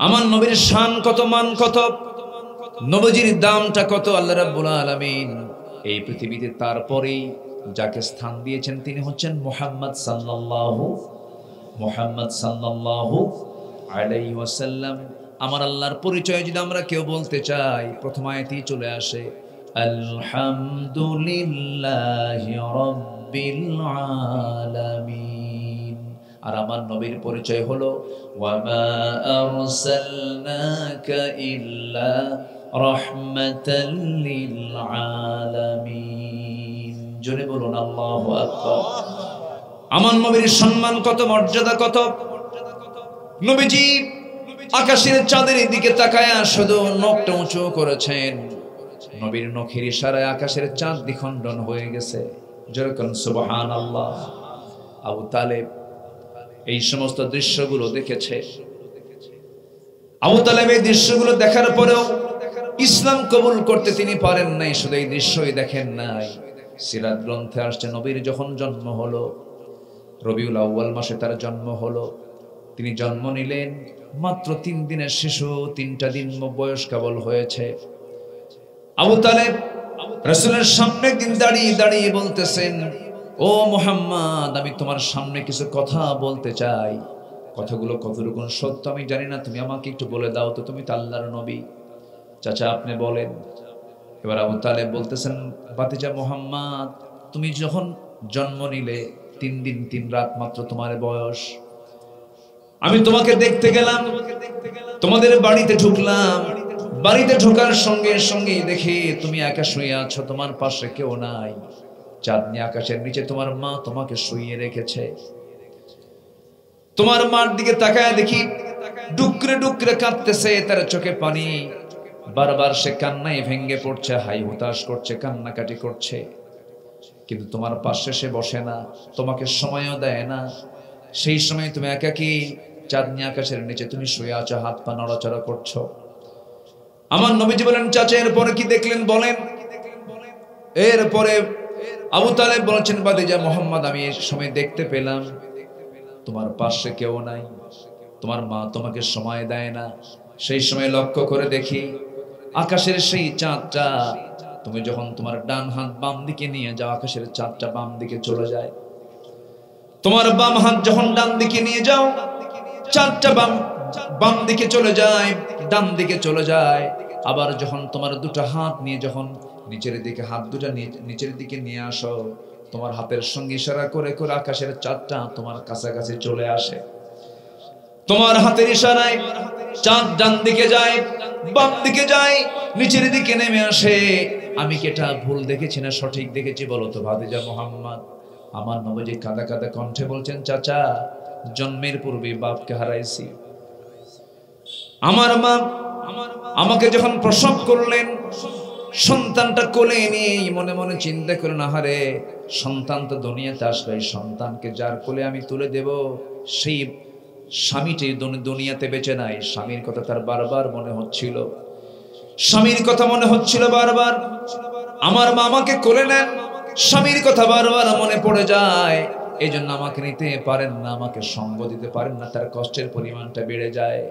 আমার নবীর শান কত, মান কত, নবীজির দামটা কত আল্লাহ রাব্বুল আলামিন এই পৃথিবীতে তারপরেই যাকে স্থান দিয়েছেন তিনি হচ্ছেন মুহাম্মদ সাল্লাল্লাহু আলাইহি ওয়াসাল্লাম। আমার আল্লাহর পরিচয় যদি আমরা কেউ বলতে চাই, প্রথম আয়াতেই চলে আসে আলহামদুলিল্লাহি রাব্বিল আলামিন। আর আমার নবীর পরিচয় হলো ওয়ামা আরসালনাকা ইল্লা রাহমাতাল লিল আলামিন। জোরে বলুন আল্লাহু আকবার। আমার নবীর সম্মান কত, মর্যাদা কত। নবীজি আকাশের চাঁদের দিকে তাকায়া শুধু নখটা উঁচু করেছেন, নবীর নখের ইশারায় আকাশের চাঁদ দ্বিখণ্ডন হয়ে গেছে। যেরকম সুবহানাল্লাহ। আবু তালেব এই সমস্ত দৃশ্যগুলো দেখেছে। আবু তালেব এই দৃশ্যগুলো দেখার পরেও ইসলাম কবুল করতে তিনি পারেন নাই। শুধু এই দৃশ্যই দেখেন নাই, সিরাত গ্রন্থে আসছে নবীর যখন জন্ম হলো, রবিউল আউয়াল মাসে তার জন্ম হলো। তিনি জন্ম নিলেন, মাত্র 3 দিনের শিশু, 3টা দিন বয়স কেবল হয়েছে। আবু তালেব রাসূলের সামনে একদিন দাঁড়িয়ে বলতেছেন, ও মুহাম্মদ, আমি তোমার সামনে কিছু কথা বলতে চাই। কথাগুলো কতটুকু সত্য আমি জানি না, তুমি আমাকে একটু বলে দাও তো, তুমি তো আল্লাহর নবী। চাচা আপনি বলেন। এবার আবু তালেব বলতেছেন, ভাতিজা মুহাম্মদ, তুমি যখন জন্ম নিলে 3 দিন 3 রাত মাত্র তোমার বয়স। আমি তোমাকে দেখতে গেলাম, তোমাদের বাড়িতে ঢুকলাম। বাড়িতে ঢোকার সঙ্গে সঙ্গে দেখি তুমি একা শুয়ে আছো, তোমার পাশে কেউ নাই। চাঁদনি আকাশের নিচে তোমার মা তোমাকে শুইয়ে রেখেছে। তোমার মার দিকে তাকায় দেখি ডুকরে ডুকরে কাঁদতেছে, তার চোখে পানি। বারবার সে কান্নায় ভেঙ্গে পড়ছে, হাই হুতাশ করছে, কান্নাকাটি করছে। কিন্তু তোমার পাশে সে বসে না, তোমাকে সময়ও দেয় না। সেই সময় তুমি একাকী চাঁদনি আকাশের নিচে তুমি শুয়ে আছো, হাত পা নড়াচড়া করছো। আমার নবীজি বলেন, চাচা এরপরে কি দেখলেন বলেন। এরপরে আবু তালেব বলছেন, ভাতিজা মুহাম্মদ, আমি এই সময় দেখতে পেলাম তোমার পাশে কেউ নাই, তোমার মা তোমাকে সময় দেয় না। সেই সময় লক্ষ্য করে দেখি আকাশের সেই চাঁদটা, তুমি যখন তোমার ডান হাত বাম দিকে নিয়ে যাও, আকাশের চাঁদটা বাম দিকে চলে যায়। তোমার বাম হাত যখন ডান দিকে নিয়ে যাও, চাঁদটা বাম দিকে চলে যায়, ডান দিকে চলে যায়। আবার যখন তোমার দুটো হাত নিয়ে যখন নিচের দিকে, হাত দুটো নিচের দিকে নিয়ে আসো, তোমার হাতের সঙ্গে ইশারা করে করে আকাশের চাঁদটা তোমার কাছাকাছি চলে আসে। তোমার হাতের ইশারায় চাঁদ ডান দিকে যায়, বাম দিকে যায়, নিচের দিকে নেমে আসে। আমি কি এটা ভুল দেখেছি না সঠিক দেখেছি বলো তো ভাতিজা মুহাম্মদ? আমার নবীজি কাঁদা কাঁদা কণ্ঠে বলছেন, চাচা, জন্মের পূর্বে বাপকে হারাইছি। আমার মা আমাকে যখন প্রসব করলেন, সন্তানটা কোলে নিয়ে মনে মনে চিন্তা করে, না হারে, সন্তান তো দুনিয়াতে আসলো, এই সন্তানকে যার কোলে আমি তুলে দেব, সেই স্বামীটি দুনিয়াতে বেঁচে নাই। স্বামীর কথা তার বারবার মনে হচ্ছিল, স্বামীর কথা মনে হচ্ছিল বারবার। আমার মা আমাকে কোলে নেন, স্বামীর কথা বারবার মনে পড়ে যায়। এই জন্য আমাকে নিতে পারেন না, আমাকে সঙ্গ দিতে পারেন না, তার কষ্টের পরিমাণটা বেড়ে যায়।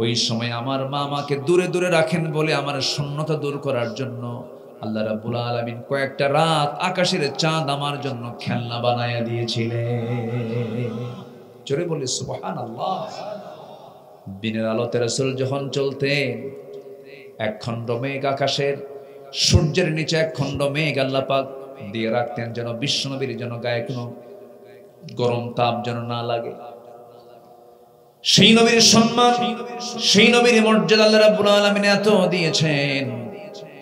ওই সময় আমার মা আমাকে দূরে দূরে রাখেন বলে আমার শূন্যতা দূর করার জন্য আল্লাহ রাব্বুল আলামিন কয়েকটা রাত আকাশের চাঁদ আমার জন্য খেলনা বানায়া দিয়েছিলেন। জোরে বলি সুবহানাল্লাহ। দিনের আলোতে রাসূল যখন চলতেন, এক খণ্ড মেঘ আকাশের, সূর্যের নিচে এক খণ্ড মেঘ আল্লাহ পাক দিয়ে রাখতেন, যেন বিশ্বনবীর যেন গায়ে কোনো গরম তাপ যেন না লাগে। সেই নবীর সম্মান, সেই নবীর মর্যাদা আল্লাহ রাব্বুল আলামিন এত দিয়েছেন।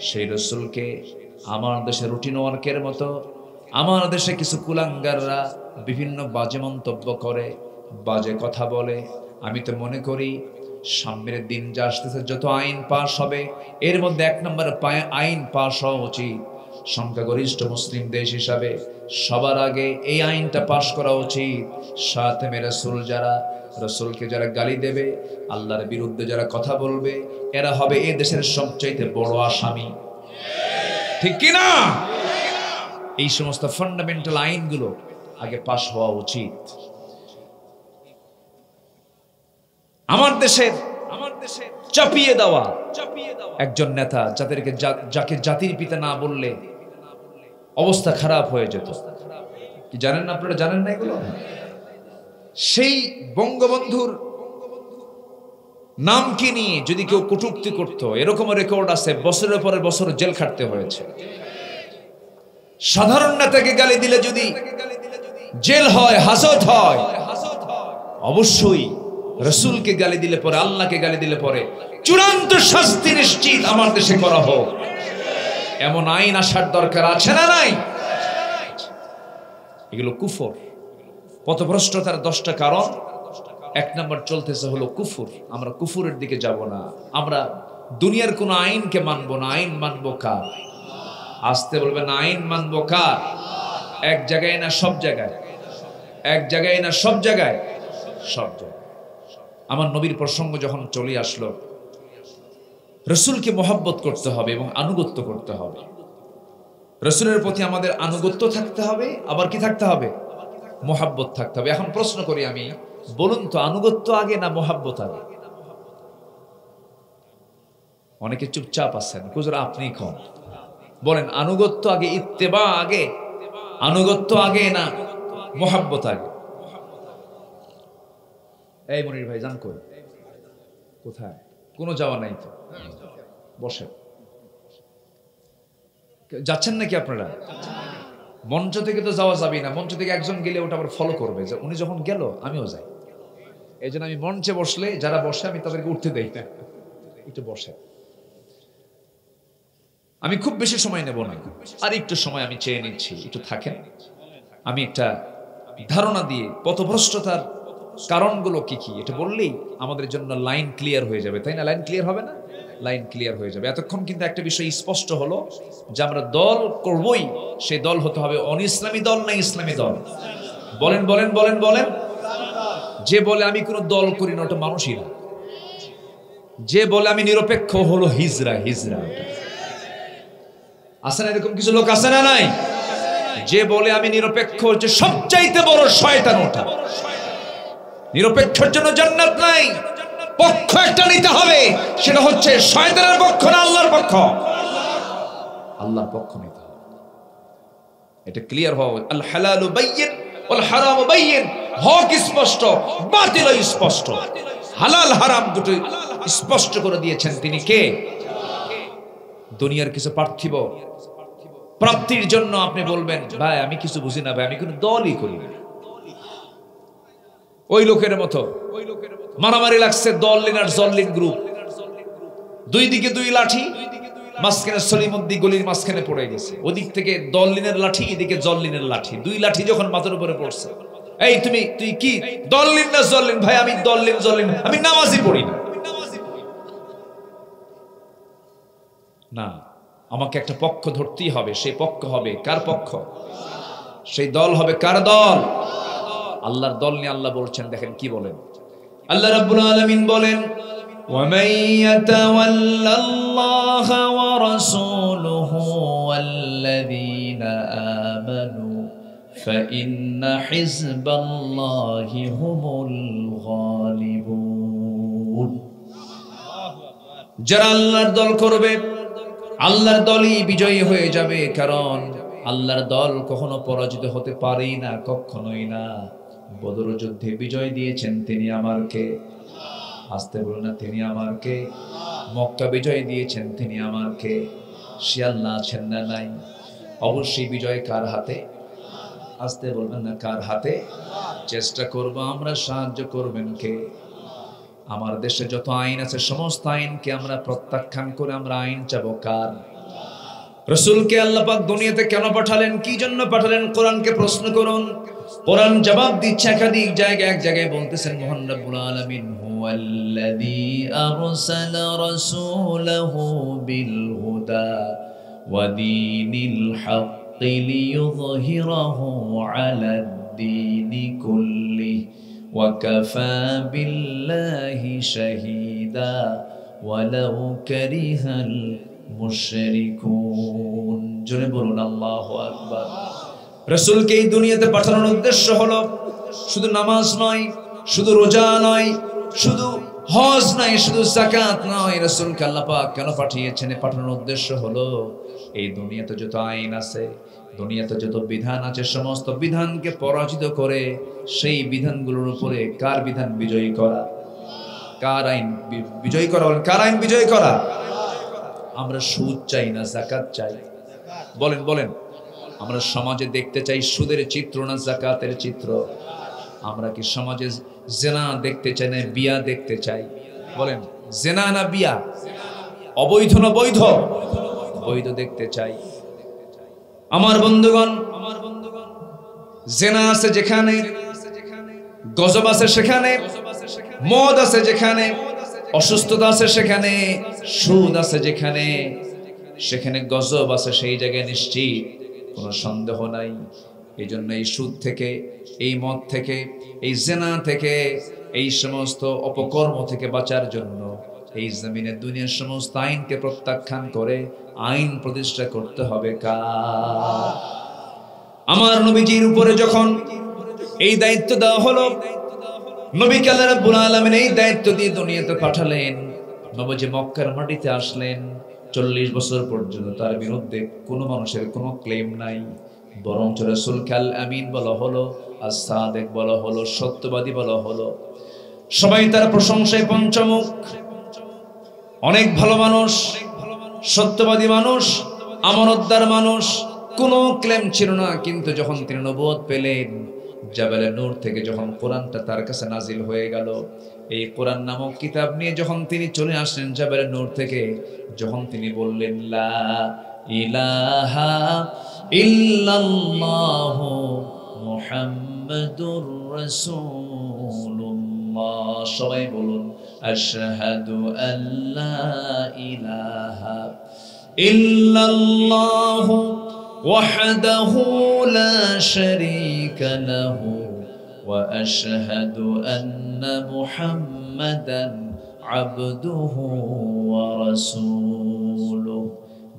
সেই রাসূলকে আমার দেশে রুটিন ওয়ার্কের মতো আমার দেশে কিছু কুলাঙ্গাররা বিভিন্ন বাজে মন্তব্য করে, বাজে কথা বলে। আমি তো মনে করি সামনের দিন যা আসতেছে, যত আইন পাশ হবে, এর মধ্যে 1 নম্বর আইন পাশ হওয়া উচিত সংখ্যাগরিষ্ঠ মুসলিম দেশ হিসাবে। সবার আগে এই আইনটা পাশ করা উচিত, সাথে রাসূল যারা, রাসূলকে যারা গালি দেবে, আল্লাহর বিরুদ্ধে যারা কথা বলবে, এরা হবে এই দেশের সবচেয়ে বড় আসামি। ঠিক কি না? এই সমস্ত ফান্ডামেন্টাল আইনগুলো আগে পাশ হওয়া উচিত। আমার দেশের চাপিয়ে দেওয়া একজন নেতা, যাকে জাতির পিতা না বললে অবস্থা খারাপ হয়ে যেত। কি জানেন না আপনারা? জানেন না এগুলো? সেই বঙ্গবন্ধুর নামকে নিয়ে যদি কেউ কটূক্তি করত, এরকম রেকর্ড আছে, বছরের পরে বছর জেল খাটতে হয়েছে। সাধারণ নেতাকে গালি দিলে যদি জেল হয়, হাজত হয়, অবশ্যই রাসূলকে গালি দিলে পরে, আল্লাহকে গালি দিলে পরে চূড়ান্ত শাস্তি নিশ্চিত আমার দেশে করা হোক, এমন আইন আসার দরকার আছে না নাই? এগুলো কুফর, পথভ্রষ্টতার 10টা কারণ। 1 নম্বর চলতেছে হলো কুফর। আমরা কুফরের দিকে যাব না। আমরা দুনিয়ার কোন আইনকে মানবো না। আইন মানবো কার? আসতে বলবেন, আইন মানবো কার? এক জায়গায় না সব জায়গায়? এক জায়গায় না সব জায়গায়? সব জায়গায়। আমার নবীর প্রসঙ্গ যখন চলে আসলো, রাসূলকে মহব্বত করতে হবে এবং আনুগত্য করতে হবে। রাসূলের প্রতি আমাদের আনুগত্য থাকতে হবে, আবার কি থাকতে হবে? মহব্বত থাকতে হবে। এখন প্রশ্ন করি আমি, বলুন তো, আনুগত্য আগে না মহব্বত আগে? অনেকে চুপচাপ আছেন, হুজুর আপনি কম বলেন, আনুগত্য আগে, ইত্তেবা আগে, আনুগত্য আগে না মহব্বত আগে? এই মনির ভাই জান কই? কোথায়? কোনো যাওয়া নাই তো, বসে যাচ্ছেন নাকি আপনারা? মঞ্চ থেকে তো যাওয়া যাবে না। মঞ্চ থেকে একজন গেলে ওটা আবার ফলো করবে যে উনি যখন গেল আমিও যাই। এই জন্য আমি মঞ্চে বসলে যারা বসে আমি তাদেরকে উঠতে দেই না, একটু বসে। আমি খুব বেশি সময় নেব না, আর একটু সময় আমি চেয়ে নিচ্ছি, একটু থাকেন। আমি একটা ধারণা দিয়ে পথভ্রষ্টতার কারণগুলো কি কি এটা বললেই আমাদের জন্য লাইন ক্লিয়ার হয়ে যাবে, তাই না? লাইন ক্লিয়ার হবে না? লাইন ক্লিয়ার হয়ে যাবে। এতক্ষণ কিন্তু একটা বিষয় স্পষ্ট হলো যে আমরা দল করবই, সেই দল হতে হবে অনিসলামী দল না ইসলামী দল? বলেন বলেন বলেন বলেন। যে বলে আমি কোনো দল করি না, ওটা মানুষই না। যে বলে আমি নিরপেক্ষ, হলো হিজরা। হিজরা আছে না? এরকম কিছু লোক আছে না নাই? যে বলে আমি নিরপেক্ষ, যে সবচাইতে বড় শয়তান ওটা। নিরপেক্ষের জন্য জান্নাত নাই, পক্ষ একটা নিতে হবে, সেটা হচ্ছে শয়তানের পক্ষ না আল্লাহর পক্ষ? আল্লাহর পক্ষ নিতে হবে। এটা ক্লিয়ার হবে। আল হালালু বাইয়িন ওয়াল হারামু বাইয়িন। হক স্পষ্ট, বাতিল স্পষ্ট। হালাল হারাম দুটো স্পষ্ট করে দিয়েছেন তিনি কে? দুনিয়ার কিছু পার্থিব প্রাপ্তির জন্য আপনি বলবেন, ভাই আমি কিছু বুঝি না, ভাই আমি কোনো দলই করি না, ওই লোকের মতো মারামারি লাগছে দললিন আর জল্লিন গ্রুপ, দুই দিকে দুই লাঠি, মাঝখানে সলিমুদ্দিন গলির মাঝখানে পড়ে গেছে। ওদিক থেকে দললিনের লাঠি, এদিকে জল্লিনের লাঠি, দুই লাঠি যখন মাথার উপরে পড়ছে, এই তুই কি দললিন না জল্লিন? ভাই আমি দললিন জল্লিন, আমি নামাজই পড়ি না। না, আমাকে একটা পক্ষ ধরতেই হবে। সেই পক্ষ হবে কার পক্ষ? সেই দল হবে কার দল? আল্লাহর দল নিয়ে আল্লাহ বলছেন, দেখেন কি বলেন। আল্লাহ রাব্বুল আলামিন বলেন, وَمَن يَتَوَلَّ اللَّهَ وَرَسُولَهُ وَالَّذِينَ آمَنُوا فَإِنَّ حِزْبَ اللَّهِ هُمُ الْغَالِبُونَ। যারা আল্লাহর দল করবে, আল্লাহর দলই বিজয়ী হয়ে যাবে, কারণ আল্লাহর দল কখনো পরাজিত হতে পারেই না, কখনোই না। বদর যুদ্ধে বিজয় দিয়েছেন তিনি আমার কে? আসতে বলুন না, তিনি আমার কে? মক্কা বিজয় দিয়েছেন তিনি আমার কে? সে আল্লাহ আছেন না নাই? অবশ্যই বিজয় কার হাতে? আসতে বলবেন না, কার হাতে? চেষ্টা করব আমরা, সাহায্য করবেন কে? আমার দেশে যত আইন আছে সমস্ত আইনকে আমরা প্রত্যাখ্যান করে আমরা আইন চাবো কার? রাসূলকে আল্লাহ পাক দুনিয়াতে কেন পাঠালেন, কি জন্য পাঠালেন? কোরআনকে প্রশ্ন করুন, কোরআন জবাব দিচ্ছে একাধিক জায়গায়। এক জায়গায় বলতেছেন মহান রব্বুল আলামিন, হুয়াল্লাযী আরসালা রাসূলাহু বিল হুদা ওয়া দীনিল হাক্কি লিইয়ুযহিরাহু আলাদ দীনি কুল্লিহি ওয়া কাফা বিল্লাহি শাহীদা ওয়ালাউ কারিহাল মুশরিকুন। জোরে বলুন আল্লাহু আকবার। রাসূলকে এই দুনিয়াতে পাঠানোর উদ্দেশ্য হলো শুধু নামাজ নয়, শুধু রোজা নয়, শুধু হজ নাই, শুধু যাকাত নয়। রাসূলকে আল্লাহ পাক কেন পাঠিয়েছেন? পাঠানোর উদ্দেশ্য হলো এই দুনিয়াতে যত আইন আছে, দুনিয়াতে যত বিধান আছে, সমস্ত বিধানকে পরাজিত করে সেই বিধানগুলোর উপরে কার বিধান বিজয়ী করা? কার আইন বিজয়ী করা? বলেন, কার আইন বিজয়ী করা? আমরা সুদ চাই না যাকাত চাই? বলেন বলেন। আমরা সমাজে দেখতে চাই সুদের চিত্র না যাকাতের চিত্র? আমরা কি সমাজে জেনা দেখতে চাই না বিয়া দেখতে চাই? বলেন, জেনা না বিয়া? অবৈধ না বৈধ? বৈধ দেখতে চাই। আমার বন্ধুগণ, জেনা আছে যেখানে, গজব আছে সেখানে, মদ আছে যেখানে, অসুস্থতা আছে সেখানে, সুদ আছে যেখানে, সেখানে গজব আছে সেই জায়গায় নিশ্চিত কোনো সন্দেহ নাই। এই জন্য এই সুদ থেকে, এই মদ থেকে, এই জেনা থেকে, এই সমস্ত অপকর্ম থেকে বাঁচার জন্য এই জমিনে দুনিয়ার সমস্ত আইনকে প্রত্যাখ্যান করে আইন প্রতিষ্ঠা করতে হবে কার? আমার নবীজির উপরে যখন এই দায়িত্ব দেওয়া হলো, নবীকে আল্লাহ রাব্বুল আলামিন এই দায়িত্ব দিয়ে দুনিয়াতে পাঠালেন। নবীজি মক্কার মাটিতে আসলেন। 40 বছর পর্যন্ত তার বিরুদ্ধে কোনো মানুষের কোনো ক্লেম নাই, বরং রাসূলকে আল আমিন বলা হলো, as-সাদিক বলা হলো, সত্যবাদী বলা হলো। সবাই তার প্রশংসায় পঞ্চমুখ। অনেক ভালো মানুষ, সত্যবাদী মানুষ, আমানতদার মানুষ, কোনো ক্লেম ছিল না। কিন্তু যখন তিনি নবুয়ত পেলেন, জাবালে নূর থেকে যখন কোরআনটা তার কাছে নাজিল হয়ে গেল, এই কোরআন নামক কিতাব নিয়ে যখন তিনি চলে আসলেন জাবালে নূর থেকে, যখন তিনি বললেন লা ইলাহা ইল্লাল্লাহু মুহাম্মাদুর রাসূলুল্লাহ, সবাই বলুন আশহাদু আল্লা ইলাহা ইল্লাল্লাহু ওয়াহদাহু লা শারীকা লাহু ওয়া আশহাদু আন্না মুহাম্মাদান আবদুহু ওয়া রাসূলুহু।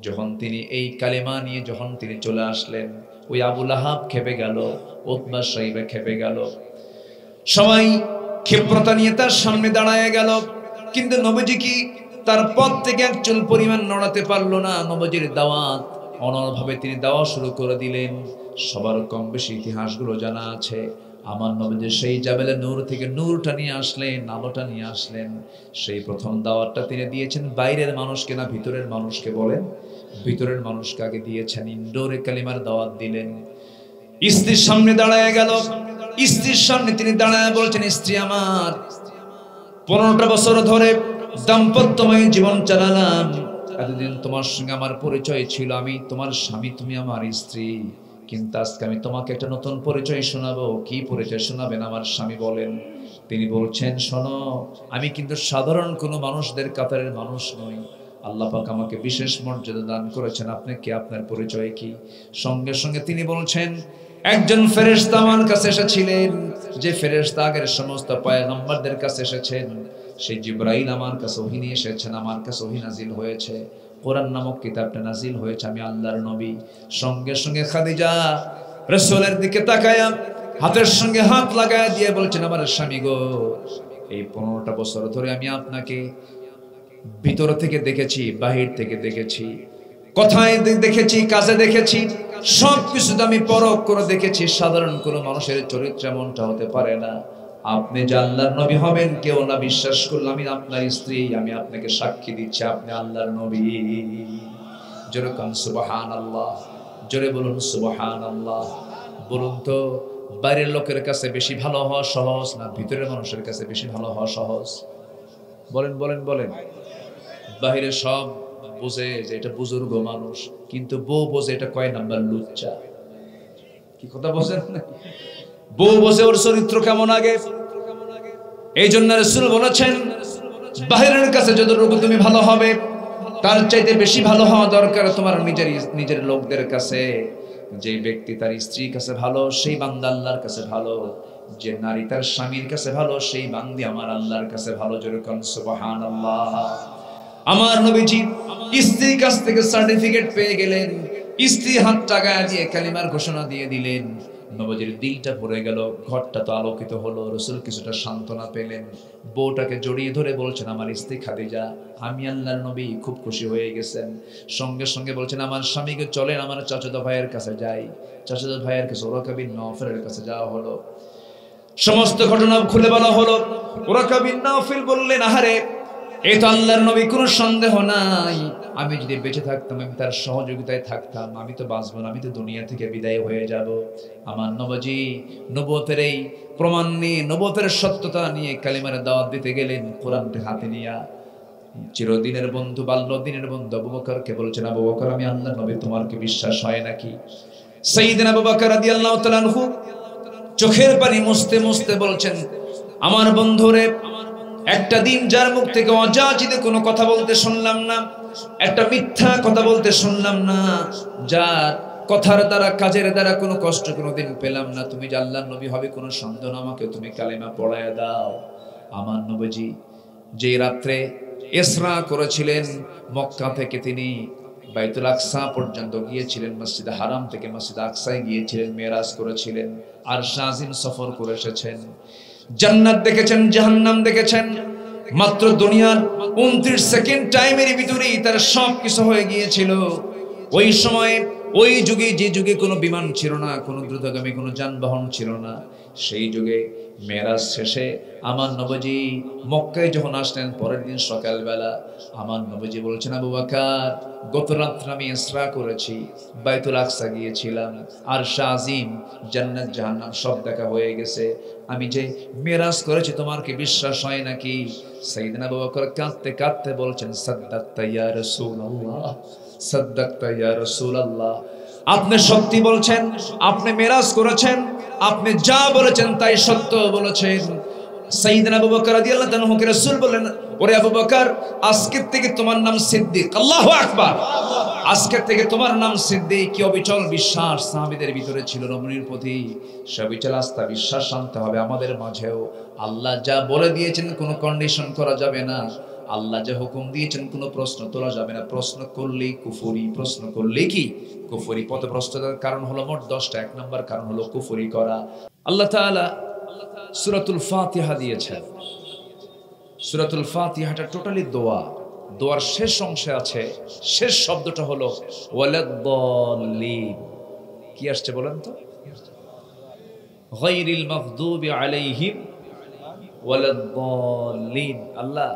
যখন তিনি এই কালেমা নিয়ে যখন তিনি চলে আসলেন, ওই আবু লাহাব খেপে গেল, উতবা সাইবা খেপে গেল, সবাই ক্ষিপ্রতা নিয়ে তার সামনে দাঁড়ায় গেল। কিন্তু নবীজি কি তার পথ থেকে এক চুল পরিমাণ নড়াতে পারলো না। নবীজির দাওয়াত অনড়ভাবে তিনি দাওয়া শুরু করে দিলেন। সবার কম বেশি ইতিহাসগুলো জানা আছে। আমার নবীজি সেই জাবেলে নূর থেকে নূরটা নিয়ে আসলেন, আলোটা নিয়ে আসলেন। সেই প্রথম দাওয়াতটা তিনি দিয়েছেন বাইরের মানুষকে না ভিতরের মানুষকে? বলেন, ভিতরের মানুষকে আগে দিয়েছেন। ইনডোরে কালিমার দাওয়াত দিলেন। স্ত্রীর সামনে দাঁড়ায় গেল। স্ত্রীর সামনে তিনি দাঁড়ায় বলছেন, স্ত্রী আমার, 15টা বছর ধরে দাম্পত্যময় জীবন চালালাম। এতদিন তোমার সঙ্গে আমার পরিচয় ছিল, আমি তোমার স্বামী, তুমি আমার স্ত্রী। কিন্তু আজকে আমি তোমাকে একটা নতুন পরিচয় শোনাবো। কি পরিচয় শোনাবেন আমার স্বামী? বলেন। তিনি বলছেন, শোনো, আমি কিন্তু সাধারণ কোনো মানুষদের কাতারের মানুষ নই। আল্লাহ পাক আমাকে বিশেষ মর্যাদা দান করেছেন। আপনি কি? আপনার পরিচয় কি? সঙ্গে সঙ্গে তিনি বলছেন, একজন ফেরেশতা আমার কাছে এসেছিলেন, যে ফেরেশতা আগের সমস্ত পয়গম্বরদের কাছে এসেছেন। সেই জিবরাইল আমার কাছে ওহী নিয়ে এসেছেন, আমার কাছে ওহী নাজিল হয়েছে, কোরআন নামক কিতাবটা নাজিল হয়েছে, আমি আল্লাহর নবী। সঙ্গে সঙ্গে খাদিজা রাসূলের দিকে তাকায়া হাতের সঙ্গে হাত লাগায় দিয়ে বলছেন, আমার স্বামী গো, এই 15টা বছর ধরে আমি আপনাকে ভিতর থেকে দেখেছি, বাহির থেকে দেখেছি, কথায় দেখেছি, কাজে দেখেছি, সবকিছুতে আমি পরখ করে দেখেছি। সাধারণ কোনো মানুষের চরিত্র এমনটা হতে পারে না। আপনি যে আল্লাহর নবী হবেন কেউ না বিশ্বাস করলে আমি আপনার স্ত্রী, আমি আপনাকে সাক্ষী দিচ্ছি আপনি আল্লাহর নবী। জোরে বলুন সুবহানাল্লাহ, জোরে বলুন সুবহানাল্লাহ। বলুন তো, বাইরের লোকের কাছে বেশি ভালো হওয়া সহজ না ভিতরের মানুষের কাছে বেশি ভালো হওয়া সহজ? বলেন বলেন বলেন। বাহিরে সব বোঝে যে এটা বুজুর্গ মানুষ, কিন্তু বউ বোঝে এটা কয় নাম্বার লুচ্চা। কি কথা বোঝেন না? বউ বোঝে ওর চরিত্র কেমন আগে। এই জন্য রাসূল বলেছেন, বাহিরের কাছে যতটুকু তুমি ভালো হবে তার চাইতে বেশি ভালো হওয়া দরকার তোমার নিজের লোকদের কাছে। যে ব্যক্তি তার স্ত্রীর কাছে ভালো, সেই বান্দা আল্লাহর কাছে ভালো। যে নারী তার স্বামীর কাছে ভালো, সেই বান্দি আমার আল্লাহর কাছে ভালো। জোরে বলুন সুবহানাল্লাহ। আমার নবীজি স্ত্রীর কাছ থেকে সার্টিফিকেট পেয়ে গেলেন। স্ত্রী হাত টাকা দিয়ে কালিমার ঘোষণা দিয়ে দিলেন। নবীজির দিলটা ভরে গেল, ঘরটা তো আলোকিত হলো। রাসূল কিছুটা সান্ত্বনা পেলেন, বউটাকে জড়িয়ে ধরে বলছেন, আমার স্ত্রী খাদিজা, আমি আল্লাহর নবী খুব খুশি হয়ে গেছেন। সঙ্গে সঙ্গে বলছেন, আমার স্বামীকে চলেন আমার চাচাতো ভাইয়ের কাছে যাই। চাচাতো ভাইয়ের কাছে ওরাকা বিন নওফলের কাছে যাওয়া হলো, সমস্ত ঘটনা খুলে বলা হলো। ওরাকা বিন নওফল বললেন, আহারে এই তো আল্লাহর নবী, কোনো সন্দেহ নাই, আমি যদি বেঁচে থাকতাম, আমি তার সহযোগিতায় থাকতাম, আমি তো বাঁচব না, আমি তো দুনিয়া থেকে বিদায় হয়ে যাব। আমার নবীজি নবুয়তের এই প্রমাণ নিয়ে, নবুয়তের সত্যতা নিয়ে কালিমার দাওয়াত দিতে গেলেন কোরআনটি হাতে নিয়ে। চিরদিনের বন্ধু, বাল্যদিনের বন্ধু আবু বকরকে বলছেন, আবু বকর, আমি আল্লাহর নবী, তোমার কি বিশ্বাস হয় নাকি? সাইয়েদনা আবু বকর রাদিয়াল্লাহু তাআলা আনহু চোখের পানি মুছতে মুছতে বলছেন, আমার বন্ধুরে, একটা দিন যার মুখ থেকে অযাচিত কোনো কথা বলতে শুনলাম না, একটা মিথ্যা কথা বলতে শুনলাম না, যার কথার দ্বারা কাজের দ্বারা কোনো কষ্ট কোনোদিন পেলাম না, তুমি যে আল্লাহর নবী হবে কোনো সন্দেহ না, আমাকে তুমি কালেমা পড়ায় দাও। আমার নবীজি যে রাত্রে ইসরা করেছিলেন, মক্কা থেকে তিনি বাইতুল আকসা পর্যন্ত গিয়েছিলেন, মসজিদ হারাম থেকে মসজিদ আকসায় গিয়েছিলেন, মেরাজ করেছিলেন, আর শাহিন সফর করে এসেছেন, জান্নাত দেখেছেন, জাহান্নাম দেখেছেন। মাত্র দুনিয়ার 29 সেকেন্ড টাইমের ভিতরেই তার সব কিছু হয়ে গিয়েছিল। ওই সময়, ওই যুগে, যে যুগে কোনো বিমান ছিল না, কোনো দ্রুতগামী কোনো যানবাহন ছিল না, সেই যুগে মেরাজ শেষে আমার নবীজি মক্কায় যখন আসলেন, পরের দিন সকালবেলা আমার নবীজি বলছেন, আবু বকর, গত রাত্রে আমি ইসরা করেছি, বাইতুল আকসা গিয়েছিলাম, আর শাহিন, জান্নাত জাহান্নাম সব দেখা হয়ে গেছে, আমি যে মেরাজ করেছি তোমার কি বিশ্বাস হয় নাকি? সাইয়েদনা আবু বকর কাঁদতে কাঁদতে বলছেন, সাদ্দাকতা ইয়া রাসূলুল্লাহ, সাদ্দাকতা ইয়া রাসূলুল্লাহ, আপনি সত্যি বলছেন, আপনি মেরাজ করেছেন, আপনি যা বলেছেন তাই সত্য বলেছেন। সাইয়েদনা আবু বকর রাদিয়াল্লাহু তাআলা কে রাসূল বলেন, ওরে আবু বকর, আজকে থেকে তোমার নাম সিদ্দিক। আল্লাহু আকবার। আজকে থেকে তোমার নাম সিদ্দিক। কি অবিচল বিশ্বাস সাহাবীদের ভিতরে ছিল নবীর প্রতি, সবিচল আস্থা বিশ্বাস আনতে হবে আমাদের মাঝেও। আল্লাহ যা বলে দিয়েছেন কোনো কন্ডিশন করা যাবে না, আল্লাহ যে হুকুম দিয়েছেন কোনো প্রশ্ন তোলা যাবে না, প্রশ্ন করলেই কুফরি, প্রশ্ন করলেই কি কুফরি। পথভ্রষ্টতার কারণ হলো মোট 10টা, 1 নম্বর কারণ হলো কুফরি করা। আল্লাহ তাআলা সূরাতুল ফাতিহা দিয়েছেন। সূরাতুল ফাতিহাটা টোটালি দোয়া, দোয়ার শেষ অংশে আছে, শেষ শব্দটা হলো ওয়ালাদ-দাল্লিন। কি আসছে বলেন তো? গায়রিল মাগদুবি আলাইহিম ওয়ালাদ-দাল্লিন। আল্লাহ,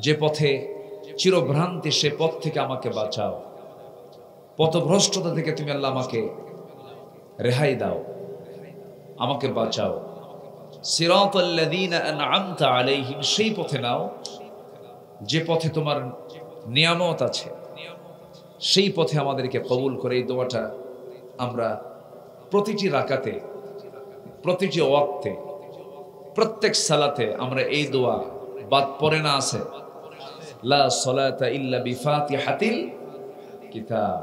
যে পথে চিরভ্রান্তি, সে পথ থেকে আমাকে বাঁচাও, পথভ্রষ্টতা থেকে তুমি আল্লাহ আমাকে রেহাই দাও, আমাকে বাঁচাও। সিরাতাল্লাযীনা আন'আমতা আলাইহিম, সেই পথে নাও যে পথে তোমার নিয়ামত আছে, সেই পথে আমাদেরকে কবুল করে। এই দোয়াটা আমরা প্রতিটি রাকাতে, প্রতিটি ওয়াক্তে, প্রত্যেক সালাতে আমরা এই দোয়া বাদ পড়ে না আছে, লা সালাতা ইল্লা বিফাতিহাতিল কিতাব,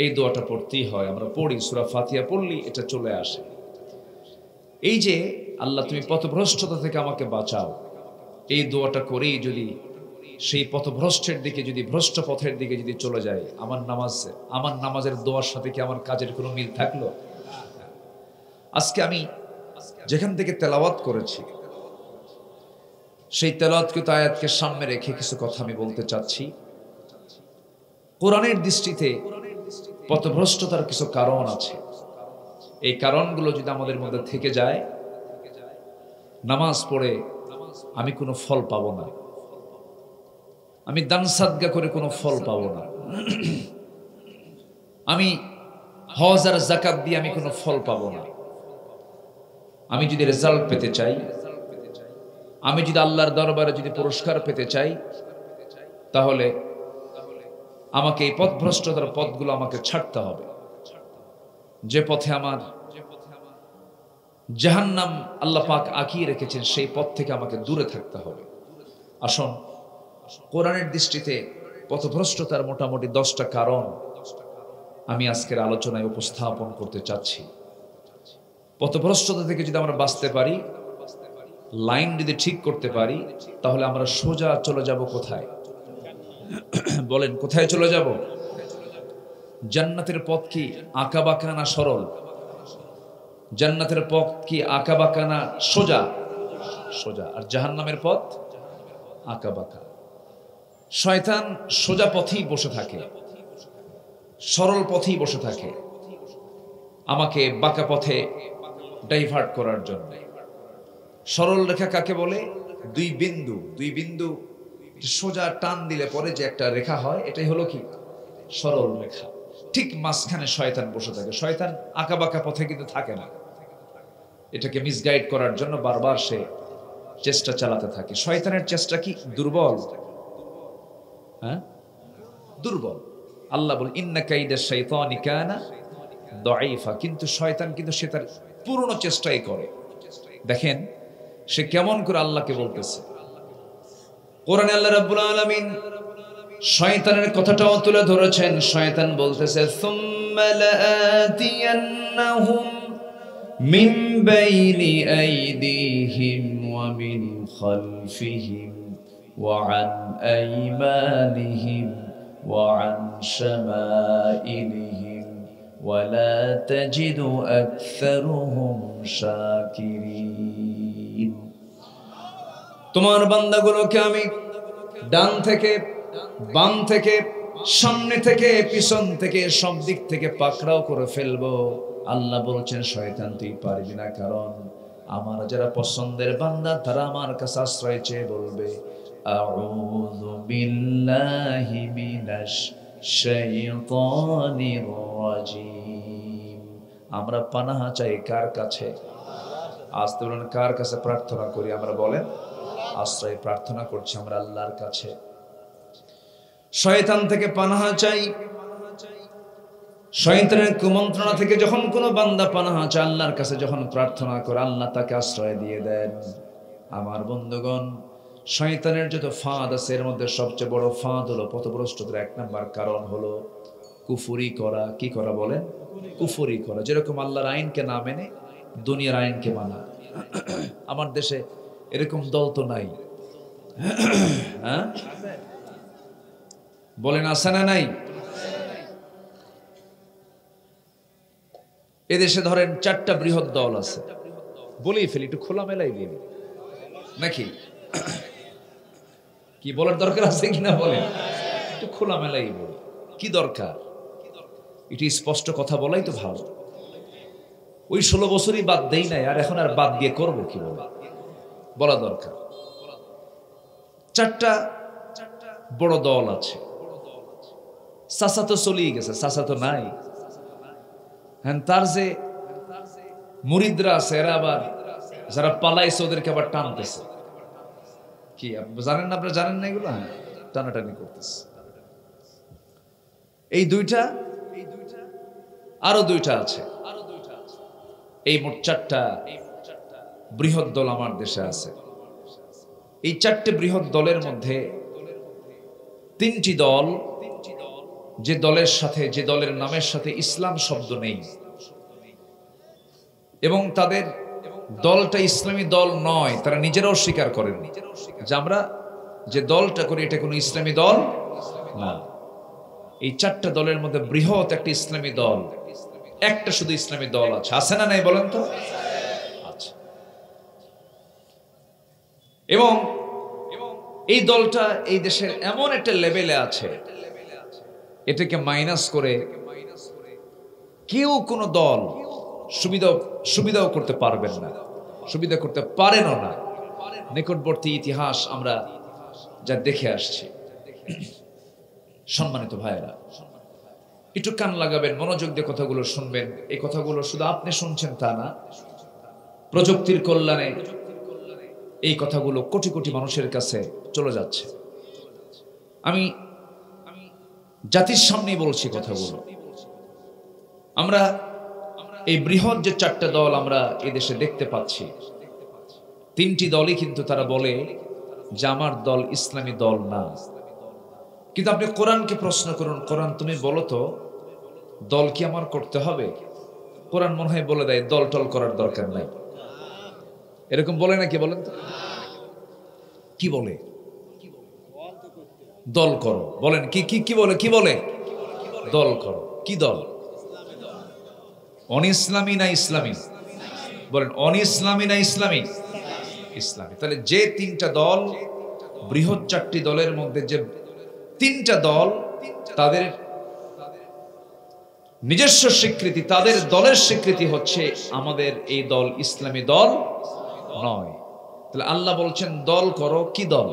এই দোয়াটা পড়তেই হয়। আমরা পড়ি, সূরা ফাতিহা পড়লি এটা চলে আসে। এই যে আল্লাহ তুমি পথভ্রষ্টতা থেকে আমাকে বাঁচাও, এই দোয়াটা করেই যদি সেই পথভ্রষ্টের দিকে, যদি ভ্রষ্ট পথের দিকে যদি চলে যায়, আমার নামাজের দোয়ার সাথে কি আমার কাজের কোনো মিল থাকলো? আজকে আমি যেখান থেকে তেলাওয়াত করেছি, সেই তেলাওয়াতকৃত আয়াতকে সামনে রেখে কিছু কথা আমি বলতে চাচ্ছি। কোরআনের দৃষ্টিতে পথভ্রষ্টতার কিছু কারণ আছে। এই কারণগুলো যদি আমাদের মধ্যে থেকে যায়, নামাজ পড়ে আমি কোনো ফল পাবো না, আমি দান সাদগা করে কোনো ফল পাবো না, আমি হজ আর যাকাত দিয়ে আমি কোনো ফল পাবো না। আমি যদি রেজাল্ট পেতে চাই, আমি যদি আল্লাহর দরবারে যদি পুরস্কার পেতে চাই, তাহলে আমাকে এই পথভ্রষ্টতার পথগুলো আমাকে ছাড়তে হবে। যে পথে আমার জাহান্নাম আল্লাহ পাক আঁকিয়ে রেখেছেন, সেই পথ থেকে আমাকে দূরে থাকতে হবে। আসুন, কোরআনের দৃষ্টিতে পথভ্রষ্টতার মোটামুটি 10টা কারণ আমি আজকের আলোচনায় উপস্থাপন করতে চাচ্ছি। পথভ্রষ্টতা থেকে যদি আমরা বাঁচতে পারি, লাইন যদি ঠিক করতে পারি, তাহলে আমরা সোজা চলে যাব কোথায়? বলেন, কোথায় চলে যাব? জান্নাতের পথ কি আঁকা বাঁকা না সরল? জান্নাতের পথ কি আঁকা বাঁকা না সোজা? সোজা। আর জাহান্নামের পথ আঁকা বাঁকা। শয়তান সোজা পথেই বসে থাকে, সরল পথেই বসে থাকে আমাকে বাঁকা পথে ডাইভার্ট করার জন্য। সরল রেখা কাকে বলে? দুই বিন্দু সোজা টান দিলে পরে যে একটা রেখা হয়, এটাই হলো কি সরল রেখা। ঠিক মাঝখানে শয়তান বসে থাকে। শয়তান আঁকা বাঁকা পথে কিন্তু থাকে না, এটাকে মিসগাইড করার জন্য বারবার সে চেষ্টা চালাতে থাকে। শয়তানের চেষ্টা কি দুর্বল? হ্যাঁ, দুর্বল। আল্লাহ বলে ইন্না কাইদাশ শাইতানি কানা দাঈফা। কিন্তু শয়তান কিন্তু সে তার পূর্ণ চেষ্টাই করে। দেখেন সে কেমন করে আল্লাহকে বলতেছে। কোরআনে আল্লাহ রাব্বুল আলামিন শয়তানের কথাটাও তুলে ধরেছেন। শয়তান বলতেছে সুম্মা লাআতিয়ান্নাহুম মিন বাইনি আইদিহিম ওয়া মিন খালফিহিম ওয়া আন আইমানিহিম ওয়া আন শামাইলিহিম ওয়া লা তাজিদু আকসারুহুম শাকিরিন। তোমার বান্দাগুলোকে আমি ডান থেকে বাম থেকে সামনে থেকে পিছন থেকে সব দিক থেকে পাকড়াও করে ফেলবো। আল্লাহ বলছেন শয়তান তুই পারবি না, কারণ আমার যারা পছন্দের বান্দা তারা আমার কাছে আশ্রয় চেয়ে বলবে আউযু বিল্লাহি মিনাশ শাইতানির রাজিম। আমরা পানাহা চাই কার কাছে? আস্তে বলেন কার কাছে প্রার্থনা করি? আমরা বলেন আশ্রয় প্রার্থনা করছি আমরা আল্লাহর কাছে। শয়তান থেকে পানাহা চাই। শয়তানের কুমন্ত্রণা থেকে যখন কোনো বান্দা পানাহা চায় আল্লাহর কাছে, যখন প্রার্থনা করে আল্লাহ তাকে আশ্রয় দিয়ে দেন। আমার বন্ধুগণ, শয়তানের যত ফাঁদ আছে এর মধ্যে সবচেয়ে বড় ফাঁদ হলো পথভ্রষ্টতার এক নাম্বার কারণ হলো কুফরি করা। কি করা বলেন? কুফরি করা। যেরকম আল্লাহর আইনকে না মেনে দুনিয়ার আইনকে মানা। আমার দেশে এরকম দল তো নাই, হ্যাঁ বলেন আছে না নাই? এদেশে ধরেন 4টা বৃহৎ দল আছে, বলেই ফেলি, একটু খোলামেলাই বলি নাকি? কি বলার দরকার আছে কিনা বলেন? একটু খোলামেলাই বলি। কি দরকার? এটি স্পষ্ট কথা বলাই তো ভালো। ওই 16 বছরই বাদ দেই নাই, আর এখন আর বাদ দিয়ে করবো কি? বলা দরকার। 4টা বড় দল আছে। চাচা তো চলেই গেছে, চাচা তো নাই। হ্যাঁ, তার যে মুরিদরা আছে এরা আবার যারা পালাইছে ওদেরকে আবার টানতেছে। কি জানেন না? আপনারা জানেন না এগুলো? হ্যাঁ, টানাটানি করতেছে। এই দুইটা, আরো দুইটা আছে। এই মোট 4টা বৃহৎ দল আমার দেশে আছে। এই 4টে বৃহৎ দলের মধ্যে 3টি দল, যে দলের সাথে, যে দলের নামের সাথে ইসলাম শব্দ নেই, এবং তাদের দলটা ইসলামী দল নয়, তারা নিজেরাও স্বীকার করেন যে আমরা যে দলটা করি এটা কোনো ইসলামী দল না। এই 4টা দলের মধ্যে বৃহৎ একটা ইসলামী দল, একটা শুধু ইসলামী দল আছে। আছে না নাই বলেন তো? আচ্ছা। এবং এই দলটা এই দেশের এমন একটা লেভেলে আছে, এটাকে মাইনাস করে কেউ কোনো দল সুবিধাও করতে পারবেন না, সুবিধা করতে পারেনও না। নিকটবর্তী ইতিহাস আমরা যা দেখে আসছি। সম্মানিত ভাইয়েরা, একটু কান লাগাবেন, মনোযোগ দিয়ে কথাগুলো শুনবেন। এই কথাগুলো শুধু আপনি শুনছেন তা না, প্রযুক্তির কল্যাণে এই কথাগুলো কোটি কোটি মানুষের কাছে চলে যাচ্ছে। আমি জাতির সামনেই বলছি কথাগুলো। আমরা এই বৃহৎ যে 4টা দল আমরা এই দেশে দেখতে পাচ্ছি, 3টি দলই কিন্তু তারা বলে যে আমার দল ইসলামী দল না। কিন্তু আপনি কোরআনকে প্রশ্ন করুন, কোরআন তুমি বলো তো দল কি আমার করতে হবে? কোরআন মনে হয় বলে দেয় দল টল করার দরকার নাই। এরকম বলে নাকি বলেন তো? কি বলে? দল করো। বলেন কি কি কি বলে? কি বলে? দল করো। কি দল? অন ইসলামী না ইসলামী? বলেন অন ইসলামী না ইসলামী? ইসলামী। তাহলে যে তিনটা দল, বৃহৎ চারটি দলের মধ্যে যে তিনটা দল, তাদের নিজস্ব স্বীকৃতি, তাদের দলের স্বীকৃতি হচ্ছে আমাদের এই দল ইসলামী দল নয়। তাহলে আল্লাহ বলছেন দল করো, কি দল?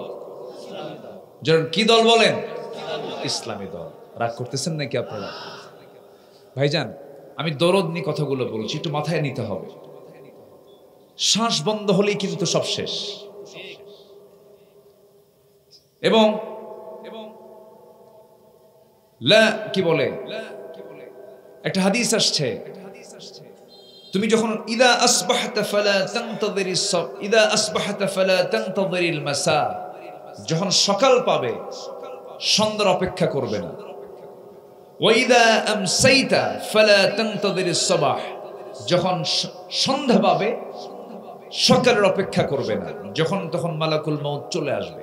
যেমন কি দল বলেন? ইসলামী দল। রাগ করতেছেন নাকি আপনারা? ভাইজান, আমি দরদ নিয়ে কথাগুলো বলছি, একটু মাথায় নিতে হবে। শ্বাস বন্ধ হলেই কিন্তু সব শেষ। এবং কি বলে, একটা হাদিস আসছে, তুমি যখন ইদা আসবাহতা ফালা তানতাযিরিস ইদা আসবাহতা ফালা তানতাযিরিল মাসা, যখন সকাল পাবে সন্ধ্যার অপেক্ষা করবে না। ওয়া ইদা আমসাইতা ফালা তানতাযিরিস সাবাহ, যখন সন্ধ্যা পাবে সকালের অপেক্ষা করবে না, যখন তখন মালাকুল মউত চলে আসবে।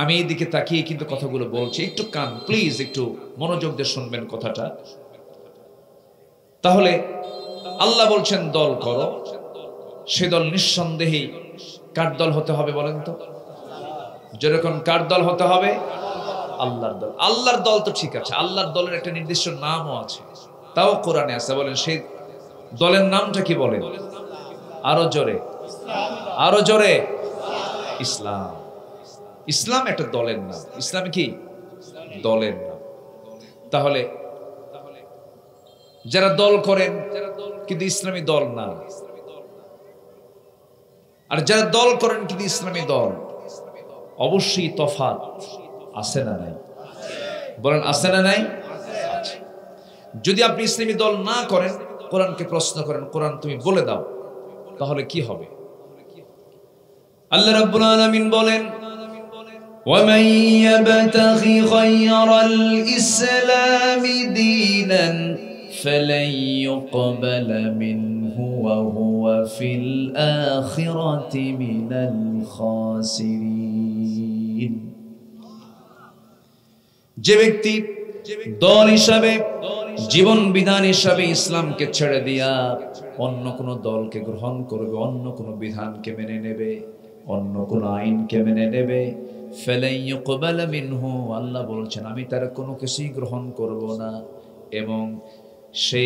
আমি এইদিকে তাকিয়ে কিন্তু কথাগুলো বলছি, একটু কান প্লিজ, একটু মনোযোগ দিয়ে শুনবেন কথাটা। তাহলে আল্লাহ বলছেন দল করো, সে দল নিঃসন্দেহে কার দল হতে হবে বলেন তো? যেরকম কার দল হতে হবে? আল্লাহর দল। আল্লাহর দল তো ঠিক আছে, আল্লাহর দলের একটা নির্দিষ্ট নামও আছে, তাও কোরআনে আছে। বলেন সেই দলের নামটা কি বলেন? আরো জোরে, আরো জোরে। ইসলাম। ইসলাম একটা দলের নাম। ইসলাম কি? দলের নাম। তাহলে যারা দল করেন কিন্তু ইসলামী দল না, আর যারা দল করেন কিন্তু ইসলামী দল, অবশ্যই তফাৎ আছে না নাই? বলেন আছে না নাই? যদি আপনি ইসলামী দল না করেন, কোরআনকে প্রশ্ন করেন, কোরআন তুমি বলে দাও, তাহলে কি হবে? আল্লাহ রাব্বুল আলামিন বলেন, وَمَن يَبْتَغِ غَيْرَ الْإِسْلَامِ دِينًا فَلَن يُقْبَلَ مِنْهُ وَهُوَ فِي الْآخِرَةِ مِنَ الْخَاسِرِينَ। যে ব্যক্তি দল হিসাবে, জীবন বিধান হিসাবে ইসলামকে ছেড়ে দিয়া অন্য কোন দলকে গ্রহণ করবে, অন্য কোন বিধানকে মেনে নেবে, অন্য কোন আইনকে মেনে নেবে, ফালাই ইউকবাল মিনহু, আল্লাহ বলছেন আমি তার কোনো কিছুই গ্রহণ করব না, এবং সে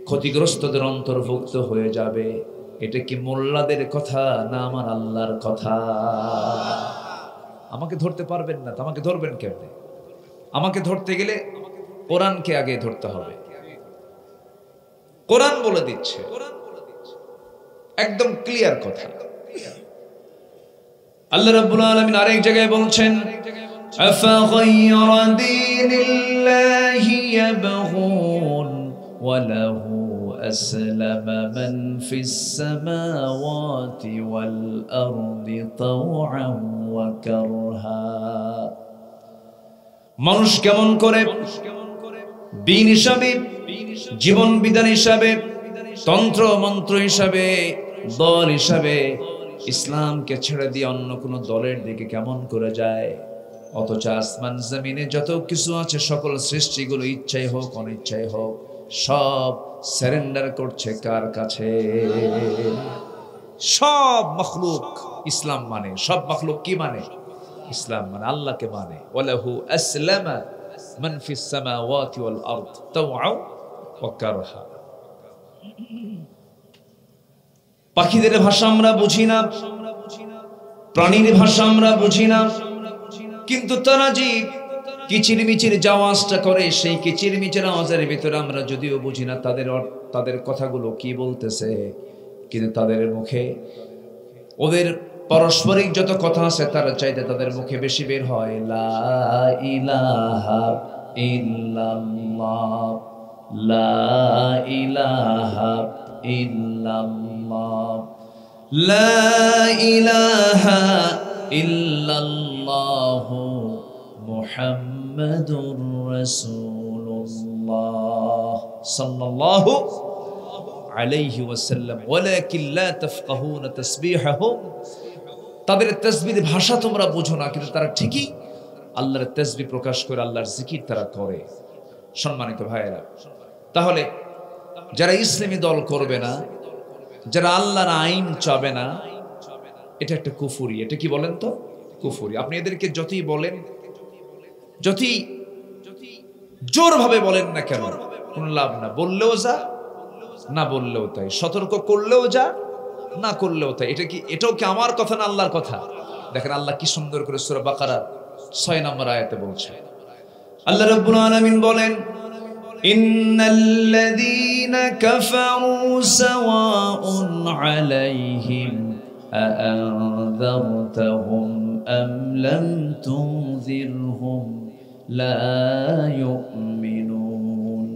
ক্ষতিগ্রস্তদের অন্তর্ভুক্ত হয়ে যাবে। এটা কি মোল্লাদের কথা না আমার আল্লাহর কথা? আমাকে ধরতে পারবেন না, আমাকে ধরবেন কেমনে? আমাকে ধরতে গেলে কোরআনকে আগে ধরতে হবে। কোরআন বলে দিচ্ছে, একদম ক্লিয়ার কথা। আল্লাহ রাব্বুল আলামিন আরেক জায়গায় বলছেন, আফা গায়রা দীনিল্লাহি ইয়াবগুন ওয়া লাহু আসলামা মান ফিস সামাওয়াতি ওয়াল আরদি তাওআন ওয়া কারহা। মানুষ কেমন করে দ্বীন হিসাবে, জীবন বিধান হিসাবে, তন্ত্র মন্ত্র হিসাবে, দল হিসাবে ইসলামকে ছেড়ে দিয়ে অন্য কোন দলের দিকে কেমন করে যায়, অথচ আসমান জমিনে যত কিছু আছে সকল সৃষ্টিগুলো ইচ্ছাই হোক অনিচ্ছাই হোক সব সারেন্ডার করছে কার কাছে? সব মখলুক ইসলাম মানে, সব মখলুক কি মানে? ইসলাম মানে, আল্লাহকে মানে। ওয়ালাহু আসলামা মান ফিস সামাওয়াতি ওয়াল আরদ তাওআন ওয়া কারহা। পাখিদের ভাষা আমরা বুঝি না, প্রাণীর ভাষা আমরা বুঝি না, কিন্তু তারা যে কিচিরমিচির যে আওয়াজটা করে, সেই কিচিরমিচির আওয়াজের ভিতরে আমরা যদিও বুঝি না তাদের কথাগুলো কি বলতেছে, কিন্তু তাদের মুখে, ওদের পারস্পরিক যত কথা আছে তার চাইতে তাদের মুখে বেশি বের হয় লা ইলাহা ইল্লাল্লাহ, লা ইলাহা ইল্লাল্লাহ, লা ইলাহা ইল্লাল্লাহ মুহাম্মাদুর রাসূলুল্লাহ সাল্লাল্লাহু আলাইহি ওয়াসাল্লাম। ওয়ালাকিন লা তাফকাহুনা তাসবিহাহুম, তাদের তাসবিহ ভাষা তোমরা বুঝো না, কিন্তু তারা ঠিকই আল্লাহর তাসবিহ প্রকাশ করে, আল্লাহর জিকির তারা করে। সম্মানিত ভাইয়েরা, তাহলে যারা ইসলামী দল করবে না যারা আল্লাহর আইন চাবে না, এটা একটা কুফরি। এটা কি বলেন তো? কুফরি। আপনি এদেরকে যতই বলেন, যতই জোরভাবে বলেন না কেন, কোনো লাভ না। বললেও যা, না বললেও তাই। সতর্ক করলেও যা, না করলেও তাই। এটাও কি আমার কথা না আল্লাহর কথা? দেখেন আল্লাহ কি সুন্দর করে সূরা বাকারার 6 নম্বর আয়াতে বলছে। আল্লাহ রাব্বুল আলামিন বলেন, ইন্নাল্লাযীনা কাফারু সাওয়াউন আলাইহিম আআনযারতাহুম আম লাম তুনযিরহুম লা ইউমিনুন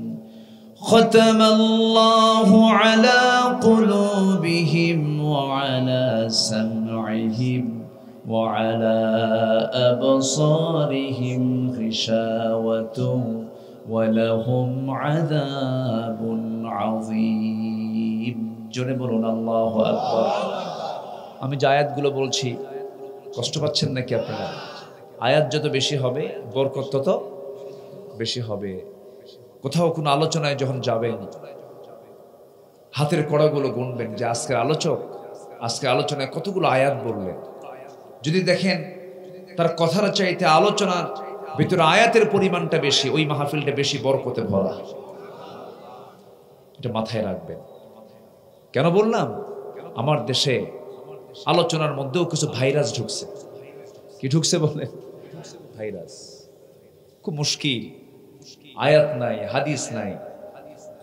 খাতামাল্লাহু আলা কুলুবিহিম ওয়া আলা সাম'ইহিম وعلى أبصارهم غشاوة ولهم عذاب عظيم জোরে বলুন আল্লাহু আকবার। আমি যে আয়াতগুলো বলছি, কষ্ট পাচ্ছেন নাকি আপনারা? আয়াত যত বেশি হবে বরকত তত বেশি হবে। কোথাও কোনো আলোচনায় যখন যাবেন, হাতের কড়াগুলো গুনবেন যে আজকের আলোচনায় কতগুলো আয়াত বললেন। যদি দেখেন তার কথার চাইতে আলোচনার ভিতরে আয়াতের পরিমাণটা বেশি, ওই মাহফিলটা বেশি বরকতে ভরা। এটা মাথায় রাখবেন। কেন বললাম? আমার দেশে আলোচনার মধ্যেও কিছু ভাইরাস ঢুকছে। কি ঢুকছে বলেন? ভাইরাস। খুব মুশকিল। আয়াত নাই, হাদিস নাই,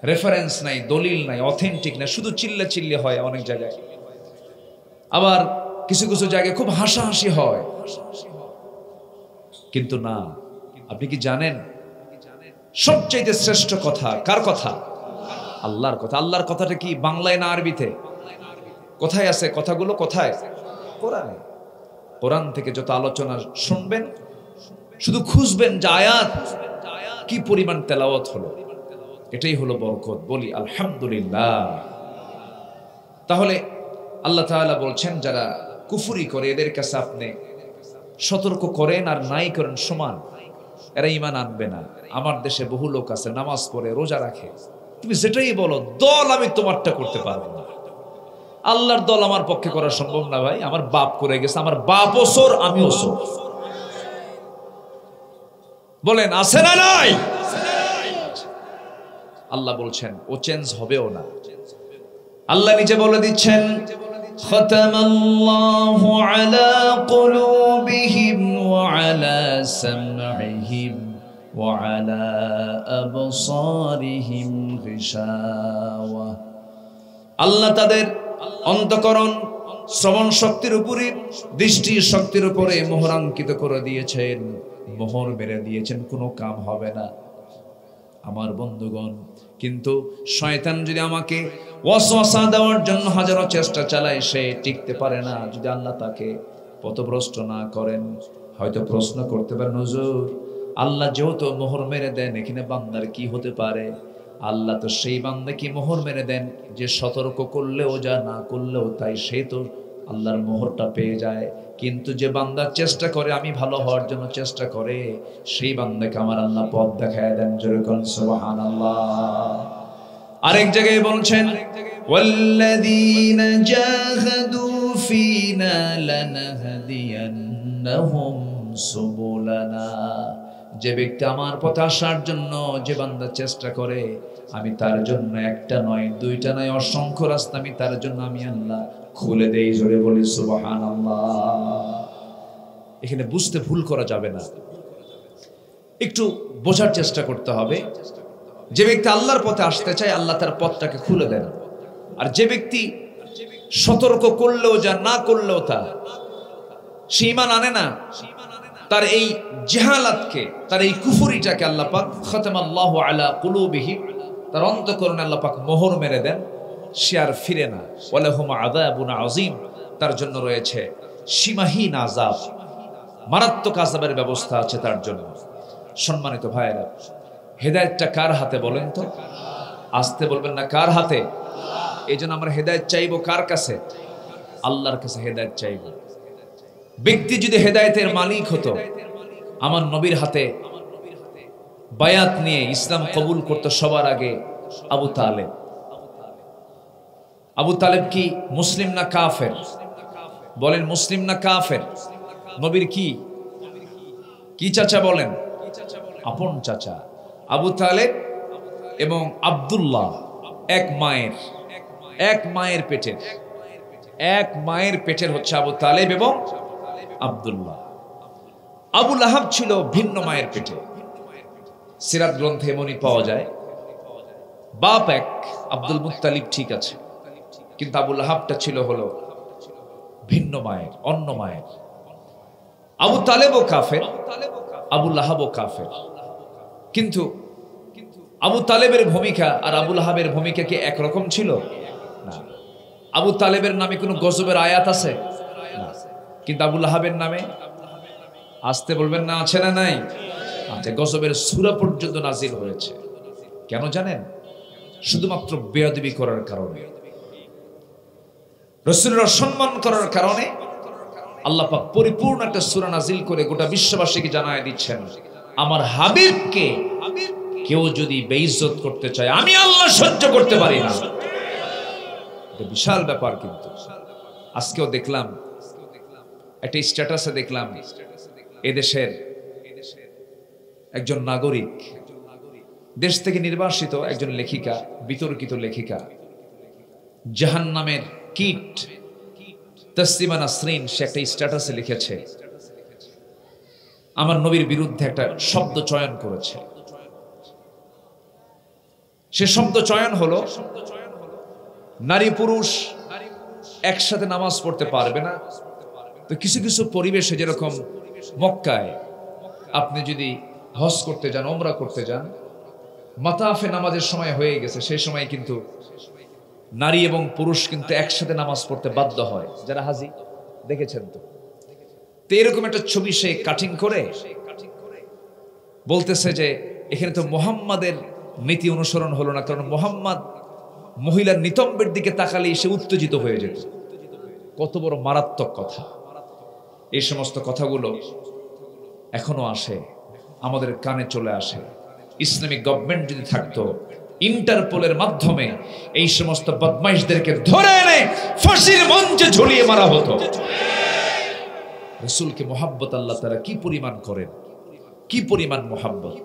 রেফারেন্স নাই, দলিল নাই, অথেন্টিক নাই, শুধু চিল্লা হয় অনেক জায়গায়। আবার কিছু কিছু জায়গায় খুব হাসাহাসি হয়। কিন্তু না, আপনি কি জানেন সবচেয়ে শ্রেষ্ঠ কথা কার কথা? আল্লাহর কথা। আল্লাহর কথাটা কি বাংলায় না আরবিতে? কোথায় আছে কথাগুলো? কোথায়? কোরআনে। কোরআন থেকে যত আলোচনা শুনবেন, শুধু খুঁজবেন যে আয়াত কি পরিমাণ তেলাওয়াত হলো। এটাই হলো বরকত। বলি আলহামদুলিল্লাহ। তাহলে আল্লাহ তাআলা বলছেন, যারা কুফরি করে এদের কাছে আপনি সতর্ক করেন আর নাই করেন সমান। এরা ঈমান আনবে না। আমার দেশে বহু লোক আছে নামাজ পড়ে, রোজা রাখে, তুমি যেটাই বলো দল আমি তোমারটা করতে পারবো না। আল্লাহর দল আমার পক্ষে করা সম্ভব না ভাই। আমার বাপ করে গেছে, আমার বাপও চোর, আমিও চোর। বলেন আছে না নাই? আল্লাহ বলছেন ও চেঞ্জ হবেও না। আল্লাহ নিজে বলে দিচ্ছেন, খাতামাল্লাহু আলা কুলুবিহিম ওয়া আলা সাম'ইহিম ওয়া আলা আবসারিহিম গিশাওয়া। আল্লাহ তাদের অন্তঃকরণ শ্রবণ শক্তির উপরে, দৃষ্টি শক্তির উপরে মোহরাঙ্কিত করে দিয়েছেন, মোহর মেরে দিয়েছেন, কোনো কাম হবে না। আমার বন্ধুগণ, কিন্তু শয়তান যদি আমাকে ওয়াসওয়াসা দেওয়ার জন্য হাজারো চেষ্টা চালায়, সে টিকতে পারে না যদি আল্লাহ তাকে পথভ্রষ্ট না করেন। হয়তো প্রশ্ন করতে পারেন, হুজুর আল্লাহ যেহেতু মোহর মেরে দেন, এখানে বান্দার কি হতে পারে? আল্লাহ তো সেই বান্দা কি মোহর মেরে দেন যে সতর্ক করলেও যা, না করলেও তাই, সে তো আল্লাহর মোহরটা পেয়ে যায়। কিন্তু যে বান্দা চেষ্টা করে, আমি ভালো হওয়ার জন্য চেষ্টা করে, সেই বান্দাকে আমার আল্লাহ পথ দেখায় দেন। যেরকম সুবহানাল্লাহ। আরেক জায়গায় বলছেন, ওয়াল্লাযীনা জাহাদু ফীনা লানাহদিয়ান্নাহুম সুবুলানা। যে ব্যক্তি আমার পথে আসার জন্য, যে বান্দা চেষ্টা করে, আমি তার জন্য একটা নয়, দুইটা নয়, অসংখ্য রাস্তা আমি তার জন্য আমি আল্লাহ খুলে দেই। জোরে বলি সুবহানাল্লাহ। এখানে বুঝতে ভুল করা যাবে না, একটু বোঝার চেষ্টা করতে হবে। যে ব্যক্তি আল্লাহর পথে আসতে চায়, আল্লাহ তার পথটাকে খুলে দেন। আর যে ব্যক্তি সতর্ক করলেও যা, না করলেও তা, সে ঈমান আনে না, তার এই জাহালাতকে, তার এই কুফরিটাকে আল্লাহ পাক খাতামাল্লাহু আলা কুলুবিহিম, তার অন্তঃকরণে আল্লাহ পাক মোহর মেরে দেন। সে আর ফিরে না। ওয়ালাহুম আযাবুন আযীম, তার জন্য রয়েছে সীমাহীন আযাব, মারাত্মক আযাবের ব্যবস্থা আছে তার জন্য। সম্মানিত ভাইয়েরা, হেদায়েতটা কার হাতে বলেন তো? আসতে বলবেন না, কার হাতে? এই জন্য আমরা হেদায়েত চাইবো কার কাছে? আল্লাহর কাছে হেদায়েত চাইবো। ব্যক্তি যদি হেদায়েতের মালিক হতো, আমার নবীর হাতে বায়াত নিয়ে ইসলাম কবুল করতে সবার আগে আবু তালেব। আবু তালেব কি মুসলিম না কাফের? বলেন মুসলিম না কাফের? নবীর কি কি চাচা বলেন? আপন চাচা। আবু তালেব এবং আব্দুল্লাহ এক মায়ের পেটের হচ্ছে আবু তালেব এবং আব্দুল্লাহ। আবু লাহাব ছিল ভিন্ন মায়ের পেটে। সিরাত গ্রন্থে এমনই পাওয়া যায়, বাপ এক, আব্দুল মুত্তালিব ঠিক আছে, কিন্তু আবু লাহাবটা ছিল হলো ভিন্ন মায়ের, অন্য মায়ের। আবু তালেবও কাফের, আবু লাহাবও কাফের। কিন্তু আবু তালেবের ভূমিকা আর আবু লাহাবের ভূমিকা কি একরকম ছিল? না। আবু তালেবের নামে কোনো গজবের আয়াত আছে? না। কিন্তু আবু লাহাবের নামে, আসতে বলবেন না, আছে না নাই? আচ্ছা, গজবের সূরা পর্যন্ত নাজিল হয়েছে। কেন জানেন? শুধুমাত্র বেয়াদবি করার কারণে, রাসূলের অসম্মান করার কারণে আল্লাহ পাক পরিপূর্ণ একটা সূরা নাজিল করে গোটা বিশ্ববাসীকে জানায় দিচ্ছেন, আমার হাবিবকে কেউ যদি বেইজ্জত করতে চায় আমি আল্লাহ সহ্য করতে পারি না। এটা বিশাল ব্যাপার। কিন্তু আজকেও দেখলাম একটা স্ট্যাটাসে, দেখলাম এদেশের একজন নাগরিক, দেশ থেকে নির্বাসিত একজন লেখিকা, বিতর্কিত লেখিকা, জাহান্নামের কীট তাসলিমা নাসরিন, সে একটা স্ট্যাটাসে লিখেছে, আমার নবীর বিরুদ্ধে একটা শব্দ চয়ন করেছে। সে শব্দ চয়ন হলো, নারী পুরুষ একসাথে নামাজ পড়তে পারবে না। তো কিছু কিছু পরিবেশে, যেরকম মক্কায় আপনি যদি হজ করতে যান, ওমরা করতে যান, মাতাফে নামাজের সময় হয়ে গেছে, সেই সময় কিন্তু নারী এবং পুরুষ কিন্তু একসাথে নামাজ পড়তে বাধ্য হয়, যারা হাজি দেখেছেন। তো এরকম একটা ছবি সে কাটিং করে বলতেছে যে এখানে তো মুহাম্মাদের নীতি অনুসরণ হলো না, কারণ মুহাম্মদ মহিলার নিতম্বের দিকে তাকালেই সে উত্তেজিত হয়ে যেত। কত বড় মারাত্মক কথা! এই সমস্ত কথাগুলো এখনো আসে, আমাদের কানে চলে আসে। ইসলামিক গভর্নমেন্ট যদি থাকতো, ইন্টারপোলের মাধ্যমে এই সমস্ত বদমাইশদেরকে ধরে এনে ফাঁসির মঞ্চে ঝুলিয়ে মারা হতো। রাসূলকে মুহাব্বত আল্লাহ তাআলা কি পরিমাণ করেন, কি পরিমাণ মুহাব্বত!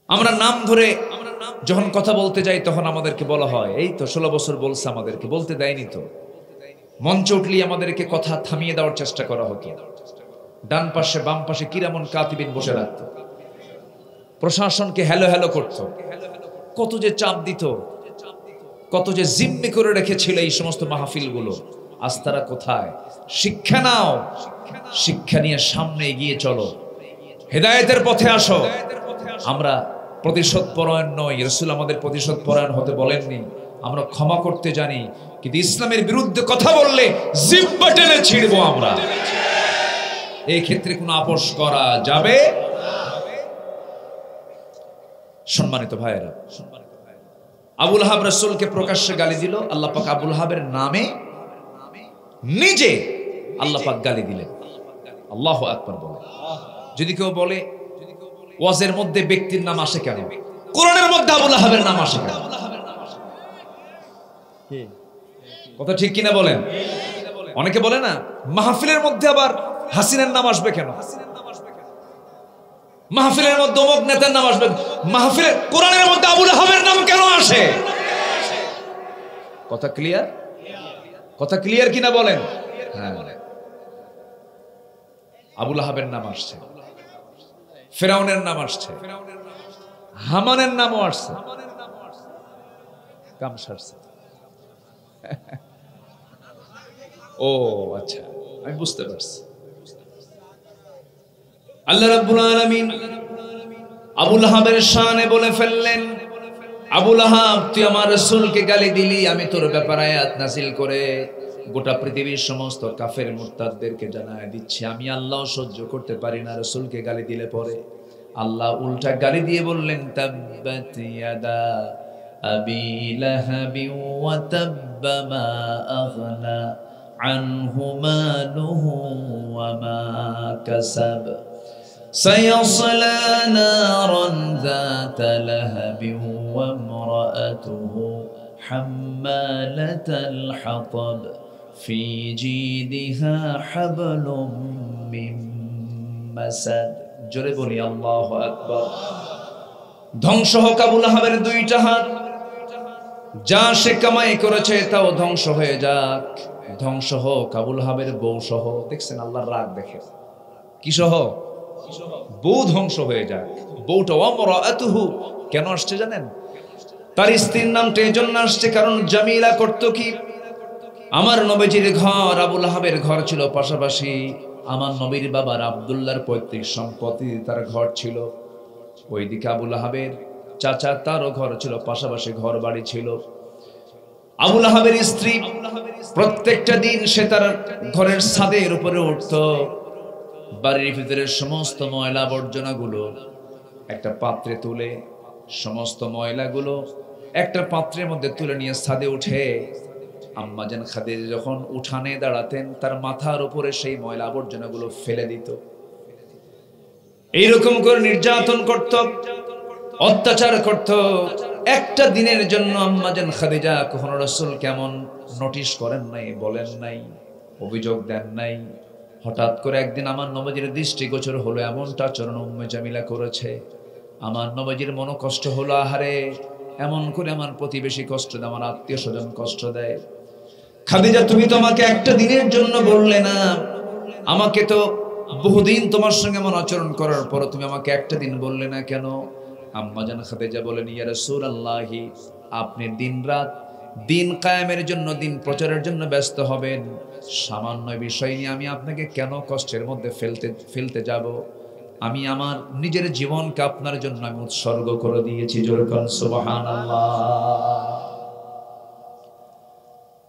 আমরা নাম ধরে যখন কথা বলতে যাই, তখন আমাদেরকে বলা হয়, এই তো 16 বছর বলছে, আমাদেরকে বলতে দেয়নি তো। মঞ্চে উঠলেই আমাদেরকে কথা থামিয়ে দেওয়ার চেষ্টা করা হতো। ডান পাশে বাম পাশে কিরামন কাতিবিন বসে রাখতো, প্রশাসনকে হ্যালো হ্যালো করত, কত যে চাপ দিত, কত যে জিম্মি করে রেখেছিল এই সমস্ত মাহফিলগুলো। আজ তারা কোথায়? শিক্ষা নাও, শিক্ষা নিয়ে সামনে এগিয়ে চলো, হেদায়েতের পথে আসো। আমরা প্রতিশোধ পরায়ণ নই, রাসূল আমাদের প্রতিশোধ পরায়ণ হতে বলেননি। আমরা ক্ষমা করতে জানি, কিন্তু ইসলামের বিরুদ্ধে কথা বললে জিহ্বা টেনে ছিঁড়বো আমরা। এই ক্ষেত্রে কোনো আপোষ করা যাবে। সম্মানিত ভাইয়েরা, আবু লাহাব রাসূলকে প্রকাশ্যে গালি দিল। আল্লাহ পাক আবু লাহাবের নামে নিজে আল্লাহ পাক গালি দিলেন। আল্লাহু আকবার বলে। যদি কেউ বলে ওয়াজের মধ্যে ব্যক্তির নাম আসে কেন, কোরআনের মধ্যে আবু লাহাবের নাম আসে কেন? কথা ঠিক কিনা বলেন? অনেকে বলে না, মাহফিলের মধ্যে আবার হাসিনার নাম আসবে কেন, মাহফিলের মধ্যে অমুক নেতার নাম আসবে, মাহফিলের কোরআনের মধ্যে আবু লাহাবের নাম কেন আসে? কথা ক্লিয়ার? কথা ক্লিয়ার কিনা বলেন? হ্যাঁ, আবু লাহাবের নাম আসছে, ফেরাউনের নাম আসছে, হামানের নামও আসছে। কাম সারছে। ও আচ্ছা, আমি বুঝতে পারছি। আল্লাহ রাব্বুল আলামিন আবু লাহাবের শানে বলে ফেললেন, আবু লাহাব, তুই আমার রাসূলকে গালি দিলি, আমি তোর ব্যাপারে আয়াত নাযিল করে গোটা পৃথিবীর সমস্ত কাফের মুরতাদদেরকে জানায় দিচ্ছি, আমি আল্লাহ সহ্য করতে পারি না রাসূলকে গালি দিলে পরে। আল্লাহ উল্টা গালি দিয়ে বললেন, তাব্বাত ইয়াদা আবি লাহাবি ওয়া তাব্বা মা আগনা আনহু মালুহু ওয়া মা কাসাব সায়াসলা নারান যাতা লাহাবি ওয়া ইমরাআতুহু হাম্মালাতাল হাতাব ফি জিদিহা হাবলুম মিন মাসাদ। জোরে বলি আল্লাহু আকবার। ধ্বংস হোক আবু লাহাবের দুইটা হাত, যা সে কামাই করেছে তাও ধ্বংস হয়ে যাক। ধ্বংস হোক আবু লাহাবের বউ সহ। দেখছেন আল্লাহর রাগ দেখে, কি সহ? বউ ধ্বংস হয়ে যাক। বউটা ওয়ামরাআতুহু কেন আসছে জানেন? তার স্ত্রীর নামটা এই জন্য আসছে কারণ জামিলা করত কি, আমার নবীজির ঘর আবু লাহাবের ঘর ছিল পাশাপাশি, আমার নবীর বাবার আব্দুল্লাহর পৈতৃক সম্পত্তি তার ঘর ছিল ওইদিকে, আবু লাহাবের চাচা তারও ঘর ছিল পাশাপাশি, ঘর বাড়ি ছিল। আবু লাহাবের স্ত্রী প্রত্যেকটা দিন সে তার ঘরের ছাদের উপরে উঠত, বাড়ির ভিতরে সমস্ত ময়লা আবর্জনাগুলো একটা পাত্রে তুলে, সমস্ত ময়লাগুলো একটা পাত্রের মধ্যে তুলে নিয়ে ছাদে উঠে আম্মাজান খাদিজা যখন উঠানে দাঁড়াতেন তার মাথার উপরে সেই ময়লা আবর্জনাগুলো ফেলে দিত। এইরকম করে নির্যাতন করত, অত্যাচার করত। একটা দিনের জন্য আম্মাজান খাদিজা কখনো রাসূল কেমন নোটিশ করেন নাই, বলেন নাই, অভিযোগ দেন নাই। হঠাৎ করে একদিন আমার নবীজির দৃষ্টিগোচর হলো এমনটা আচরণ উম্মে জামিলা করেছে। আমার নবীজির মনে কষ্ট হলো, আহারে এমন করে আমার প্রতিবেশী কষ্ট দেয়, আমার আত্মীয় স্বজন কষ্ট দেয়। খাদিজা তুমি তো আমাকে একটা দিনের জন্য বললে না, আমাকে তো বহুদিন তোমার সঙ্গে এমন আচরণ করার পর তুমি আমাকে একটা দিন বললে না কেন? আম্মাজান খাদিজা বলেন, ইয়া রাসূলুল্লাহি আপনি দিনরাত দিন কায়েমের জন্য, দিন প্রচারের জন্য ব্যস্ত হবেন, সামান্য বিষয় নিয়ে আমি আপনাকে কেন কষ্টের মধ্যে ফেলতে যাব? আমি আমার নিজের জীবনকে আপনার জন্য আমি উৎসর্গ করে দিয়েছি। জোরে কোন সুবহানাল্লাহ।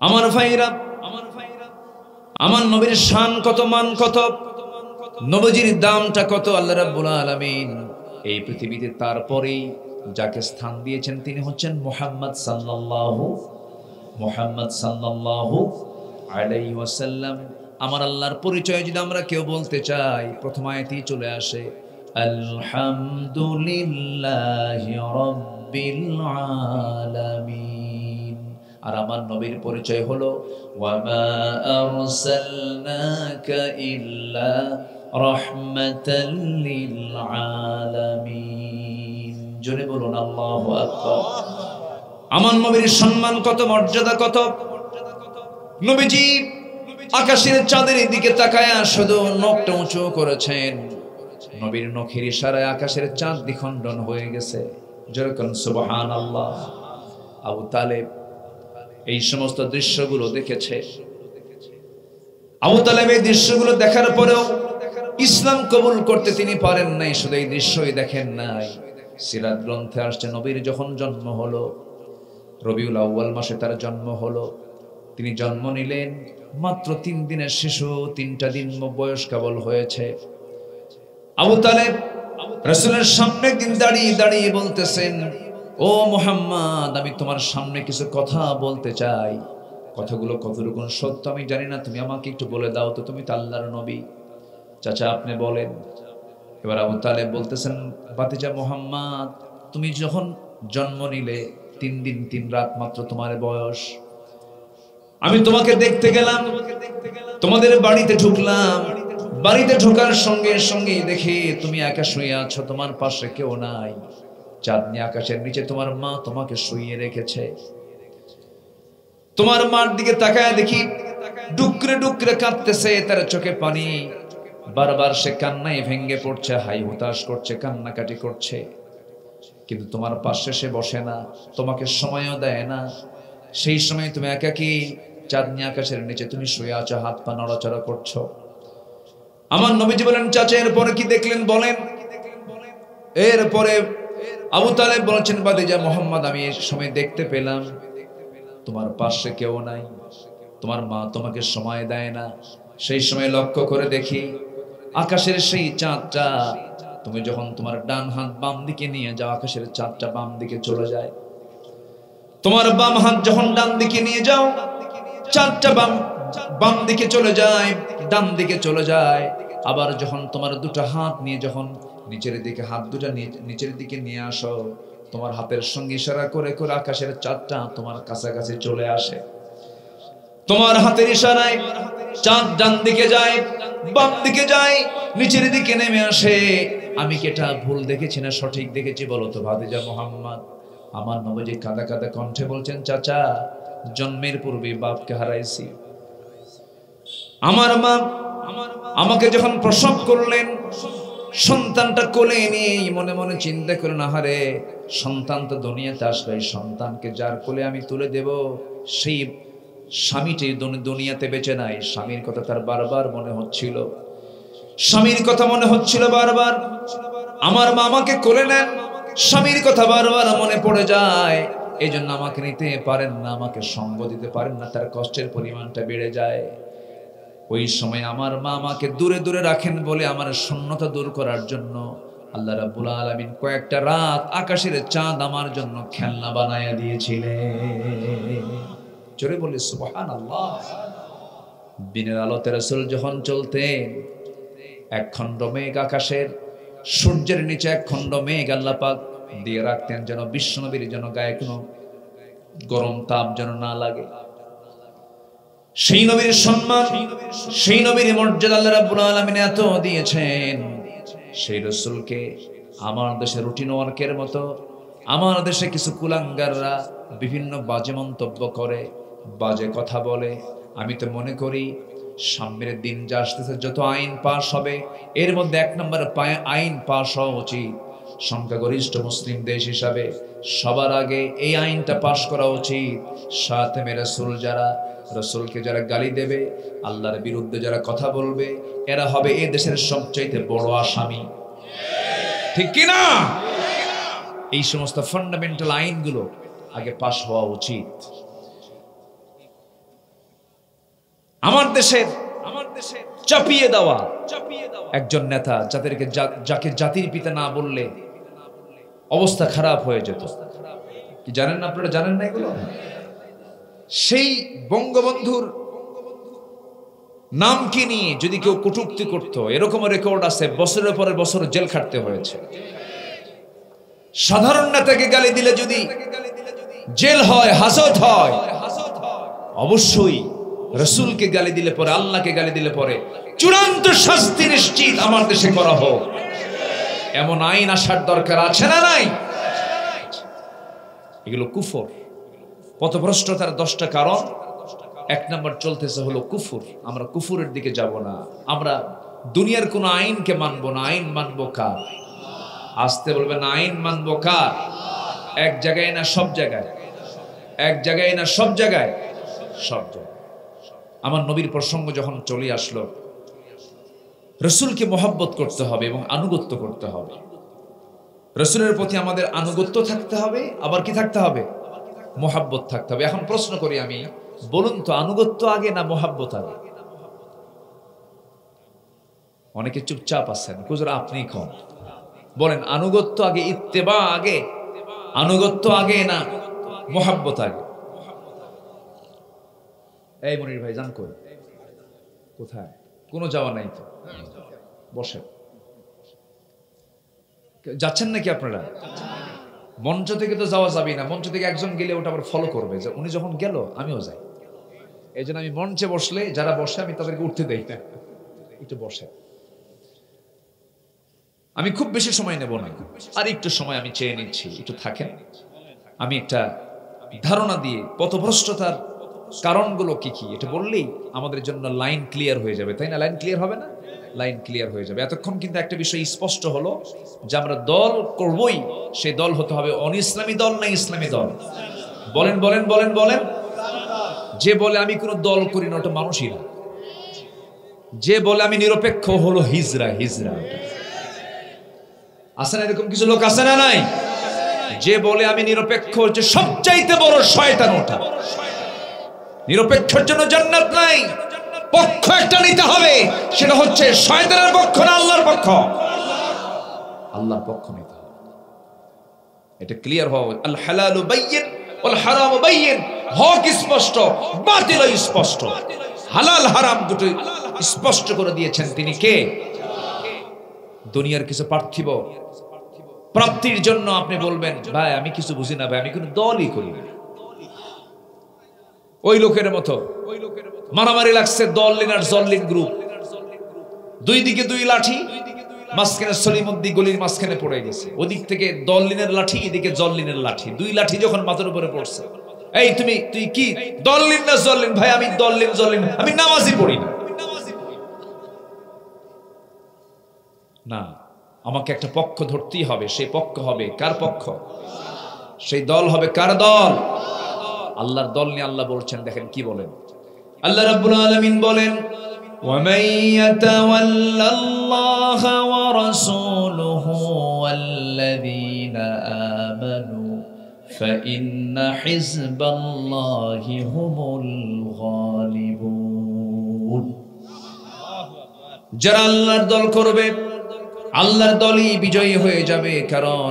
আমার ভাইরা, আমার নবীর শান কত, মান কত, নবীজির দামটা কত আল্লাহ রাব্বুল আলামিন এই পৃথিবীতে তারপরেই যাকে স্থান দিয়েছেন তিনি হচ্ছেন মুহাম্মদ সাল্লাল্লাহু আলাইহি ওয়াসাল্লাম। আমার আল্লাহর পরিচয় যদি আমরা কেউ বলতে চাই, প্রথম আয়াতেই চলে আসে আলহামদুলিল্লাহি রাব্বিল আলামিন। আর আমার নবীর পরিচয় হলো ওয়ামা আরসালনাকা ইল্লা রাহমাতাল লিল আলামিন। জোরে বলুন আল্লাহু আকবার। আমার নবীর সম্মান কত, মর্যাদা কত। নবীজি আকাশের চাঁদের দিকে তাকায়া শুধু নখটা উঁচু করেছেন, নবীর নখের ইশারায় আকাশের চাঁদ দ্বিখণ্ডন হয়ে গেছে। জোরে বলুন সুবহানাল্লাহ। আবু তালেব এই সমস্ত দৃশ্যগুলো দেখেছে। আবু তালেব এই দৃশ্যগুলো দেখার পরেও ইসলাম কবুল করতে তিনি পারেন নাই। শুধু এই দৃশ্যই দেখেন নাই, সিরাত গ্রন্থে আসছে নবীর যখন জন্ম হলো, রবিউল আউয়াল মাসে তার জন্ম হলো। তিনি জন্ম নিলেন, মাত্র 3 দিনের শিশু, 3টা দিন বয়স কেবল হয়েছে। আবু তালেব রাসূলের সামনে একদিন দাঁড়িয়ে দাঁড়িয়ে বলতেছেন, ও মুহাম্মদ আমি তোমার সামনে কিছু কথা বলতে চাই, কথাগুলো কতটুকু সত্য আমি জানি না, তুমি আমাকে একটু বলে দাও তো, তুমি তো আল্লাহর নবী। চাচা আপনি বলেন। এবার আবু তালেব বলতেছেন, ভাতিজা মুহাম্মদ তুমি যখন জন্ম নিলে 3 দিন 3 রাত মাত্র তোমার বয়স, আমি তোমাকে দেখতে গেলাম, তোমাদের বাড়িতে ঢুকলাম, বাড়িতে ঢোকার সঙ্গে সঙ্গে দেখি তুমি একা শুয়ে আছো, তোমার পাশে কেউ নাই, চাঁদনি আকাশের নিচে তোমার মা তোমাকে শুইয়ে রেখেছে। তোমার মার দিকে তাকায় দেখি ডুকরে ডুকরে কাঁদতেছে, তার চোখে পানি, বারবার সে কান্নায় ভেঙ্গে পড়ছে, হাই হুতাশ করছে, কান্নাকাটি করছে। কিন্তু তোমার পাশে সে বসে না, তোমাকে সময়ও দেয় না। সেই সময় তুমি একাকী চাঁদনি আকাশের নিচে তুমি শুয়ে আছো, হাত পা নড়াচড়া করছো। আমার নবীজি বলেন, চাচা এরপরে কি দেখলেন বলেন? এরপরে আবু তালেব বলছেন, ভাতিজা মুহাম্মদ আমি এই সময় দেখতে পেলাম তোমার পাশে কেউ নাই, তোমার মা তোমাকে সময় দেয় না। সেই সময় লক্ষ্য করে দেখি আকাশের সেই চাঁদটা, তুমি যখন তোমার ডান হাত বাম দিকে নিয়ে যাও, আকাশের চাঁদটা বাম দিকে চলে যায়। তোমার বাম হাত যখন ডান দিকে নিয়ে যাও, চাঁদটা বাম দিকে চলে যায়, ডান দিকে চলে যায়। আবার যখন তোমার দুটো হাত নিয়ে যখন নিচের দিকে, হাত দুটো নিচের দিকে নিয়ে আসো, তোমার হাতের সঙ্গে ইশারা করে করে আকাশের চাঁদটা তোমার কাছাকাছি চলে আসে। তোমার হাতের ইশারায় চাঁদ ডান দিকে যায়, বাম দিকে যায়, নিচের দিকে নেমে আসে। আমি কি এটা ভুল দেখেছি না সঠিক দেখেছি বলো তো ভাতিজা মুহাম্মদ? আমার নবীজি কাঁদা কাঁদা কণ্ঠে বলছেন, চাচা, জন্মের পূর্বে বাপকে হারাইছি। আমার মা আমাকে যখন প্রসব করলেন, সন্তানটা কোলে নিয়ে মনে মনে চিন্তা করে, না হারে, সন্তান তো দুনিয়াতে আসলে এই সন্তানকে যার কোলে আমি তুলে দেব, সেই স্বামীটি দুনিয়াতে বেঁচে নাই। স্বামীর কথা তার বারবার মনে হচ্ছিল, স্বামীর কথা মনে হচ্ছিল বারবার। আমার মা আমাকে কোলে নেন, স্বামীর কথা বারবার মনে পড়ে যায়। এই জন্য আমাকে নিতে পারেন না, আমাকে সঙ্গ দিতে পারেন না, তার কষ্টের পরিমাণটা বেড়ে যায়। ওই সময় আমার মা আমাকে দূরে দূরে রাখেন বলে আমার শূন্যতা দূর করার জন্য আল্লাহ রাব্বুল আলামিন কয়েকটা রাত আকাশের চাঁদ আমার জন্য খেলনা বানায়া দিয়েছিলেন। জোরে বলি সুবহানাল্লাহ। দিনের আলোতে রাসূল যখন চলতেন, এক খণ্ড মেঘ আকাশের, সূর্যের নিচে এক খণ্ড মেঘ আল্লাহ পাক দিয়ে রাখতেন, যেন বিশ্বনবীর যেন গায়ে কোনো গরম তাপ যেন না লাগে। সেই নবীর সম্মান, সেই নবীর মর্যাদা আল্লাহ রাব্বুল আলামিন এত দিয়েছেন। সেই রাসূলকে আমার দেশে রুটিন ওয়ার্কের মতো আমার দেশে কিছু কুলাঙ্গাররা বিভিন্ন বাজে মন্তব্য করে, বাজে কথা বলে। আমি তো মনে করি সামনের দিন যা আসতেছে, যত আইন পাশ হবে, এর মধ্যে এক নম্বর আইন পাশ হওয়া উচিত সংখ্যাগরিষ্ঠ মুসলিম দেশ হিসাবে সবার আগে এই আইনটা পাশ করা উচিত, শাতিমে রাসূল যারা, রাসূলকে যারা গালি দেবে, আল্লাহর বিরুদ্ধে যারা কথা বলবে, এরা হবে এই দেশের সবচাইতে বড় আসামি। ঠিক কি না? এই সমস্ত ফান্ডামেন্টাল আইনগুলো আগে পাশ হওয়া উচিত। আমার দেশের চাপিয়ে দেওয়া একজন নেতা, যাকে জাতির পিতা না বললে অবস্থা খারাপ হয়ে যেত, কি জানেন না আপনারা? জানেন না এগুলো? সেই বঙ্গবন্ধুর নামকে নিয়ে যদি কেউ কটূক্তি করত, এরকম রেকর্ড আছে, বছরের পরে বছর জেল খাটতে হয়েছে। সাধারণ নেতাকে গালি দিলে যদি জেল হয়, হাজত হয়, অবশ্যই রাসূলকে গালি দিলে পরে, আল্লাহকে গালি দিলে পরে চূড়ান্ত শাস্তি নিশ্চিত আমার দেশে করা হোক, এমন আইন আসার দরকার আছে না নাই? এগুলো কুফর, পথভ্রষ্টতার 10টা কারণ। এক নম্বর চলতেছে হলো কুফর। আমরা কুফরের দিকে যাব না, আমরা দুনিয়ার কোন আইনকে মানবো না। আইন মানবো কার? আসতে বলবেন, আইন মানবো কার? এক জায়গায় না সব জায়গায়? এক জায়গায় না সব জায়গায়? সব জায়গায়। আমার নবীর প্রসঙ্গ যখন চলে আসলো, রাসূলকে মহব্বত করতে হবে এবং আনুগত্য করতে হবে। রাসূলের প্রতি আমাদের আনুগত্য থাকতে হবে, আবার কি থাকতে হবে? মহব্বত থাকতে হবে। এখন প্রশ্ন করি আমি, বলুন তো, আনুগত্য আগে না মহব্বত আগে? অনেকে চুপচাপ আছেন, হুজুর আপনি কোন? বলেন, আনুগত্য আগে, ইত্তেবা আগে, আনুগত্য আগে না মহব্বত আগে? এই মনির ভাই, জান কই? কোথায়? কোনো যাওয়া নাই তো, বসে যাচ্ছেন নাকি আপনারা? মঞ্চ থেকে তো যাওয়া যাবে না। মঞ্চ থেকে একজন গেলে ওটা আবার ফলো করবে, যে উনি যখন গেল আমিও যাই। এই জন্য আমি মঞ্চে বসলে যারা বসে আমি তাদেরকে উঠতে দেই না, একটু বসে। আমি খুব বেশি সময় নেব না, আর একটু সময় আমি চেয়ে নিচ্ছি, একটু থাকেন। আমি একটা ধারণা দিয়ে পথভ্রষ্টতার কারণগুলো কি কি এটা বললেই আমাদের জন্য লাইন ক্লিয়ার হয়ে যাবে, তাই না? লাইন ক্লিয়ার হবে না? লাইন ক্লিয়ার হয়ে যাবে। এতক্ষণ কিন্তু একটা বিষয় স্পষ্ট হলো যে আমরা দল করবই, সেই দল হতে হবে অনিসলামী দল না ইসলামী দল? বলেন বলেন বলেন বলেন। যে বলে আমি কোনো দল করি না, ওটা মানুষই না। যে বলে আমি নিরপেক্ষ, হলো হিজরা। হিজরা আছে না? এরকম কিছু লোক আছে না নাই? যে বলে আমি নিরপেক্ষ, হচ্ছে সবচাইতে বড় শয়তান ওটা। নিরপেক্ষের জন্য জান্নাত নাই, পক্ষ একটা নিতে হবে, সেটা হচ্ছে শয়তানের পক্ষ না আল্লাহর পক্ষ। আল্লাহর পক্ষ নিতে হবে, এটা ক্লিয়ার হওয়া। আল হালালু বাইয়িন ওয়াল হারামু বাইয়িন, হক স্পষ্ট, বাতিল স্পষ্ট। হালাল হারাম দুটো স্পষ্ট করে দিয়েছেন তিনি কে? দুনিয়ার কিছু পার্থিব প্রাপ্তির জন্য আপনি বলবেন ভাই আমি কিছু বুঝি না ভাই, আমি কোনো দলই করি না, ওই লোকের মতো মারামারি লাগছে দললিন আর জল্লিন গ্রুপ, দুই দিকে দুই লাঠি, মাঝখানে সলিমুদ্দি গলির মাঝখানে পড়ে গেছে, ওদিক থেকে দললিনের লাঠি, এদিকে জল্লিনের লাঠি, দুই লাঠি যখন মাথার উপরে পড়ছে, এই তুই কি দললিন না জল্লিন? ভাই আমি দললিন জল্লিন, আমি নামাজই পড়ি না। না, আমাকে একটা পক্ষ ধরতেই হবে, সেই পক্ষ হবে কার পক্ষ? সেই দল হবে কার দল? আল্লাহর দল নিয়ে আল্লাহ বলছেন, দেখেন কি বলেন আল্লাহ রাব্বুল আলামিন বলেন, وَمَن يَتَوَلَّ اللَّهَ وَرَسُولَهُ وَالَّذِينَ آمَنُوا فَإِنَّ حِزْبَ اللَّهِ هُمُ الْغَالِبُونَ। যারা আল্লাহর দল করবে, আল্লাহর দলই বিজয়ী হয়ে যাবে, কারণ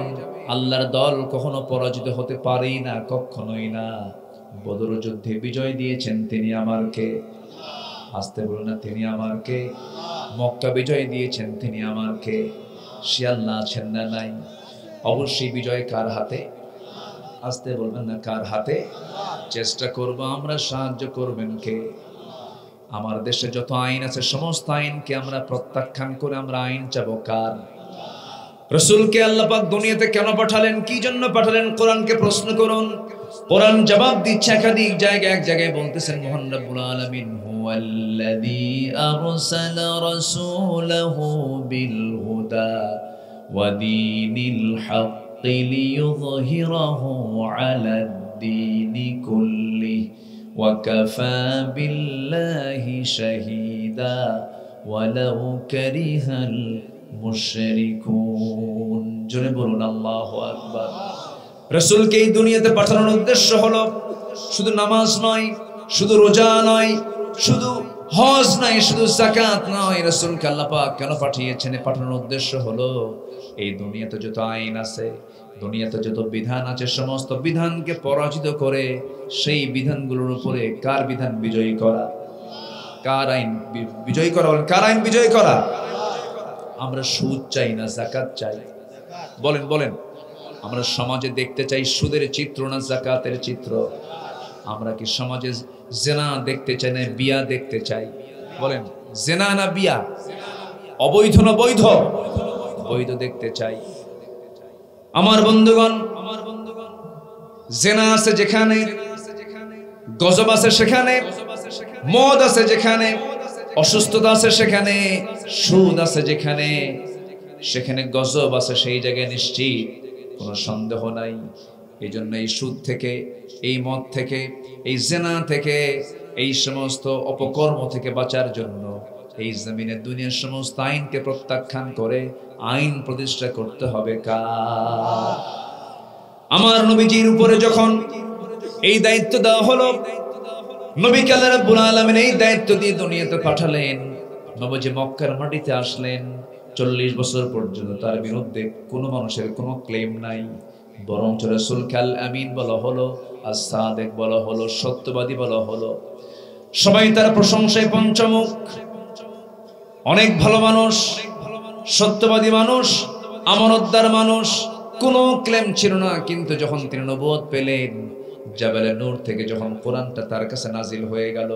আল্লাহর দল কখনো পরাজিত হতে পারেই না, কখনোই না। বদর যুদ্ধে বিজয় দিয়েছেন তিনি আমার কে? আসতে বলুন না, তিনি আমার কে? মক্কা বিজয় দিয়েছেন তিনি আমার কে? সে আল্লাহ আছেন না নাই? অবশ্যই বিজয় কার হাতে? আসতে বলবেন না, কার হাতে? চেষ্টা করব আমরা, সাহায্য করবেন কে? আমার দেশে যত আইন আছে সমস্ত আইনকে আমরা প্রত্যাখ্যান করে আমরা আইন চাবো কার? রাসূলকে আল্লাহ পাক দুনিয়াতে কেন পাঠালেন, কি জন্য পাঠালেন? কোরআনকে প্রশ্ন করুন, কোরআন জবাব দিচ্ছে একাধিক জায়গায়। এক জায়গায় বলতেছেন মহান রব্বুল আলামিন, হুয়াল্লাযী আরসালা রাসূলাহু বিল হুদা ওয়া দীনিল হাক্কি লিইয়ুযহিরাহু আলাদ দীনি কুল্লিহি ওয়া কাফা বিল্লাহি শাহীদা ওয়ালাউ কারিহাল মুশরিকুন। জোরে বলুন আল্লাহু আকবার। রাসূলকে এই দুনিয়াতে পাঠানোর উদ্দেশ্য হলো শুধু নামাজ নয়, শুধু রোজা নয়, শুধু হজ নয়, শুধু যাকাত নয়। রাসূলকে আল্লাহ পাক কেন পাঠিয়েছেন? পাঠানোর উদ্দেশ্য হলো এই দুনিয়াতে যত আইন আছে, দুনিয়াতে যত বিধান আছে, সমস্ত বিধানকে পরাজিত করে সেই বিধানগুলোর উপরে কার বিধান বিজয়ী করা? কার আইন বিজয়ী করা? বলেন, কার আইন বিজয়ী করা? আমরা সুদ চাই না যাকাত চাই? বলেন বলেন, আমরা সমাজে দেখতে চাই সুদের চিত্র না যাকাতের চিত্র? আমরা কি সমাজে জেনা দেখতে চাই না বিয়া দেখতে চাই? বলেন, জেনা না বিয়া? অবৈধ না বৈধ? বৈধ দেখতে চাই। আমার বন্ধুগণ, জেনা আছে যেখানে, গজব আছে সেখানে, মদ আছে যেখানে, অসুস্থতা আছে সেখানে, সুদ আছে যেখানে, সেখানে গজব আছে সেই জায়গায় নিশ্চিত কোনো সন্দেহ নাই। এই জন্য এই সুদ থেকে, এই মদ থেকে, এই জেনা থেকে, এই সমস্ত অপকর্ম থেকে বাঁচার জন্য এই জমিনে দুনিয়ার সমস্ত আইনকে প্রত্যাখ্যান করে আইন প্রতিষ্ঠা করতে হবে কার? আমার নবীজির উপরে যখন এই দায়িত্ব দেওয়া হলো, নবীকে আল্লাহ রাব্বুল আলামিন এই দায়িত্ব দিয়ে দুনিয়াতে পাঠালেন। নবীজি মক্কার মাটিতে আসলেন, 40 বছর পর্যন্ত তার বিরুদ্ধে কোনো মানুষের কোনো ক্লেম নাই, বরং রাসূলকে আল আমিন বলা হলো, as-সাদিক বলা হলো, সত্যবাদী বলা হলো। সবাই তার প্রশংসায় পঞ্চমুখ। অনেক ভালো মানুষ, সত্যবাদী মানুষ, আমানতদার মানুষ, কোনো ক্লেম ছিল না। কিন্তু যখন তিনি নবুয়ত পেলেন, জাবালে নূর থেকে যখন কোরআনটা তার কাছে নাজিল হয়ে গেল,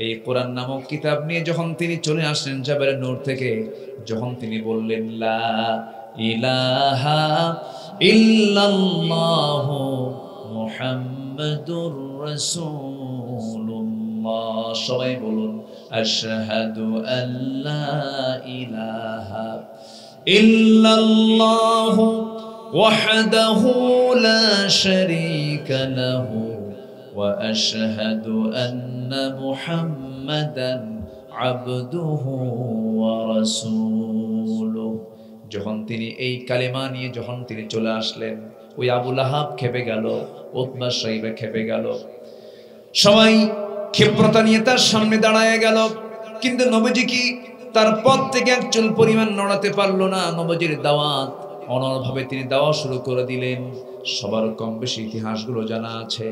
এই কোরআন নামক কিতাব নিয়ে যখন তিনি চলে আসলেন জাবালে নূর থেকে, যখন তিনি বললেন লা ইলাহা ইল্লাল্লাহু মুহাম্মাদুর রাসূলুল্লাহ, সবাই বলুন আশহাদু আল্লা ইলাহা ইল্লাল্লাহু ওয়াহদাহু লা শারীকা লাহু ওয়া আশহাদু আন্না মুহাম্মাদান আবদুহু ওয়া রাসূলুহু। যখন তিনি এই কালেমা নিয়ে যখন তিনি চলে আসলেন, ওই আবু লাহাব খেপে গেল, উতবা সাইবা খেপে গেল, সবাই ক্ষিপ্রতা নিয়ে তার সামনে দাঁড়ায় গেল। কিন্তু নবীজি কি তার পথ থেকে এক চুল পরিমাণ নড়াতে পারলো না। নবীজির দাওয়াত অনড়ভাবে তিনি দাওয়া শুরু করে দিলেন। সবার কম বেশি ইতিহাসগুলো জানা আছে।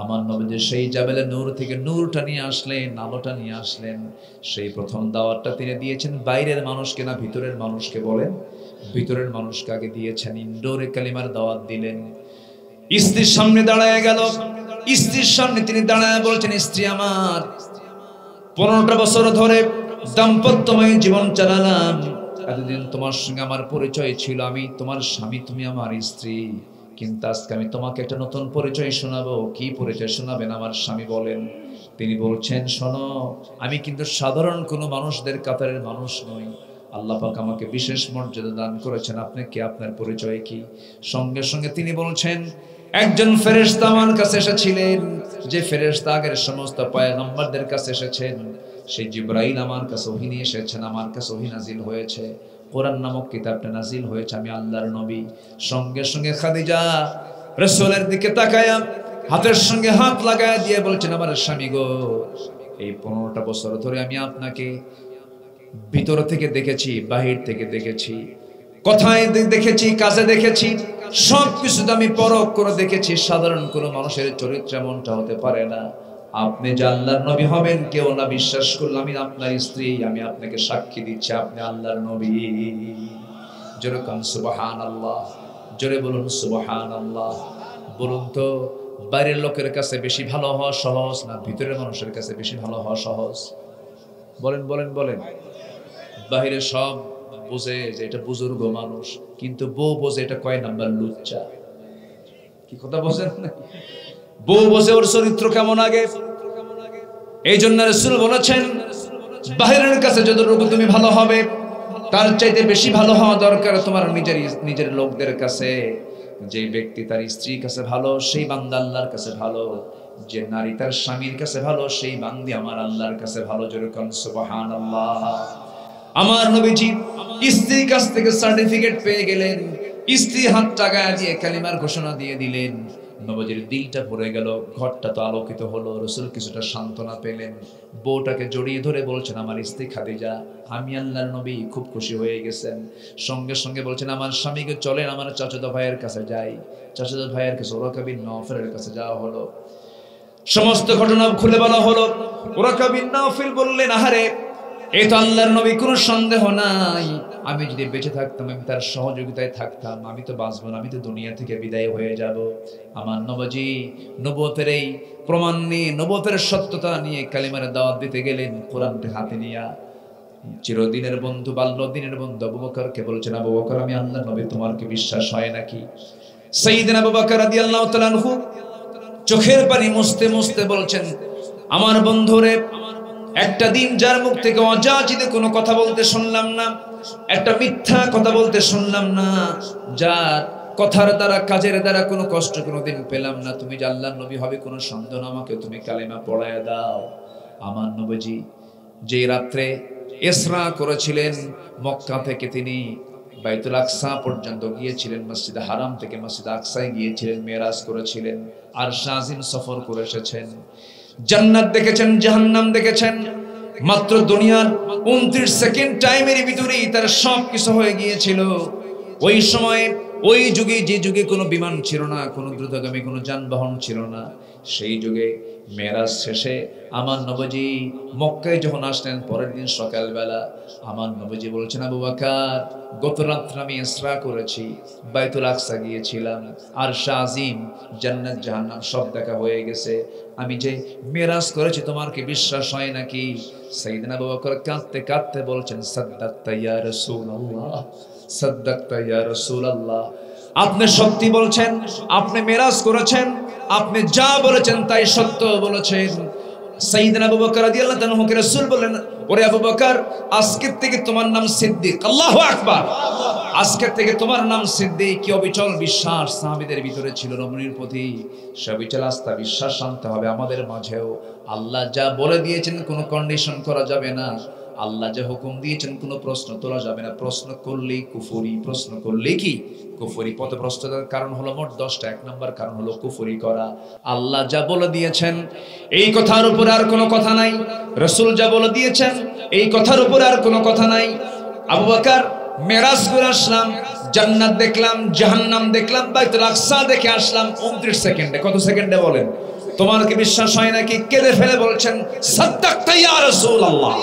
আমার নবী সেই জাবেলে নূর থেকে নূরটা নিয়ে আসলেন, আলোটা নিয়ে আসলেন। সেই প্রথম দাওয়াতটা তিনি দিয়েছেন বাইরের মানুষকে না ভিতরের মানুষকে বলেন? ভিতরের মানুষকে আগে দিয়েছেন, ইনডোরে কালিমার দাওয়াত দিলেন। স্ত্রীর সামনে দাঁড়ায় গেল, স্ত্রীর সামনে তিনি দাঁড়ায় বলছেন, স্ত্রী আমার, 15টা বছর ধরে দাম্পত্যময় জীবন চালালাম, এতদিন তোমার সঙ্গে আমার পরিচয় ছিল, আমি তোমার স্বামী, তুমি আমার স্ত্রী, কিন্তু আজকে আমি তোমাকে একটা নতুন পরিচয় শোনাবো। কি পরিচয় শোনাবেন আমার স্বামী? বলেন। তিনি বলছেন, শোনো, আমি কিন্তু সাধারণ কোনো মানুষদের কাতারের মানুষ নই, আল্লাহ পাক আমাকে বিশেষ মর্যাদা দান করেছেন। আপনি কে? আপনার পরিচয় কি? সঙ্গে সঙ্গে তিনি বলছেন, একজন ফেরেশতা আমার কাছে এসেছিলেন, যে ফেরেশতা আগের সমস্ত পয়গম্বরদের কাছে এসেছেন, সেই জিবরাইল আমার কাছে ওহী নিয়ে এসেছেন, আমার কাছে ওহী নাজিল হয়েছে, কোরআন নামক কিতাবটা নাজিল হয়েছে, আমি আল্লাহর নবী। সঙ্গে সঙ্গে খাদিজা রাসূলের দিকে তাকায়া হাতের সঙ্গে হাত লাগায় দিয়ে বলছেন, আমার স্বামী গো, এই 15টা বছর ধরে আমি আপনাকে ভিতর থেকে দেখেছি, বাহির থেকে দেখেছি, কথায় দেখেছি, কাজে দেখেছি, সবকিছুতে আমি পরখ করে দেখেছি। সাধারণ কোনো মানুষের চরিত্র এমনটা হতে পারে না। আপনি যে আল্লাহর নবী হবেন কেউ না বিশ্বাস করলে আমি আপনার স্ত্রী, আমি আপনাকে সাক্ষী দিচ্ছি আপনি আল্লাহর নবী। জোরে বলুন সুবহানাল্লাহ, জোরে বলুন সুবহানাল্লাহ। বলুন তো, বাইরের লোকের কাছে বেশি ভালো হওয়া সহজ না ভিতরের মানুষের কাছে বেশি ভালো হওয়া সহজ? বলেন বলেন বলেন। বাহিরে সব বোঝে যে এটা বুজুর্গ মানুষ, কিন্তু বউ বোঝে এটা কয় নাম্বার লুচ্চা। কি কথা বোঝেন না? বউ বোঝে ওর চরিত্র কেমন আগে। এই জন্য রাসূল বলেছেন, বাহিরের কাছে যতটুকু তুমি ভালো হবে তার চাইতে বেশি ভালো হওয়া দরকার তোমার নিজের লোকদের কাছে। যে ব্যক্তি তার স্ত্রীর কাছে ভালো, সেই বান্দা আল্লাহর কাছে ভালো। যে নারী তার স্বামীর কাছে ভালো, সেই বান্দি আমার আল্লাহর কাছে ভালো। যেরকম সুবহানাল্লাহ। আমার নবীজি স্ত্রীর কাছ থেকে সার্টিফিকেট পেয়ে গেলেন, স্ত্রী হাত টাকায় দিয়ে কালিমার ঘোষণা দিয়ে দিলেন। নবীজির দিলটা ভরে গেল, ঘরটা তো আলোকিত হলো। রাসূল কিছুটা সান্ত্বনা পেলেন, বউটাকে জড়িয়ে ধরে বলছেন, আমার স্ত্রী খাদিজা, আমি আল্লাহর নবী, খুব খুশি হয়ে গেছেন। সঙ্গে সঙ্গে বলছেন, আমার স্বামীকে চলেন আমার চাচাতো ভাইয়ের কাছে যাই। চাচাতো ভাইয়ের কাছে ওরাকা বিন নওফলের কাছে যাওয়া হলো, সমস্ত ঘটনা খুলে বলা হলো। ওরাকা বিন নওফল বললেন, আহারে, এই তো আল্লাহর নবী, কোনো সন্দেহ নাই, আমি যদি বেঁচে থাকতাম, আমি তার সহযোগিতায় থাকতাম, আমি তো বাঁচবো না, আমি তো দুনিয়া থেকে বিদায় হয়ে যাব। আমার নবীজি নবুয়তের এই প্রমাণ নিয়ে, নবুয়তের সত্যতা নিয়ে কালিমার দাওয়াত দিতে গেলেন, কোরআনটি হাতে নিয়ে। চিরদিনের বন্ধু, বাল্যদিনের বন্ধু আবু বকরকে বলছেন, আবু বকর, আমি আল্লাহর নবী, তোমার কি বিশ্বাস হয় নাকি? সাইয়েদনা আবু বকর রাদিয়াল্লাহু তাআলা আনহু চোখের পানি মুছতে মুছতে বলছেন, আমার বন্ধুরে, একটা দিন যার মুখ থেকে অযাচিত কোনো কথা বলতে শুনলাম না, একটা মিথ্যা কথা বলতে শুনলাম না, যার কথার দ্বারা কাজের দ্বারা কোনো কষ্ট কোনোদিন পেলাম না, তুমি যে আল্লাহর নবী হবে কোনো সন্দেহ না, আমাকে তুমি কালেমা পড়ায় দাও। আমার নবীজি যে রাত্রে ইসরা করেছিলেন, মক্কা থেকে তিনি বাইতুল আকসা পর্যন্ত গিয়েছিলেন, মসজিদে হারাম থেকে মসজিদ আকসায় গিয়েছিলেন, মেরাজ করেছিলেন, আর শাহিন সফর করে এসেছেন, জান্নাত দেখেছেন, জাহান্নাম দেখেছেন। মাত্র দুনিয়ার 29 সেকেন্ড টাইমের ভিতরেই তার সব কিছু হয়ে গিয়েছিল। ওই সময়ে, ওই যুগে, যে যুগে কোনো বিমান ছিল না, কোনো দ্রুতগামী কোনো যানবাহন ছিল না, সেই যুগে মেরাজ শেষে আমার নবীজি মক্কায় যখন আসলেন, পরের দিন সকালবেলা আমার নবীজি বলছেন, আবু বকর, গত রাত্রে আমি ইসরা করেছি, বাইতুল আকসা গিয়েছিলাম, আর শাহিন, জান্নাত জাহান্নাম সব দেখা হয়ে গেছে, আমি যে মেরাজ করেছি তোমার কি বিশ্বাস হয় নাকি? সাইয়েদনা আবু বকর কাঁদতে কাঁদতে বলছেন, সাদ্দাকতা ইয়া রাসূলুল্লাহ, সাদ্দাকতা ইয়া রাসূলুল্লাহ, আপনি সত্যি বলছেন, আপনি মেরাজ করেছেন, আপনি যা বলেছেন তাই সত্য বলেছেন। সাইয়েদনা আবু বকর রাদিয়াল্লাহু তাআলা কে রাসূল বলেন, ওরে আবু বকর, আজকে থেকে তোমার নাম সিদ্দিক। আল্লাহু আকবার। আজকে থেকে তোমার নাম সিদ্দিক। কি অবিচল বিশ্বাস সাহাবীদের ভিতরে ছিল নবীর প্রতি। সবিচল আস্থা বিশ্বাস আনতে হবে আমাদের মাঝেও। আল্লাহ যা বলে দিয়েছেন কোনো কন্ডিশন করা যাবে না, আল্লাহ যে হুকুম দিয়েছেন কোনো প্রশ্ন তোলা যাবে না। প্রশ্ন করলেই কুফরি, প্রশ্ন করলে কি কুফরি। পথভ্রষ্টতার কারণ হলো মোট 10টা। 1 নম্বর কারণ হলো কুফরি করা। আল্লাহ যা বলে দিয়েছেন এই কথার উপর আর কোনো কথা নাই, রাসূল যা বলে দিয়েছেন এই কথার উপর আর কোনো কথা নাই। আবু বকর মেরাজ করে আসলাম, জান্নাত দেখলাম, জাহান্নাম দেখলাম, বাইতুল আকসা দেখে আসলাম 29 সেকেন্ডে। কত সেকেন্ডে বলেন? তোমার কি বিশ্বাস হয় নাকি? কেঁদে ফেলে বলছেন সাদ্দাকতা ইয়া রাসূলুল্লাহ,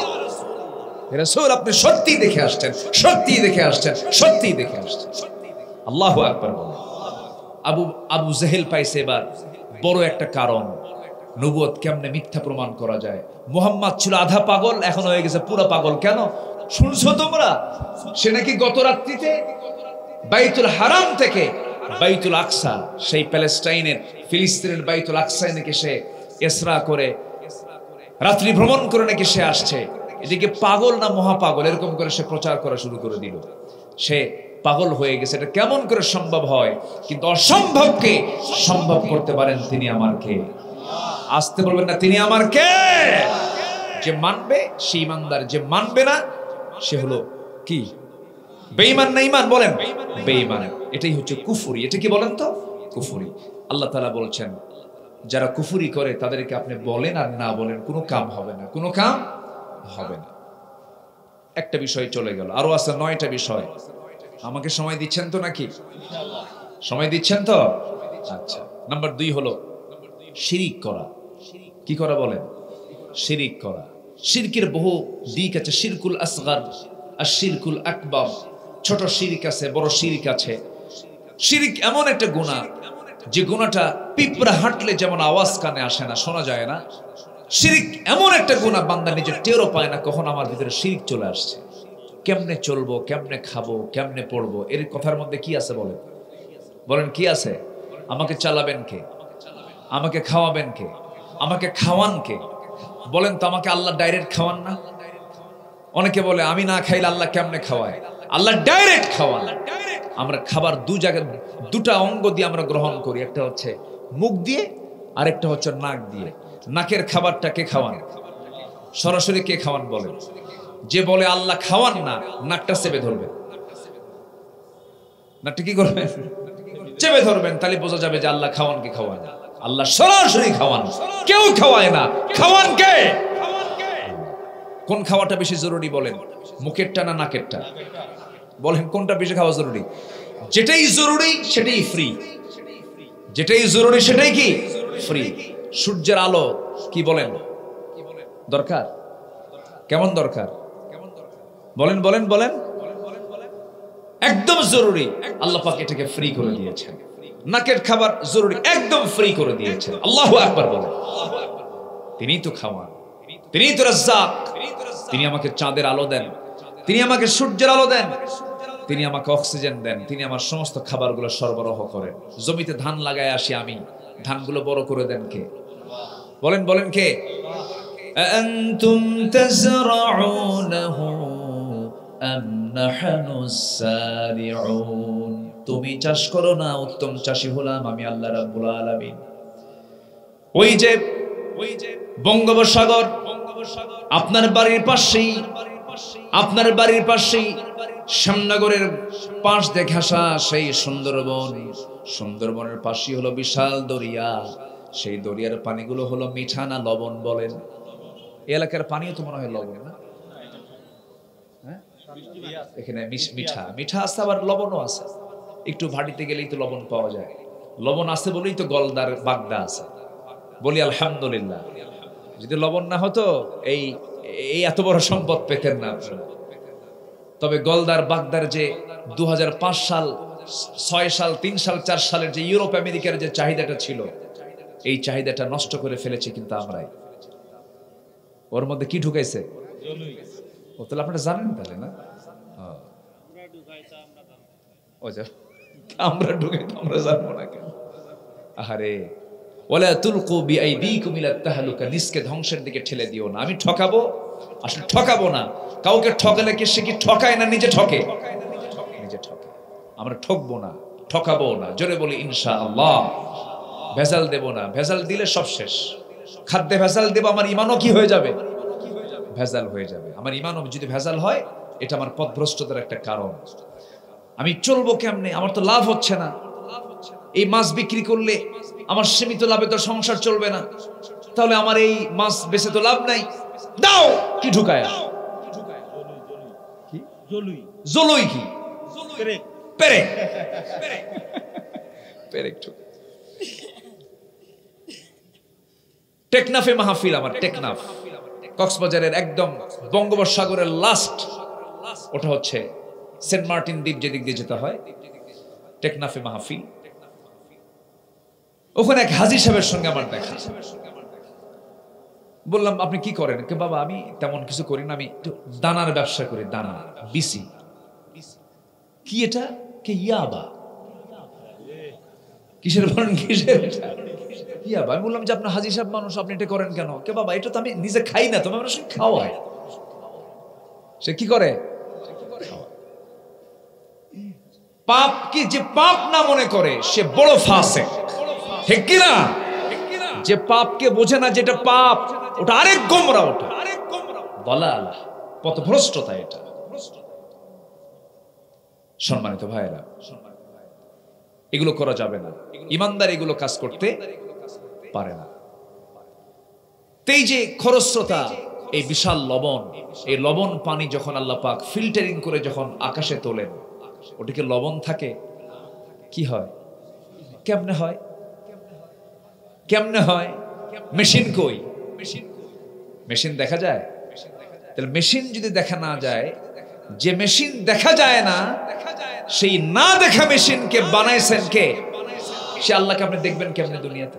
হে রাসূল আপনি সত্যি দেখে আসছেন, সত্যি দেখে আসছেন, সত্যি দেখে আসছেন। আল্লাহু আকবার বলেন। আবু জেহেল পাইছে এবার বড় একটা কারণ, নবুয়ত কেমনে মিথ্যা প্রমাণ করা যায়। মুহাম্মদ ছিল আধা পাগল, এখন হয়ে গেছে পুরো পাগল। কেন শুনছো তোমরা? সে নাকি গত রাত্রিতে বাইতুল হারাম থেকে বাইতুল আকসা, সেই প্যালেস্টাইনের ফিলিস্তিনের বাইতুল আকসায় নাকি সে ইসরা করে রাত্রি ভ্রমণ করে নাকি সে আসছে। এদিকে পাগল না মহাপাগল এরকম করে সে প্রচার করা শুরু করে দিল। সে পাগল হয়ে গেছে, এটা কেমন করে সম্ভব হয়? কিন্তু অসম্ভবকে সম্ভব করতে পারেন তিনি আমার কে। আসতে বলবেন না, তিনি আমার কে। যে মানবে সে ইমানদার, যে মানবে না সে হলো কি? বেঈমান না ঈমান? বলেন বেঈমান। এটাই হচ্ছে কুফরি। এটা কি বলেন তো? কুফরি। আল্লাহ তাআলা বলছেন যারা কুফরি করে তাদেরকে আপনি বলেন আর না বলেন কোনো কাম হবে না, কোনো কাম হবে না। একটা বিষয় চলে গেল, আরো আছে 9টা বিষয়। আমাকে সময় দিচ্ছেন তো নাকি? সময় দিচ্ছেন তো? আচ্ছা, নাম্বার 2 হলো শিরিক করা। কি করা বলেন? শিরিক করা। শিরকের বহু দিক আছে। শিরকুল আসগার আর শিরকুল আকবার। ছোট শিরিক আছে, বড় শিরিক আছে। শিরিক এমন একটা গুনাহ যে গুনাহটা পিঁপড়া হাঁটলে যেমন আওয়াজ কানে আসে না, শোনা যায় না, শিরিক এমন একটা গুনাহ বান্দা নিজে টেরও পায় না কখন আমার ভিতরে শিরিক চলে আসছে। কেমনে চলবো, কেমনে খাবো, কেমনে পড়বো, এর কথার মধ্যে কি আছে বলেন? বলেন কি আছে? আমাকে চালাবেন কে? আমাকে খাওয়াবেন কে? আমাকে খাওয়ান কে? বলেন তো, আমাকে আল্লাহ ডাইরেক্ট খাওয়ান না? অনেকে বলে আমি না খাইলে আল্লাহ কেমনে খাওয়ায়? আল্লাহ ডাইরেক্ট খাওয়ান। আমরা খাবার দুটা অঙ্গ দিয়ে আমরা গ্রহণ করি, একটা হচ্ছে মুখ দিয়ে আর একটা হচ্ছে নাক দিয়ে। নাকের খাবারটা কে খাওয়ান? সরাসরি কে খাওয়ান বলেন? যে বলে আল্লাহ খাওয়ান না, নাকটা চেপে ধরবেন। নাকটা কি করবেন? চেপে ধরবেন। তাহলে বোঝা যাবে যে আল্লাহ খাওয়ান কি খাওয়ান? আল্লাহ সরাসরি খাওয়ান, কেউ খাওয়ায় না। খাওয়ান কে? কোন খাওয়াটা বেশি জরুরি বলেন? মুখেরটা না নাকেরটা? বলেন কোনটা বেশি খাওয়া জরুরি? যেটাই জরুরি সেটাই ফ্রি। যেটাই জরুরি সেটাই কি ফ্রি। সূর্যের আলো কি বলেন দরকার? কেমন দরকার? বলেন বলেন বলেন। একদম জরুরি। আল্লাহ পাক এটাকে ফ্রি করে দিয়েছেন। নাকের খাবার জরুরি, একদম ফ্রি করে দিয়েছেন। আল্লাহু আকবার বলেন। তিনিই তো খাওয়ান, তিনিই তো রাজ্জাক। তিনি আমাকে চাঁদের আলো দেন, তিনি আমাকে সূর্যের আলো দেন, তিনি আমাকে অক্সিজেন দেন, তিনি আমার সমস্ত খাবারগুলো সরবরাহ করেন। জমিতে ধান লাগায় আসি আমি, ধানগুলো বড় করে দেন কে? বলেন বলেন কে? আনতুম তাজরাউনাহু আম নাহনুস সারিউন। তুমি চাষ করো না, উত্তম চাষী হলাম আমি আল্লাহ রাব্বুল আলামিন। ওই যে বঙ্গোপসাগর আপনার বাড়ির পাশেই, আপনার বাড়ির পাশেই শ্যামনগরের পাশ দিয়ে ঘেঁষা সেই সুন্দরবন। সুন্দরবনের পাশেই হলো বিশাল দরিয়া। সেই দরিয়ার পানিগুলো হলো মিঠা না লবণ বলেন? এই এলাকার পানিও তো মনে হয় লবণ না? হ্যাঁ, এখানে মিঠা মিঠা আছে, আবার লবণও আছে। একটু ভাটিতে গেলেই তো লবণ পাওয়া যায়। লবণ আছে বলেই তো গলদার বাগদা আছে। বলি আলহামদুলিল্লাহ। যদি লবণ না হতো এই এত বড় সম্পদ পেতেন না আপনারা। তবে গলদার বাগদার যে 2005 সাল, 6 সাল, 3 সাল, 4 সালের যে ইউরোপ আমেরিকার যে চাহিদাটা ছিল, এই চাহিদাটা নষ্ট করে ফেলেছে কিন্তু আমরাই। ওর মধ্যে কি ঢুকাইছে? ও তাহলে আপনারা জানেন তাহলে না? আমরা ঢুকাই তো আমরা জানবো না কেন? আহারে, ওয়ালা তুলকু বিআইদিকুম ইলা তাহলুকা, নিজকে ধ্বংসের দিকে ঠেলে দিও না। আমি ঠকাবো? আসলে ঠকাবো না। কাউকে ঠকালে কি সে কি ঠকায় না নিজে ঠকে? নিজে ঠকে। আমরা ঠকবো না, ঠকাবো না। জোরে বলি ইনশাআল্লাহ। ভেজাল দেব না। ভেজাল দিলে সব শেষ। খাদ্যে ভেজাল দেব, আমার ঈমানও কি হয়ে যাবে? ভেজাল হয়ে যাবে। আমার ঈমানও যদি ভেজাল হয়, এটা আমার পথভ্রষ্টতার একটা কারণ। আমি চলবো কেমনে? আমার তো লাভ হচ্ছে না। এই মাছ বিক্রি করলে আমার সীমিত লাভে তো সংসার চলবে না। তাহলে আমার এই মাছ বেচে তো লাভ নাই। দাও কি ঢুকায়? জলুই কি? পেরেক। পেরেক ঢুকায়। টেকনাফে মাহফিল আমার, টেকনাফ কক্সবাজারের একদম বঙ্গোপসাগরের লাস্ট, ওটা হচ্ছে সেন্ট মার্টিন দ্বীপ যেদিক দিয়ে যেতে হয়, টেকনাফে মাহফিল। ওখানে এক হাজী সাহেবের সঙ্গে আমার দেখা। বললাম আপনি কি করেন? বাবা আমি তেমন কিছু করি না, আমি দানার ব্যবসা করি, দানা, বিসি। কি এটা? কে ইয়াবা? কিসের বলেন? কিসের এটা? ইয়াবা। আমি বললাম যে আপনার হাজী সাহেব মানুষ, আপনি এটা করেন কেন? কে বাবা এটা তো আমি নিজে খাই না, তোমার মানুষ খাওয়াই। সে কি করে? পাপ কি যে পাপ না মনে করে সে বড় ফাসিক, ঠিক কি না? যে পাপকে বোঝে না যেটা পাপ, ওটা আরেক গোমরা, ওটা দালাল, পথভ্রষ্টতা। এটা সম্মানিত ভাইরা, এগুলো করা যাবে না। ইমানদার এগুলো কাজ করতে পারে না। এই যে খরস্রোতা, এই বিশাল লবণ, এই লবণ পানি যখন আল্লাহ পাক ফিল্টারিং করে যখন আকাশে তোলেন, ওটাকে লবণ থাকে? কি হয়? কেমনে হয়? কেমনে হয়? মেশিন কই? মেশিন দেখা যায়? তাহলে মেশিন যদি দেখা না যায়, যে মেশিন দেখা যায় না, সেই না দেখা মেশিনকে বানাইছেন কে? সে আল্লাহকে আপনি দেখবেন কেমনে দুনিয়াতে?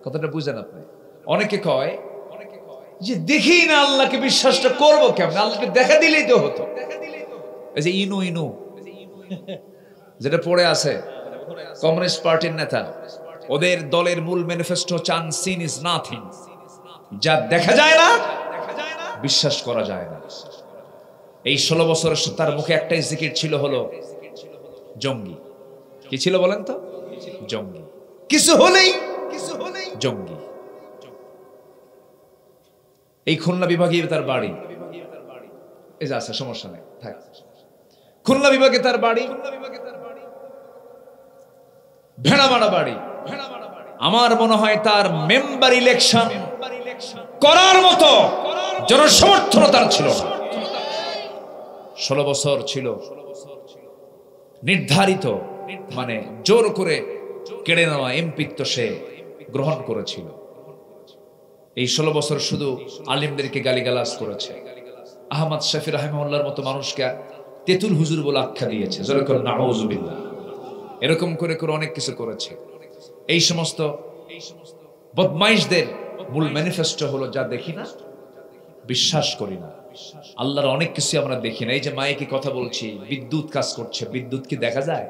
কথাটা বুঝেন আপনি? অনেকে কয় যে দেখি না আল্লাহকে, বিশ্বাসটা করবো কেমন? আল্লাহকে দেখা দিলেই তো হতো। এই যে ইনু ইনু যেটা পড়ে আছে, কমিউনিস্ট পার্টির নেতা, ওদের দলের মূল ম্যানিফেস্টো চান সিন ইজ নাথিং, যা দেখা যায় না বিশ্বাস করা যায় না। এই 16 বছর তার মুখে একটাই জিকির ছিল, হলো জঙ্গি। কি ছিল বলেন তো? জঙ্গি। কিছু হলেই জঙ্গি। এই খুলনা বিভাগে তার বাড়ি, এই যে আছে, সমস্যা নেই, থাক। খুলনা বিভাগে তার বাড়ি, ভেড়ামারা বাড়ি। আমার মনে হয় তার মেম্বার ইলেকশন করার মতো জনসমর্থন তার ছিল না। 16 বছর ছিল নির্ধারিত, মানে জোর করে কেড়ে নেওয়া এমপিত্ব সে গ্রহণ করেছিল। এই 16 বছর শুধু আলিমদেরকে গালিগালাজ করেছে। আহমদ শফি রাহিমাহুল্লাহর মতো মানুষকে তেতুল হুজুর বলে আখ্যা দিয়েছে, যেরকম নাউযুবিল্লাহ। এরকম করে করে অনেক কিছু করেছে। এই সমস্ত বদমাইশদের মূল ম্যানিফেস্টো হলো যা দেখি না বিশ্বাস করি না। আল্লাহর অনেক কিছু আমরা দেখি না। এই যে মাইকে কথা বলছি, বিদ্যুৎ কাজ করছে, বিদ্যুৎ কি দেখা যায়?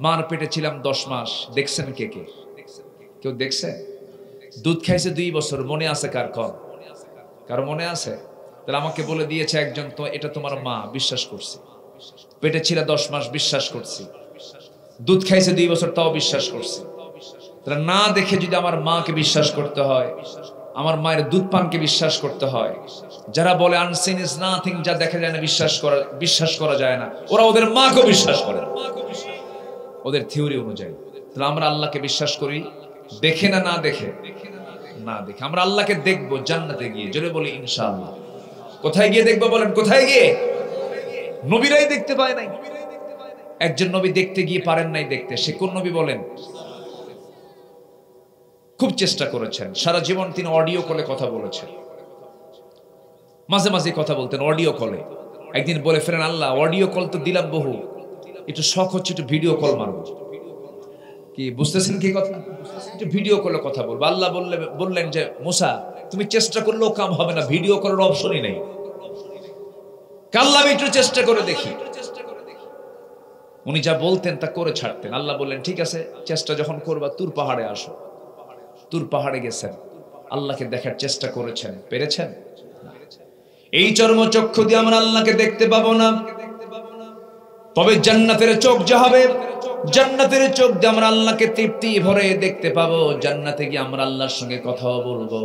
মার পেটে ছিলাম 10 মাস, দেখছেন কে কে? কেউ দেখছে? দুধ খাইছে 2 বছর, মনে আছে কার? কম কারো মনে আছে? তাহলে আমাকে বলে দিয়েছে একজন, তো এটা তোমার মা, বিশ্বাস করছি। পেটে ছিল 10 মাস, বিশ্বাস করছি। দুধ খাইছে 2 বছর, তাও বিশ্বাস করছি। তাহলে না দেখে যদি আমার মাকে বিশ্বাস করতে হয়, আমার মায়ের দুধ পানকে বিশ্বাস করতে হয়, যারা বলে আনসিন ইজ নাথিং, যা দেখা যায় না বিশ্বাস করা যায় না, ওরা ওদের মাকেও বিশ্বাস করে ওদের থিওরি অনুযায়ী। তাহলে আমরা আল্লাহকে বিশ্বাস করি দেখে না, না দেখে? না দেখে। আমরা আল্লাহকে দেখবো জান্নাতে গিয়ে, জোরে বলি ইনশাআল্লাহ। কোথায় গিয়ে দেখবো বলেন? কোথায় গিয়ে? নবীরাই দেখতে পায় নাই। একজন নবী দেখতে গিয়ে পারেন নাই দেখতে, সে কোন নবী বলেন? খুব চেষ্টা করেছেন, সারা জীবন তিনি অডিও কলে কথা বলেছেন। মাঝে মাঝে কথা বলতেন অডিও কলে। একদিন বলে ফেলেন, আল্লাহ অডিও কল তো দিলাম বহু, একটু শখ হচ্ছে একটু ভিডিও কল মারবো। কি বুঝতেছেন কি কথা? একটু ভিডিও কলে কথা বলবো। আল্লাহ বললেন যে মুসা, তুমি চেষ্টা করলেও কাম হবে না, ভিডিও করার অপশনই নেই। আল্লাহ আমি একটু চেষ্টা করে দেখি। উনি যা বলতেন তা করে ছাড়তেন। আল্লাহ বললেন ঠিক আছে, চেষ্টা যখন করবা তুর পাহাড়ে আসো। তুর পাহাড়ে গেছেন, আল্লাহকে দেখার চেষ্টা করেছেন, পেরেছেন? এই চর্মচক্ষু দিয়ে আমরা আল্লাহকে দেখতে পাবো না, তবে জান্নাতের চোখ যা হবে, জান্নাতের চোখ দিয়ে আমরা আল্লাহকে তৃপ্তি ভরে দেখতে পাবো। জান্নাতে গিয়ে আমরা আল্লাহর সঙ্গে কথাও বলবো।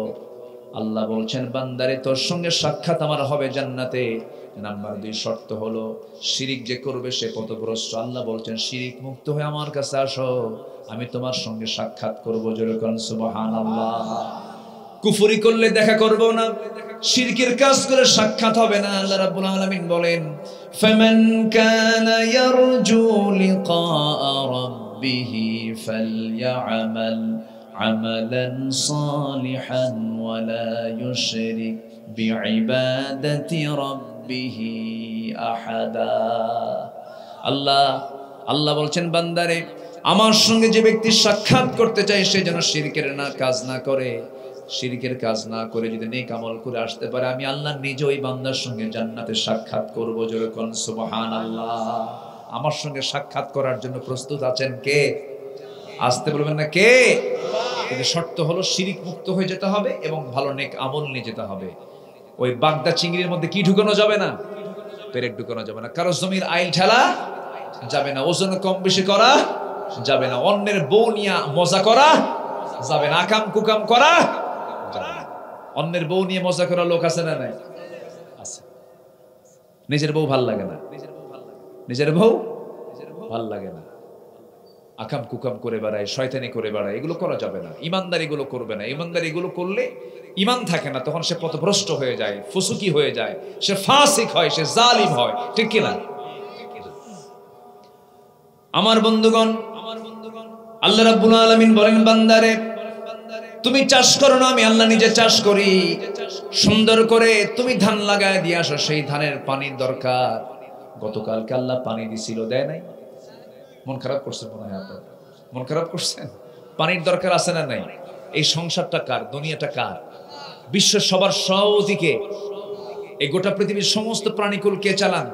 আল্লাহ বলছেন, বান্দারে তোর সঙ্গে সাক্ষাৎ আমার হবে জান্নাতে। নাম্বার 2 শর্ত হলো, শিরিক যে করবে সে পথভ্রষ্ট। আল্লাহ বলছেন, শিরিক মুক্ত হয়ে আমার কাছে আসো, আমি তোমার সঙ্গে সাক্ষাৎ করবো। জোরে কোন সুবহানাল্লাহ। কুফরি করলে দেখা করব না, শিরকের কাজ করে সাক্ষাৎ হবে না। আল্লাহ রাব্বুল আলামিন বলেন, ফামান কানা ইয়ারজু লিকা রাব্বিহি ফালইআমাল আমালান সালিহান ওয়া লা ইউশরিক বিইবাদাতি রাব্বিহি আহাদা। আল্লাহ বলছেন, বান্দারে আমার সঙ্গে যে ব্যক্তি সাক্ষাৎ করতে চায় সে যেন শিরকের কাজ না করে। শিরকের কাজ না করে যদি নেক আমল করে আসতে পারে, আমি আল্লাহ নিজে ওই বান্দার সঙ্গে জান্নাতে সাক্ষাৎ করব। জোরে কোন সুবহানাল্লাহ। আমার সঙ্গে সাক্ষাৎ করার জন্য প্রস্তুত আছেন কে? আসতে বলবেন না কে? কিন্তু শর্ত হলো শিরিক মুক্ত হয়ে যেতে হবে এবং ভালো নেক আমল নিয়ে যেতে হবে। ওই বাগদা চিংড়ির মধ্যে কি ঢুকানো যাবে না? পেরেক ঢুকানো যাবে না। কারো জমির আইল ঠেলা যাবে না। ওজন কম বেশি করা যাবে না। অন্যের বউ নিয়ে মজা করা যাবে না। আকাম কুকাম করা যাবে না। অন্যের বউ নিয়ে মজা করা লোক আছে না নাই? আছে। নিজের বউ ভাল লাগে না। নিজের বউ ভাল লাগে না। আকাম কুকাম করে বেড়ায়, শয়তানি করে বেড়ায়, এগুলো করা যাবে না। ইমানদার এগুলো করবে না। ইমানদার এগুলো করলে ইমান থাকে না, তখন সে পথভ্রষ্ট হয়ে যায়, ফুসুকি হয়ে যায়, সে ফাসিক হয়, সে জালিম হয়। ঠিক কিনা? আমার বন্ধুগণ, আল্লাহ রাব্বুল আলামিন বলেন, বান্দারে তুমি চাষ করো না, আমি আল্লাহ নিজে চাষ করি। সুন্দর করে তুমি ধান লাগায় দিয়ে আসো, সেই ধানের পানির দরকার। গতকালকে আল্লাহ পানি দিছিল, দেয় নাই? মন খারাপ করছেন মনে হয় আপনার? মন খারাপ করছেন? পানির দরকার আছে না নাই? এই সংসারটা কার? দুনিয়াটা কার? বিশ্বের সবার সহদিকে এই গোটা পৃথিবীর সমস্ত প্রাণীকুল কে চালান?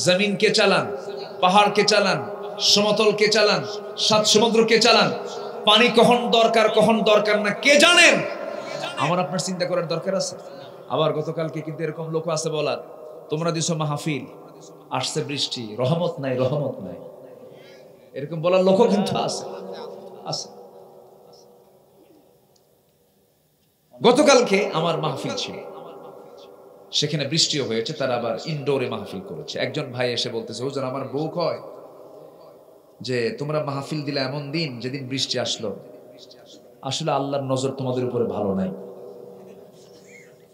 জমিন কে চালান? পাহাড় কে চালান? সমতল কে চালান? সাত সমুদ্র কে চালান? পানি কখন দরকার কখন দরকার না কে জানেন? আমার আপনার চিন্তা করার দরকার আছে। আবার গতকালকে কিন্তু এরকম লোক আছে বলার, তোমরা দিছো মাহফিল, আসছে বৃষ্টি, রহমত নাই, রহমত নাই, এরকম বলার লোকও কিন্তু আছে। গতকালকে আমার মাহফিল ছিল, সেখানে বৃষ্টিও হয়েছে, তারা আবার ইনডোরে মাহফিল করেছে। একজন ভাই এসে বলতেছে, হুজুর আমার বউ কয় যে তোমরা মাহফিল দিলে এমন দিন যেদিন বৃষ্টি আসলো, আসলে আল্লাহর নজর তোমাদের উপরে ভালো নাই।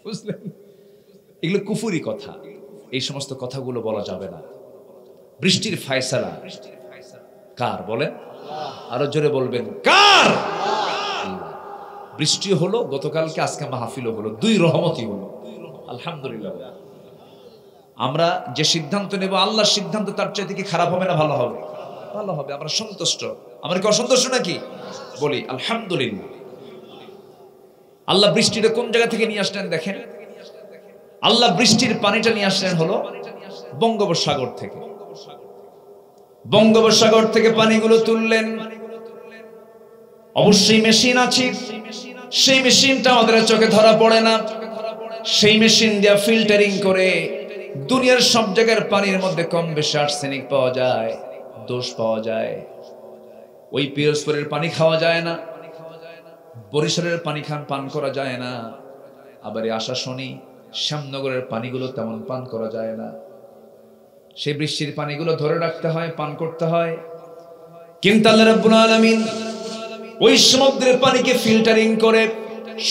বুঝলেন? এগুলো কুফুরি কথা, এই সমস্ত কথাগুলো বলা যাবে না। বৃষ্টির ফায়সালা কার বলেন? আরো জোরে বলবেন কার? বৃষ্টি হলো গতকালকে, আজকে মাহফিলও হলো, দুই রহমতই হলো। আলহামদুলিল্লাহ। আমরা যে সিদ্ধান্ত নেব, আল্লাহর সিদ্ধান্ত তার চাইতে কি খারাপ হবে না ভালো হবে? ভালো হবে। আমরা সন্তুষ্ট। আমরা কি অসন্তুষ্ট নাকি? বলি আলহামদুলিল্লাহ। আল্লাহ বৃষ্টিটা কোন জায়গা থেকে নিয়ে আসলেন দেখেন। আল্লাহ বৃষ্টির পানিটা নিয়ে আসলেন হলো বঙ্গোপসাগর থেকে। বঙ্গোপসাগর থেকে পানিগুলো তুললেন। অবশ্যই মেশিন আছে, সেই মেশিনটা আমাদের চোখে ধরা পড়ে না। সেই মেশিন দিয়ে ফিল্টারিং করে দুনিয়ার সব জায়গার পানির মধ্যে কম বেশি আর্সেনিক পাওয়া যায়, দোষ পাওয়া যায়। ওই পিরোজপুরের পানি খাওয়া যায় না, বরিশালের পানি পান করা যায় না। আবার এই আশাশনি শ্যামনগরের পানিগুলো তেমন পান করা যায় না। সেই বৃষ্টির পানিগুলো ধরে রাখতে হয়, পান করতে হয়। কিন্তু আল্লাহ রাব্বুল আলামিন ওই সমুদ্রের পানিকে ফিল্টারিং করে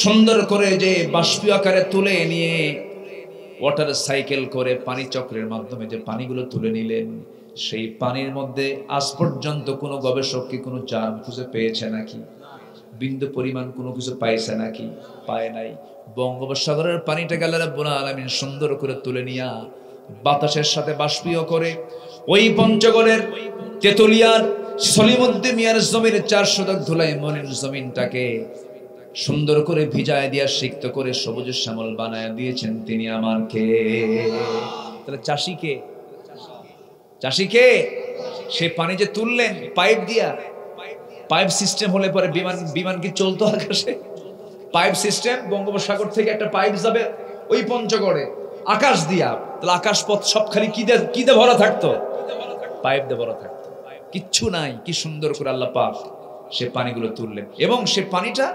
সুন্দর করে যে বাষ্পীয় আকারে তুলে নিয়ে ওয়াটার সাইকেল করে পানি চক্রের মাধ্যমে যে পানিগুলো তুলে নিলেন, সেই পানির মধ্যে আজ পর্যন্ত কোনো গবেষক কি কোনো জার্ম খুঁজে পেয়েছে নাকি? বিন্দু পরিমাণ কোনো কিছু পাইছে নাকি? পায় নাই। বঙ্গোপসাগরের পানিটাকে আল্লাহ রাব্বুল আলামিন সুন্দর করে তুলে নিয়া বাতাসের সাথে বাষ্পীয় করে ওই পঞ্চগড়ের তেতুলিয়ার সলিমুদ্দিন মিয়ার জমির 4 শতক ধুলাই মনের জমিনটাকে সুন্দর করে ভিজায় দিয়া সিক্ত করে সবুজ শ্যামল বানায় দিয়েছেন তিনি আমার কে। তাহলে চাষিকে, চাষিকে সেই পানি যে তুললেন পাইপ দিয়া, পাইপ সিস্টেম হলে পরে বিমান কি চলতো আকাশে? পাইপ সিস্টেম, বঙ্গোপসাগর থেকে একটা পাইপ যাবে ওই পঞ্চগড়ে আকাশ দিয়া, তাহলে আকাশ পথ সব খালি কি দিয়ে ভরা থাকতো? পাইপ দিয়ে ভরা থাকতো। কিচ্ছু নাই। কি সুন্দর করে আল্লাহ পাক সে পানিগুলো তুললেন এবং সে পানিটা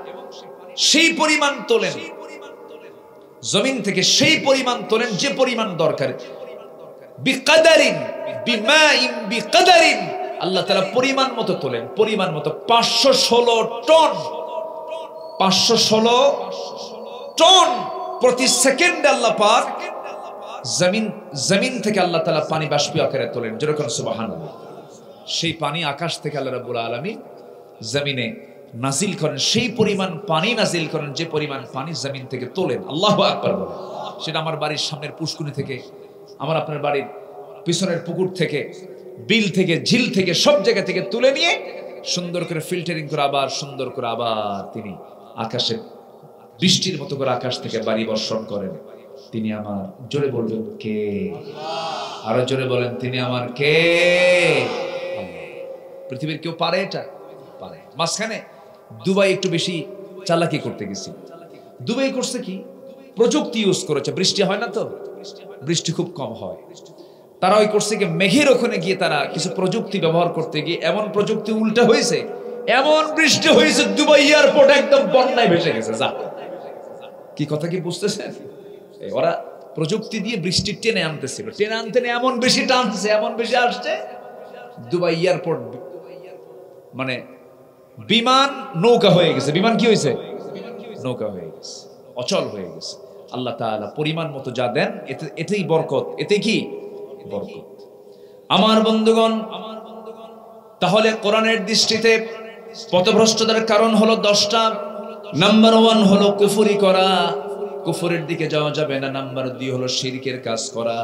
সেই পরিমাণ তোলেন জমিন থেকে, সেই পরিমাণ তোলেন যে পরিমাণ দরকার। বিকাদারিন বিমাইন বিকাদারিন, আল্লাহ তাআলা পরিমাণ মতো তোলেন, পরিমাণ মতো। 516 টন, 516 টন প্রতি সেকেন্ডে আল্লাহ পাক জমিন থেকে আল্লাহ তাআলা পানি বাষ্পীয় আকারে তোলেন। যেরকম সুবহানাল্লাহ। সেই পানি আকাশ থেকে আল্লাহ রাব্বুল আলামিন জমিনে নাজিল করেন, সেই পরিমাণ পানি নাজিল করেন যে পরিমাণ পানি জমিন থেকে তোলেন। আল্লাহু আকবার বলেন। সেটা আমার বাড়ির সামনের পুষ্কুনি থেকে, আমার আপনার বাড়ির পিছনের পুকুর থেকে, বিল থেকে, ঝিল থেকে, সব জায়গা থেকে তুলে নিয়ে সুন্দর করে ফিল্টারিং করে আবার সুন্দর করে আবার তিনি আকাশে বৃষ্টির মতো করে আকাশ থেকে বাড়ি বর্ষণ করেন। তিনি আমার, জোরে বলবেন কে? আরো জোরে বলেন, তিনি আমার কে? পৃথিবীর কেউ পারে এটা? পারে। মাঝখানে দুবাই একটু বেশি চালাকি করতে গেছি। দুবাই করছে কি, প্রযুক্তি ইউজ করেছে। বৃষ্টি হয় না তো, বৃষ্টি খুব কম হয়। তারা ওই করছে কি, মেঘের ওখানে গিয়ে তারা কিছু প্রযুক্তি ব্যবহার করতে গিয়ে এমন প্রযুক্তি উল্টা হয়েছে, এমন বৃষ্টি হয়েছে দুবাই এয়ারপোর্ট একদম বন্যায় ভেসে গেছে। যা, কি কথা কি বুঝতেছেন? ওরা প্রযুক্তি দিয়ে বৃষ্টি টেনে আনতেছিল, টেনে আনতে এমন বেশি টানছে, এমন বেশি আসছে, দুবাই এয়ারপোর্ট মানে বিমান নৌকা হয়ে গেছে। বিমান কি হয়েছে? নৌকা হয়ে গেছে, অচল হয়ে গেছে। আল্লাহ তাআলা পরিমাণ মতো যা দেন এতেই বরকত, এতে কি বরকত। আমার বন্ধুগণ, তাহলে কোরআনের দৃষ্টিতে পথভ্রষ্টতার কারণ হলো 10টা। নাম্বার 1 হলো কুফরি করা, কুফরের দিকে যাওয়া যাবে না। নাম্বার 2 হলো শিরকের কাজ করা।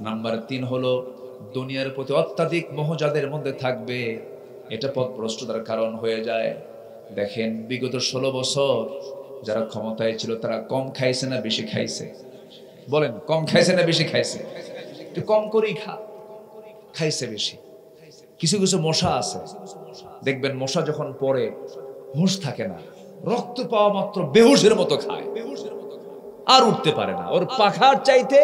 নাম্বার 3 হলো দুনিয়ার প্রতি অত্যাধিক মোহ যাদের মধ্যে থাকবে, এটা পথভ্রষ্টতার কারণ হয়ে যায়। দেখেন, বিগত 16 বছর যারা ক্ষমতায় ছিল তারা কম খাইছে না বেশি খাইছে? বলেন, কম খাইছে না বেশি খাইছে? একটু কম করেই খাইছে বেশি। কিছু কিছু মশা আছে, দেখবেন মশা যখন পড়ে হুঁশ থাকে না, রক্ত পাওয়া মাত্র বেহুশের মতো খায়, আর উঠতে পারে না। ওর পাখার চাইতে,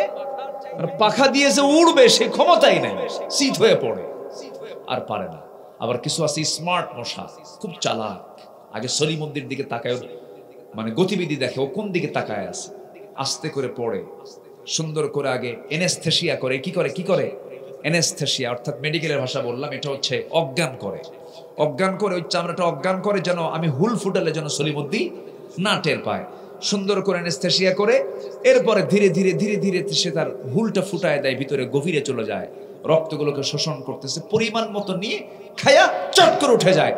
পাখা দিয়েছে উড়বে, সে ক্ষমতাই নেই, শীত হয়ে পড়ে, আর পারে না। আবার কিছু আছে স্মার্ট মশা, খুব চালাক। আগে সলিমুদ্দির দিকে তাকায়, মানে গতিবিধি দেখে ও কোন দিকে তাকায় আছে, আস্তে করে পড়ে, সুন্দর করে আগে এনেস্থেসিয়া করে। কি করে এনেস্থেসিয়া, অর্থাৎ মেডিকেলের ভাষা বললাম, এটা হচ্ছে অজ্ঞান করে। অজ্ঞান করে ওই চামড়াটা অজ্ঞান করে, যেন আমি হুল ফুটালে যেন সলিমুদ্দি না টের পায়। সুন্দর করে এনেস্থেসিয়া করে, এরপরে ধীরে ধীরে ধীরে ধীরে সে তার হুলটা ফুটায় দেয়, ভিতরে গভীরে চলে যায়, রক্তগুলোকে শোষণ করতেছে। পরিমাণ মতো নিয়ে খায়া চট করে উঠে যায়।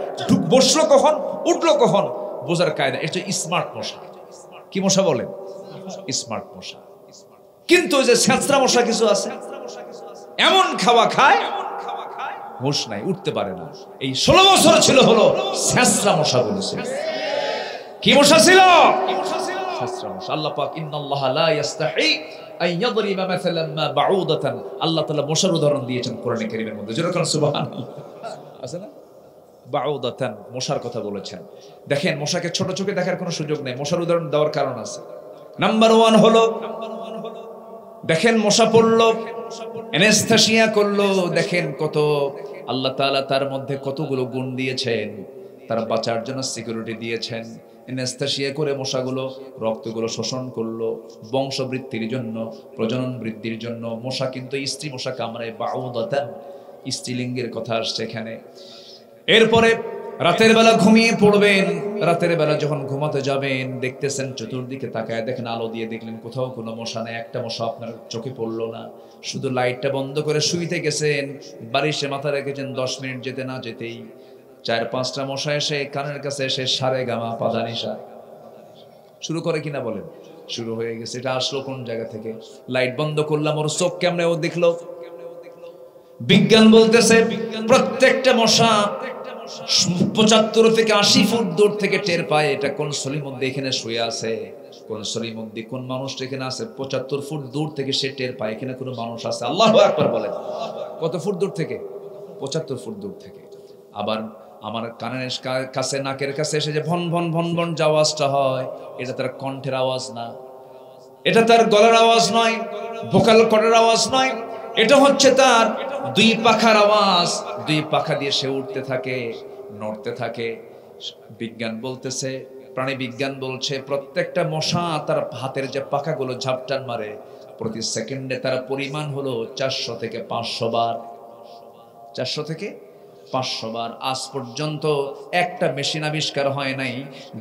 বসলো কখন, উঠলো কখন, বোঝার কায়দা। এটা স্মার্ট মশা। কি মশা বলেন? স্মার্ট মশা। কিন্তু যে ছ্যাঁচড়া মশা কিছু আছে, এমন খাওয়া খায়, হুঁশ নাই, উঠতে পারে না। এই 16 বছর ছিল হলো ছ্যাঁচড়া মশা বলেছে। কি মশা ছিল? ছ্যাঁচড়া মশা। আল্লাহ পাক, ইন্নাল্লাহা লা ইস্তাহি আন ইয়াদরিবা মাসালান মা বাউদাতান, আল্লাহ তাআলা মশার উদাহরণ দিয়েছেন কোরআনে কারীমের মধ্যে। যেরকম সুবহানাল্লাহ আছে না, বাউদাতান, মশার কথা বলেছেন। দেখেন, মশাকে ছোট চোখে দেখার কোনো সুযোগ নেই, মশার উদাহরণ দেওয়ার কারণ আছে। নাম্বার 1 হলো, দেখেন মশা পড়লো, এনেস্থেসিয়া করলো, দেখেন কত আল্লাহ তাআলা তার মধ্যে কতগুলো গুণ দিয়েছেন, তার বাঁচার জন্য সিকিউরিটি দিয়েছেন। এনেস্থেসিয়া করে মশাগুলো রক্তগুলো শোষণ করলো বংশবৃদ্ধির জন্য, প্রজনন বৃদ্ধির জন্য। মশা কিন্তু স্ত্রী মশা কামড়ায়, বাউদাতান, স্ত্রীলিঙ্গের কথা আসছে এখানে। এরপরে রাতের বেলা ঘুমিয়ে পড়বেন, রাতের বেলা যখন ঘুমাতে যাবেন, দেখতেছেন চতুর্দিকে তাকায়, দেখেন আলো দিয়ে দেখলেন কোথাও কোনো মশা নেই, একটা মশা আপনার চোখে পড়লো না। শুধু লাইটটা বন্ধ করে শুইতে গেছেন, বালিশে মাথা রেখেছেন, 10 মিনিট যেতে না যেতেই 4-5টা মশা এসে কানের কাছে এসে সারে গামা পাদানিসা শুরু করে। কিনা বলেন? শুরু হয়ে গেছে। এটা আসলো কোন জায়গা থেকে? লাইট বন্ধ করলাম, ওর চোখ কেমনে ও দেখলো? বিজ্ঞান বলতেছে প্রত্যেকটা মশা 75 থেকে 80 ফুট দূর থেকে টের পায় এটা কোন সলিমুদ্দি এখানে শুয়ে আছে, কোন সলিমুদ্দি, কোন মানুষটা এখানে আছে। 75 ফুট দূর থেকে সে টের পায় এখানে কোনো মানুষ আছে। আল্লাহু আকবার বলেন। কত ফুট দূর থেকে? 75 ফুট দূর থেকে। আবার আমার কানের কাছে, নাকের কাছে এসে যে ভন ভন ভন ভন যে আওয়াজটা হয়, এটা তার কণ্ঠের আওয়াজ না, এটা তার গলার আওয়াজ নয়, ভোকাল কর্ডের আওয়াজ নয়, এটা হচ্ছে তার 2 পাখার আওয়াজ। 2 পাখা দিয়ে সে উঠতে থাকে, নড়তে থাকে। বিজ্ঞান বলতেছে, প্রাণী বিজ্ঞান বলছে প্রত্যেকটা মশা তার হাতের যে পাখাগুলো ঝাপটান মারে, প্রতি সেকেন্ডে তার পরিমাণ হলো 400 থেকে 500 বার। 400 থেকে 500 বার। আজ পর্যন্ত একটা মেশিন আবিষ্কার হয় নাই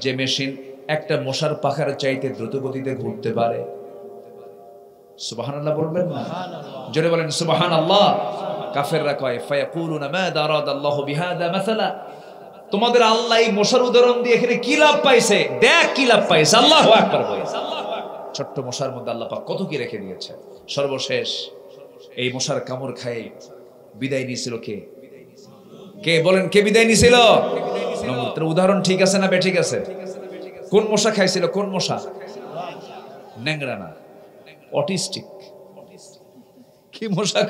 যে মেশিন একটা মশার পাখার চাইতে দ্রুত গতিতে ঘুরতে পারে। সুবহানাল্লাহ বলবেন না? জোরে বলেন সুবহানাল্লাহ। কাফেররা কয় ফায়াকুলুনা মাযা আরাদাল্লাহু বিহাযা মাসালা, তোমাদের আল্লাহ এই মশার উদাহরণ দিয়ে এখানে কি লাভ পাইছে, দেখ কি লাভ পাইছে। আল্লাহু আকবার বলে। ছোট্ট মশার মধ্যে আল্লাহ পাক কত কি রেখে দিয়েছে। সর্বশেষ এই মশার কামড় খায় বিদায় নিয়েছিল কে? কে বলেন, কে বিদায় নিয়েছিল? নমরুদের উদাহরণ ঠিক আছে না বেঠিক আছে? কোন মশা খাইছিল? কোন মশা? ন্যাংরা না, অটিস্টিক। কি মশা?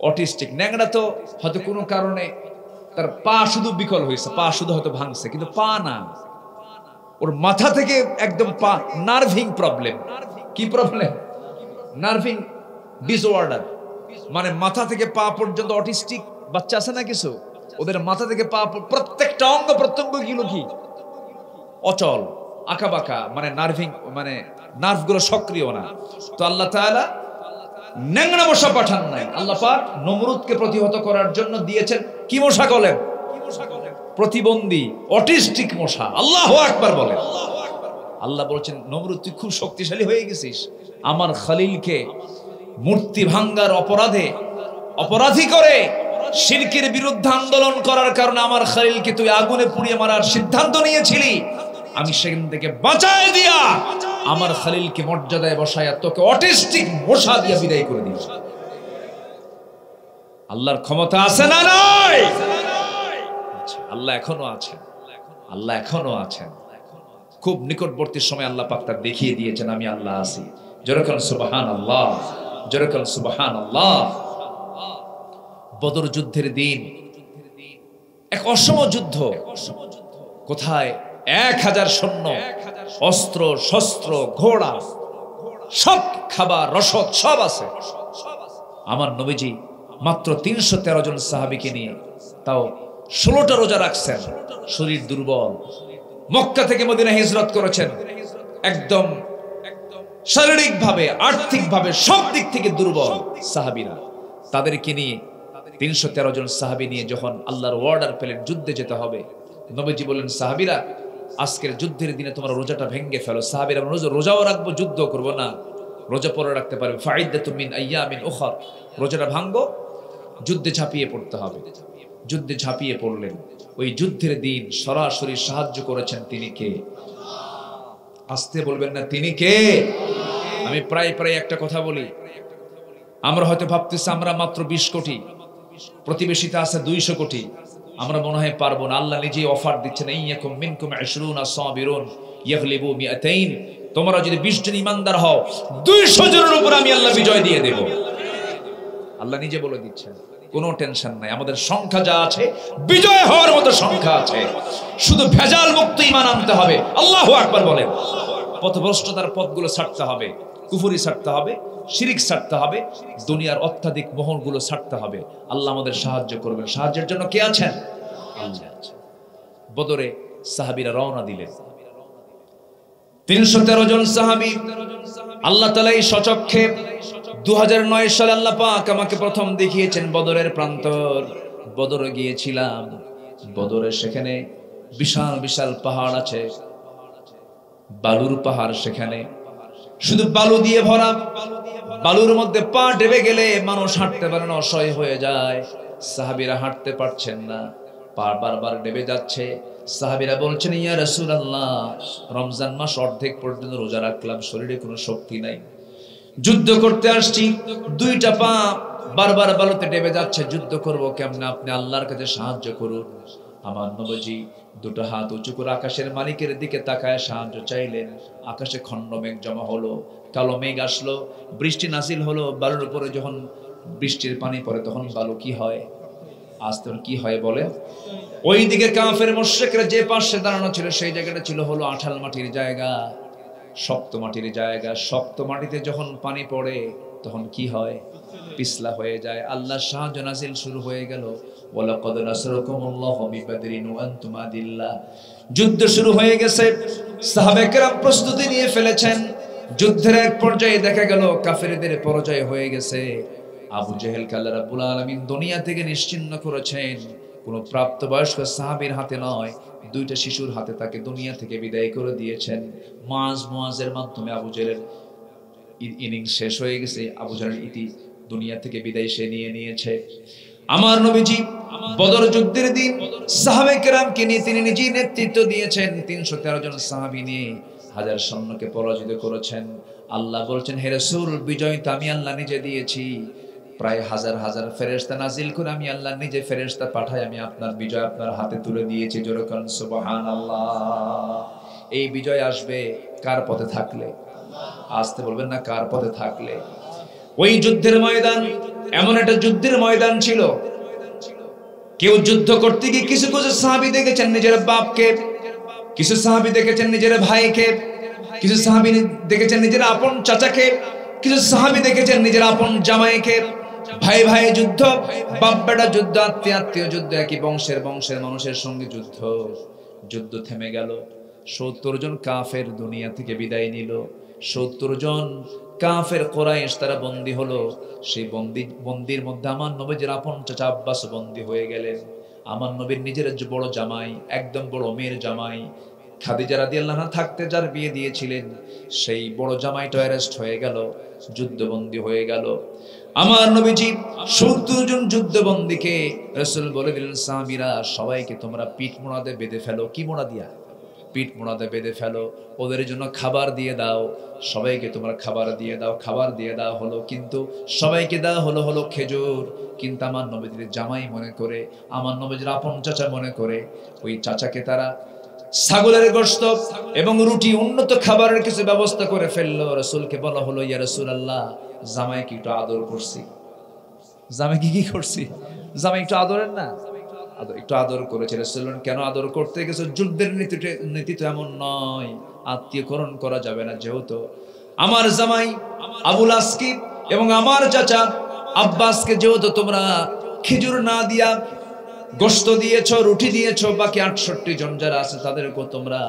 অটিস্টিক। ন্যাংরা তো হয়তো কোনো কারণে তার পা শুধু বিকল হয়েছে, পা শুধু হয়তো ভাঙছে, কিন্তু পা না, ওর মাথা থেকে একদম পা, নার্ভিং প্রবলেম। কি প্রবলেম? নার্ভিং ডিসঅর্ডার, মানে মাথা থেকে পা পর্যন্ত। অটিস্টিক বাচ্চা আছে না কিছু, ওদের মাথা থেকে পা প্রত্যেকটা অঙ্গ প্রত্যঙ্গ গুলো কি অচল, আঁকা বাঁকা, মানে নার্ভিং, মানে নার্ভ গুলো সক্রিয় না। তো আল্লাহ তাআলা ন্যাংরা মশা পাঠান নাই, আল্লাহ পাক নমরুদকে প্রতিহত করার জন্য দিয়েছেন কি মশা বলেন? প্রতিবন্ধী, অটিস্টিক মশা। আল্লাহু আকবার বলেন। আল্লাহ বলছেন, নমরুদ তুই খুব শক্তিশালী হয়ে গেছিস, আমার খলিলকে মূর্তি ভাঙ্গার অপরাধে অপরাধী করে শিরকের বিরুদ্ধে আন্দোলন করার কারণে আমার খলিলকে তুই আগুনে পুড়িয়ে মারার সিদ্ধান্ত নিয়েছিলি। আমি সেখান থেকে বাঁচায় দিয়া আমার খলিলকে মর্যাদায় বসায়া তোকে অটিস্টিক মশা দিয়ে বিদায় করে দিয়েছি। আল্লাহর ক্ষমতা আছে না নাই? আল্লাহ এখনো আছেন, আল্লাহ এখনো আছেন। খুব নিকটবর্তী সময় আল্লাহ পাক তার দেখিয়ে দিয়েছেন আমি আল্লাহ আছি। জোরে বলেন সুবহানাল্লাহ, জোরে বলেন সুবহানাল্লাহ। বদর যুদ্ধের দিন, এক অসম যুদ্ধ। কোথায় 1000 সৈন্য, অস্ত্র শস্ত্র, ঘোড়া, সব খাবার রসদ সব আছে। আমার নবীজি মাত্র 313 জন সাহাবীকে নিয়ে, তাও 16টা রোজা রাখছেন, শরীর দুর্বল। মক্কা থেকে মদিনা হিজরত করেছেন, একদম শারীরিক ভাবে, আর্থিক ভাবে, সব দিক থেকে দুর্বল সাহাবীরা। তাদেরকে নিয়ে 313 জন সাহাবী নিয়ে যখন আল্লাহর অর্ডার পেলেন যুদ্ধে যেতে হবে, নবীজি বললেন, সাহাবীরা আজকের যুদ্ধের দিনে তোমরা রোজাটা ভেঙে ফেলো। সাহাবীরা রোজাও রাখবো, যুদ্ধ করবো না, রোজা পরে রাখতে পারবে। ফাইদাতুম মিন আইয়ামিন উখর, রোজাটা ভাঙবো, যুদ্ধে ঝাঁপিয়ে পড়তে হবে। যুদ্ধে ঝাঁপিয়ে পড়লেন। ওই যুদ্ধের দিন সরাসরি সাহায্য করেছেন তিনি কে? আসতে বলবেন না, তিনি কে? আমি প্রায় একটা কথা বলি, আমরা হয়তো ভাবতেছি আমরা মাত্র 20 কোটি, প্রতিবেশীতে আছে 200 কোটি, আমরা মনে হয় পারবো না। আল্লাহ নিজেই অফার দিচ্ছেন, ইয়াকুম মিনকুম 20 সাবিরুন ইয়াগলিবু 200। তোমরা যদি 20 জন ইমানদার হও, 200 জনের উপর আমি আল্লাহ বিজয় দিয়ে দেব। আল্লাহ নিজে বলে দিচ্ছেন, কোনো টেনশন নাই। আমাদের সংখ্যা যা আছে, বিজয় হওয়ার মতো সংখ্যা আছে, শুধু ভেজাল মুক্ত ঈমান আনতে হবে। আল্লাহু আকবার বলেন। পথভ্রষ্টতার পথগুলো ছাড়তে হবে, কুফরি ছাড়তে হবে, শিরিক ছাড়তে হবে, দুনিয়ার অত্যাধিক মোহনগুলো ছাড়তে হবে। আল্লাহ আমাদের সাহায্য করবেন। সাহায্যের জন্য কে আছেন? আল্লাহ আছেন। বদরে সাহাবীরা রওনা দিলেন, 313 জন সাহাবী। আল্লাহ তাআলা এই সচক্ষে 2009 সালে আল্লাহ পাক আমাকে প্রথম দেখিয়েছেন বদরের প্রান্তর। বদরে গিয়েছিলাম, বদরে সেখানে বিশাল বিশাল পাহাড় আছে, বালুর পাহাড়, সেখানে শুধু বালু দিয়ে ভরা। বালুর মধ্যে পা ডেবে গেলে মানুষ হাঁটতে পারে না, অসহায় হয়ে যায়। সাহাবীরা হাঁটতে পারছেন না, পা বারবার ডেবে যাচ্ছে। সাহাবীরা বলছেন, ইয়া রাসূলুল্লাহ, রমজান মাস অর্ধেক পর্যন্ত রোজা রাখলাম, শরীরে কোনো শক্তি নাই, যুদ্ধ করতে আসছি, 2টা পা বারবার বালুতে ডেবে যাচ্ছে, যুদ্ধ করব কেমনে? আপনি আল্লাহর কাছে সাহায্য করুন। আমার নবীজি 2টা হাত উঁচু করে আকাশের মালিকের দিকে তাকায় সাহায্য চাইলেন। আকাশে খণ্ড মেঘ জমা হলো, কালো মেঘ আসলো, বৃষ্টি নাজিল হলো। বালুর উপরে যখন বৃষ্টির পানি পড়ে তখন বালু কি হয়? আজ তোর কি হয় বলে? ওইদিকে কাফের মুশরিকরা যে পাশে দাঁড়ানো ছিল, সেই জায়গাটা ছিল হলো আঠাল মাটির জায়গা, শক্ত মাটির জায়গা। শক্ত মাটিতে যখন পানি পড়ে তখন কি হয়? পিছলা হয়ে যায়। আল্লাহর সাহায্য নাজিল শুরু হয়ে গেল। ওয়ালাকাদ নাসরাকুমুল্লাহু বিবাদরিন ওয়া আনতুম আদিল্লাহ। যুদ্ধ শুরু হয়ে গেছে, সাহাবায়ে কেরাম প্রস্তুতি নিয়ে ফেলেছেন। যুদ্ধের এক পর্যায়ে দেখা গেল কাফেরদের পরাজয় হয়ে গেছে। আবু জেহেলকে আল্লাহ রাব্বুল আলামিন দুনিয়া থেকে নিশ্চিহ্ন করেছেন। কোন প্রাপ্তবয়স্ক সাহাবীর হাতে নয়, 2টা শিশুর হাতে তাকে দুনিয়া থেকে বিদায় করে দিয়েছেন। মুআজের মাধ্যমে আবু জেহেলের ইনিংস শেষ হয়ে গেছে। আবু জেহেল দুনিয়া থেকে বিদায় সে নিয়েছে। আমার নবীজি বদর যুদ্ধের দিন সাহাবে কেরামকে নিয়ে তিনি নিজেই নেতৃত্ব দিয়েছেন। ৩১৩ জন সাহাবী নিয়ে হাজার সৈন্যকে পরাজিত করেছেন। আল্লাহ বলছেন, হে রাসূল, বিজয় তো আমি আল্লাহ নিজে দিয়েছি। প্রায় হাজার হাজার ফেরেশতা নাজিল করে আমি আল্লাহ নিজে ফেরেশতা পাঠাই আমি আপনার বিজয় আপনার হাতে তুলে দিয়েছি। জোরে বলেন সুবহানাল্লাহ। এই বিজয় আসবে কার পথে থাকলে? আসতে বলবেন না, কার পথে থাকলে। ওই যুদ্ধের ময়দান এমন একটা যুদ্ধের ময়দান ছিল, কেউ যুদ্ধ করতে গিয়ে কিছু কিছু সাহাবী দেখেছেন নিজের বাপকে, কিছু সাহাবী দেখেছেন নিজের ভাইকে, কিছু সাহাবী দেখেছেন নিজের আপন চাচাকে, কিছু সাহাবী দেখেছেন নিজের আপন জামাইকে। ভাই ভাই যুদ্ধ, বাপ বেটা যুদ্ধ, আত্মীয় আত্মীয় যুদ্ধ, একই বংশের মানুষের সঙ্গে যুদ্ধ। যুদ্ধ থেমে গেল। ৭০ জন কাফের দুনিয়া থেকে বিদায় নিল। ৭০ জন কাফের কুরাইশ তারা বন্দী হলো। সেই বন্দির মধ্যে আমার নবীর আপন চাচা আব্বাস বন্দী হয়ে গেলেন। আমার নবীর নিজের বড় জামাই, একদম বড় মেয়ের জামাই খাদিজা রাদিয়াল্লাহু আনহা থাকতে যার বিয়ে দিয়েছিলেন, সেই বড় জামাইটা অ্যারেস্ট হয়ে গেল, যুদ্ধবন্দী হয়ে গেল। আমার নবীজি ৭০ জন যুদ্ধবন্দীকে রাসূল বলে দিলেন, সাহাবীরা সবাইকে তোমরা পিঠ মোড়াতে বেঁধে ফেলো। কি মোড়া দিয়া? পিঠ মোড়াতে বেঁধে ফেলো। ওদের জন্য খাবার দিয়ে দাও। সবাইকে তোমরা খাবার দিয়ে দাও। খাবার দিয়ে দেওয়া হলো, কিন্তু সবাইকে দেওয়া হলো খেজুর। কিন্তু আমার নবীজির জামাই মনে করে, আমার নবীজির আপন চাচা মনে করে, ওই চাচাকে তারা ছাগলের গোশত এবং রুটি, উন্নত খাবারের কিছু ব্যবস্থা করে ফেললো। রাসূলকে বলা হলো, ইয়া রাসূলুল্লাহ, জামাইকে একটু আদর করছি। জামাইকে কি করছি? জামাই একটু আদরের না, একটু আদর করেছে। রাসূল কেন আদর করতে গেছে? যুদ্ধের নীতি তো এমন নয়, আত্মীয়করণ করা যাবে না। যেহেতু আমার জামাই আবুল আসকি এবং আমার চাচা আব্বাসকে যেহেতু তোমরা খেজুর না দিয়া গোশত দিয়েছো, রুটি দিয়েছো, বাকি ৬৮ জন যারা আছে তাদেরকে তোমরা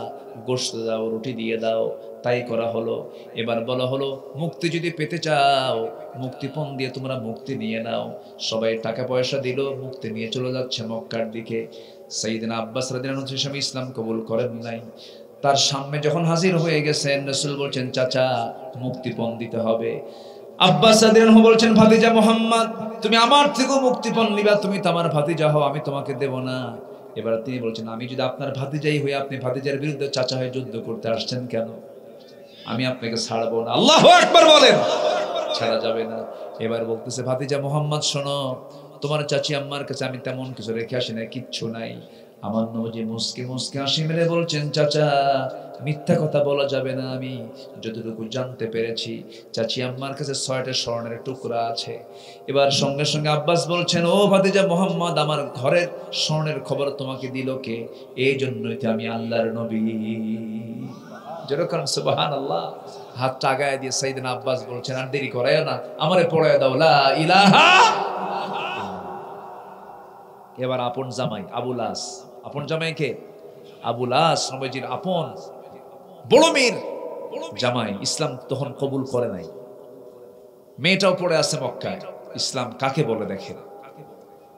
গোশত দাও, রুটি দিয়ে দাও। তাই করা হলো। এবার বলা হলো, মুক্তি যদি পেতে চাও, মুক্তিপণ দিয়ে তোমরা মুক্তি নিয়ে নাও। সবাই টাকা পয়সা দিল, মুক্তি নিয়ে চলে যাচ্ছে মক্কার দিকে। সাইয়েদনা আব্বাস রাদিয়াল্লাহু আনহু ইসলাম কবুল করেন নাই। তার সামনে যখন হাজির হয়ে গেছেন, রাসূল বলছেন, চাচা মুক্তিপণ দিতে হবে। আব্বাস রাদিয়াল্লাহু আনহু বলছেন, ভাতিজা মুহাম্মদ, তুমি আমার থেকে মুক্তিপণ নিবা, তুমি তো আমার ভাতিজা হও, আমি তোমাকে দেব না। এবার তিনি বলছেন, আমি যদি আপনার ভাতিজাই হই, আপনি ভাতিজার বিরুদ্ধে চাচা হয়ে যুদ্ধ করতে আসছেন কেন? আমি আপনাকে ছাড়বো না। আল্লাহু আকবার বলেন। ছাড়া যাবে না। এবার বলতেছে, ভাতিজা মুহাম্মদ শোনো, তোমার চাচি আম্মার কাছে আমি তেমন কিছু রেখে আসি না, কিচ্ছু নাই। আমার নবী মুস্কি মুস্কি হাসি মেরে বলছেন, চাচা মিথ্যা কথা বলা যাবে না, আমি যতটুকু জানতে পেরেছি চাচি আম্মার কাছে ৬টা স্বর্ণের টুকরা আছে। এবার সঙ্গে সঙ্গে আব্বাস বলছেন, ও ভাতিজা মুহাম্মদ, আমার ঘরের স্বর্ণের খবর তোমাকে দিল কে? এই জন্যই তো আমি আল্লাহর নবী। যেরকম সুবহানাল্লাহ। হাতটা আগায় দিয়ে সাইয়েদনা আব্বাস বলছেন, আর দেরি করায় না, আমারে পড়ায় দাও লা ইলাহা। এবার আপন জামাই আবুল আস, আপন জামাই কে? আবুল আস, নবীজির আপন বড় মেয়ের জামাই। ইসলাম তখন কবুল করে নাই, মেয়েটাও পড়ে আছে মক্কায়। ইসলাম কাকে বলে দেখেন?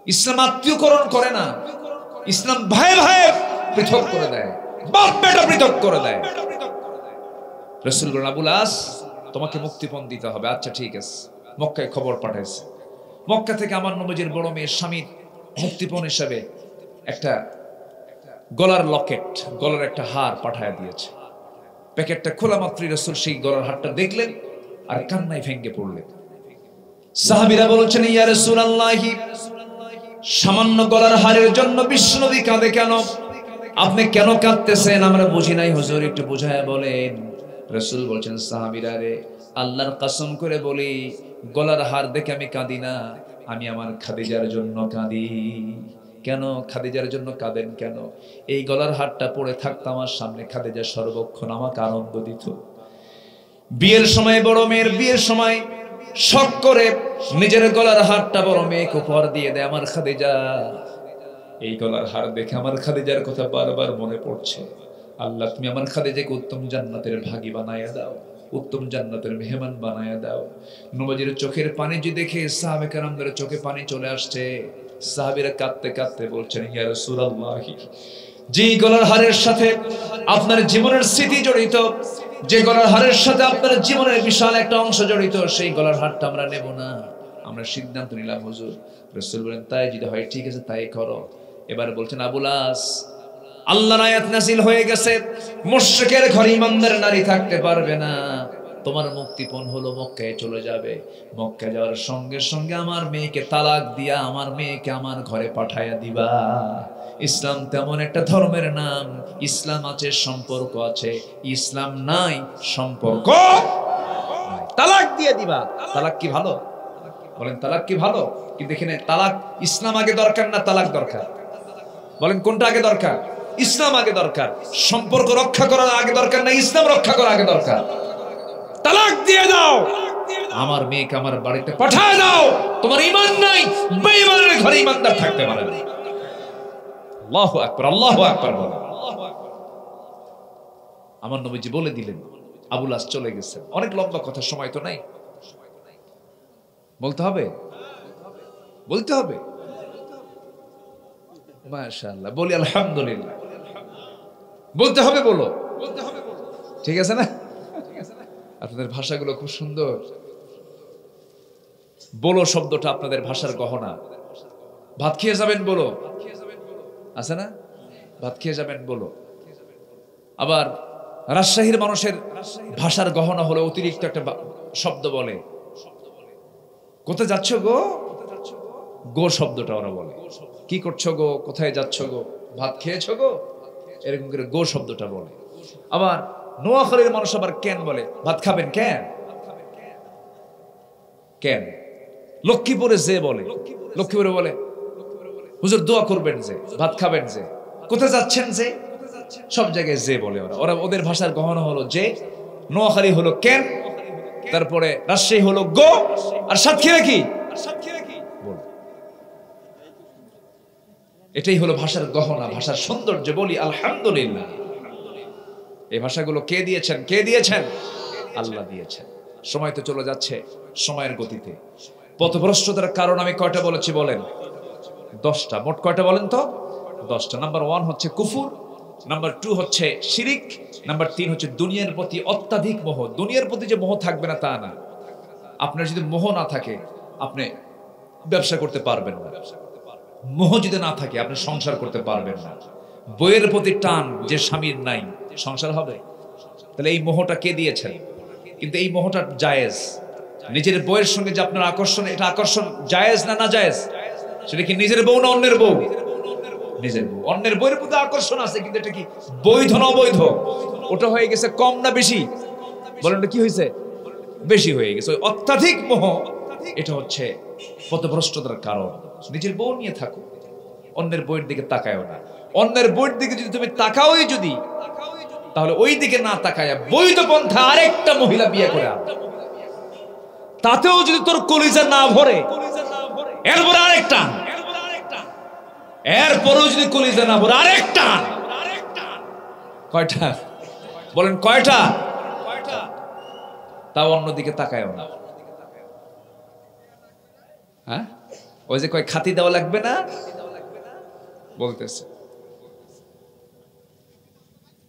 ইসলাম আত্মীয়করণ করে না, ইসলাম ভাই ভাই পৃথক করে দেয়, বাপ বেটা পৃথক করে দেয়। রাসূল বলেন, আবুল আস, তোমাকে মুক্তিপণ দিতে হবে। আচ্ছা ঠিক আছে। মক্কায় খবর পাঠাইছে। মক্কা থেকে আমার নবীজির বড় মেয়ের স্বামীর মুক্তিপণ হিসাবে একটা গলার লকেট, গলার একটা হার পাঠায় দিয়েছে। প্যাকেটটা খোলা মাত্রই রাসূল সেই গলার হারটা দেখলেন আর কান্নায় ভেঙে পড়লেন। সাহাবীরা বলছেন, ইয়া রাসূলুল্লাহ, সামান্য গলার হারের জন্য বিশ্বনবী কাঁদে কেন? আপনি কেন কাঁদতেছেন? আমরা বুঝি নাই হুজুর, একটু বুঝায়া বলেন। রাসূল বলছেন, সাহাবীরা রে, আল্লাহর কসম করে বলি, গলার হার দেখে আমি কাঁদি না, আমি আমার খাদিজার জন্য কাঁদি। কেন খাদিজার জন্য কাঁদেন কেন? এই গলার হারটা পরে থাকতো আমার সামনে, খাদিজা সর্বক্ষণ আমাকে আনন্দ দিত। বিয়ের সময় বড় মেয়ের বিয়ের সময় শখ করে নিজের গলার হারটা বড় মেয়েকে উপহার দিয়ে দেয় আমার খাদিজা। এই গলার হার দেখে আমার খাদিজার কথা বারবার মনে পড়ছে। আল্লাহ, তুমি আমার খাদিজাকে উত্তম জান্নাতের ভাগী বানায়া দাও, উত্তম জান্নাতের মেহমান বানায়া দাও। নবীজির চোখের পানি যে দেখে সাহাবে কেরামদের চোখে পানি চলে আসছে। সাহাবীরা কাঁদতে কাঁদতে বলছেন, ইয়া রাসূলুল্লাহ, যে গলার হারের সাথে আপনার জীবনের স্মৃতি জড়িত, যে গলার হারের সাথে আপনার জীবনের বিশাল একটা অংশ জড়িত, সেই গলার হারটা আমরা নেব না। আমরা সিদ্ধান্ত নিলাম হুজুর। রাসূল বলেন তাই যদি হয় ঠিক আছে তাই করো। এবার বলছেন আবুল আস, আল্লাহর আয়াত নাযিল হয়ে গেছে, মুশরিকের ঘরে ইমানদার নারী থাকতে পারবে না। তোমার মুক্তিপণ হলো মক্কায় চলে যাবে। মক্কা যাওয়ার সঙ্গে সঙ্গে আমার মেয়েকে তালাক দিয়া আমার মেয়েকে আমার ঘরে পাঠায়া দিবা। ইসলাম তেমন একটা ধর্মের নাম, ইসলাম আছে সম্পর্ক আছে, ইসলাম নাই সম্পর্ক নাই। তালাক দিয়ে দিবা। তালাক কি ভালো? বলেন তালাক কি ভালো? কিন্তু এখানে তালাক ইসলাম আগে দরকার না তালাক দরকার? বলেন কোনটা আগে দরকার? ইসলাম আগে দরকার। সম্পর্ক রক্ষা করার আগে দরকার না ইসলাম রক্ষা করা আগে দরকার? তালাক দিয়ে দাও, আমার মেয়েকে আমার বাড়িতে পাঠায় দাও। তোমার ঈমান নাই, বেঈমানের ঘরে ঈমানদার থাকতে পারে না। আল্লাহু আকবার, আল্লাহু আকবার বলেন। আমার নবীজি বলে দিলেন, আবুল আস চলে গেছে। অনেক লম্বা কথা, সময় তো নাই। বলতে হবে, বলতে হবে। মাশাআল্লাহ, বলি আলহামদুলিল্লাহ। বলতে হবে, বলো, ঠিক আছে না? আপনাদের ভাষাগুলো খুব সুন্দর। বলো শব্দটা আপনাদের ভাষার গহনা। ভাত খেয়ে যাবেন বলো, আছে না? ভাত খেয়ে যাবেন বলো। আবার রাজশাহীর মানুষের ভাষার গহনা হলো অতিরিক্ত একটা শব্দ বলে, কোথায় যাচ্ছ গো? গো শব্দটা ওরা বলে। কি করছো গো? কোথায় যাচ্ছ গো? ভাত খেয়েছো গো? এরকম করে গো শব্দটা বলে। আবার নোয়াখালীর মানুষ আবার কেন বলে, ভাত খাবেন কেন? কেন? লক্ষ্মীপুরে যে বলে, লক্ষ্মীপুরে বলে হুজুর দোয়া করবেন যে, ভাত খাবেন যে, কোথায় যাচ্ছেন যে, সব জায়গায় যে বলে ওরা। ওরা ওদের ভাষার গহনা হলো যে, নোয়াখালী হলো কেন, তারপরে রাজশাহী হলো গো, আর সাতক্ষীরা কি বল। এটাই হলো ভাষার গহনা, ভাষার সৌন্দর্য। বলি আলহামদুলিল্লাহ। এই ভাষাগুলো কে দিয়েছেন? কে দিয়েছেন? আল্লাহ দিয়েছেন। সময় তো চলে যাচ্ছে সময়ের গতিতে। পথভ্রষ্টতার কারণ আমি কয়টা বলেছি বলেন? 10টা। মোট কয়টা বলেন তো? 10টা। নাম্বার 1 হচ্ছে কুফর, নাম্বার 2 হচ্ছে শিরিক, নাম্বার 3 হচ্ছে দুনিয়ার প্রতি অত্যাধিক মোহ। দুনিয়ার প্রতি যে মোহ থাকবে না তা না। আপনার যদি মোহ না থাকে আপনি ব্যবসা করতে পারবেন না। মোহ যদি না থাকে আপনি সংসার করতে পারবেন না। বইয়ের প্রতি টান যে স্বামীর নাই, সংসার হবে? তাহলে এই মোহটা কে দিয়েছেন? কিন্তু এই মোহটা জায়েজ। নিজের বউয়ের সঙ্গে যে আপনার আকর্ষণ, এটা আকর্ষণ জায়েজ না না জায়েজ? সেটা কি নিজের বউ না অন্যের বউ? নিজের বউ। অন্যের বউয়ের প্রতি আকর্ষণ আছে, কিন্তু এটা কি বৈধ না অবৈধ? ওটা হয়ে গেছে কম না বেশি? বলেন কি হয়েছে? বেশি হয়ে গেছে। অত্যাধিক মোহ, এটা হচ্ছে পথভ্রষ্টতার কারণ। নিজের বউ নিয়ে থাকো, অন্যের বউয়ের দিকে তাকায়ও না। অন্যের বউয়ের দিকে যদি তুমি তাকাওই যদি, তাহলে ওই দিকে না তাকায়া বৈধ পন্থা আরেকটা মহিলা বিয়ে করে আন। তাতেও যদি তোর কলিজা না ভরে, এরপরে আরেকটা, এরপরেও যদি কলিজা না ভরে আরেকটা। কয়টা বলেন? কয়টা? তাও অন্যদিকে তাকায়ও না। হ্যাঁ, ওই যে কয় খাতি দেওয়া লাগবে না বলতেছে।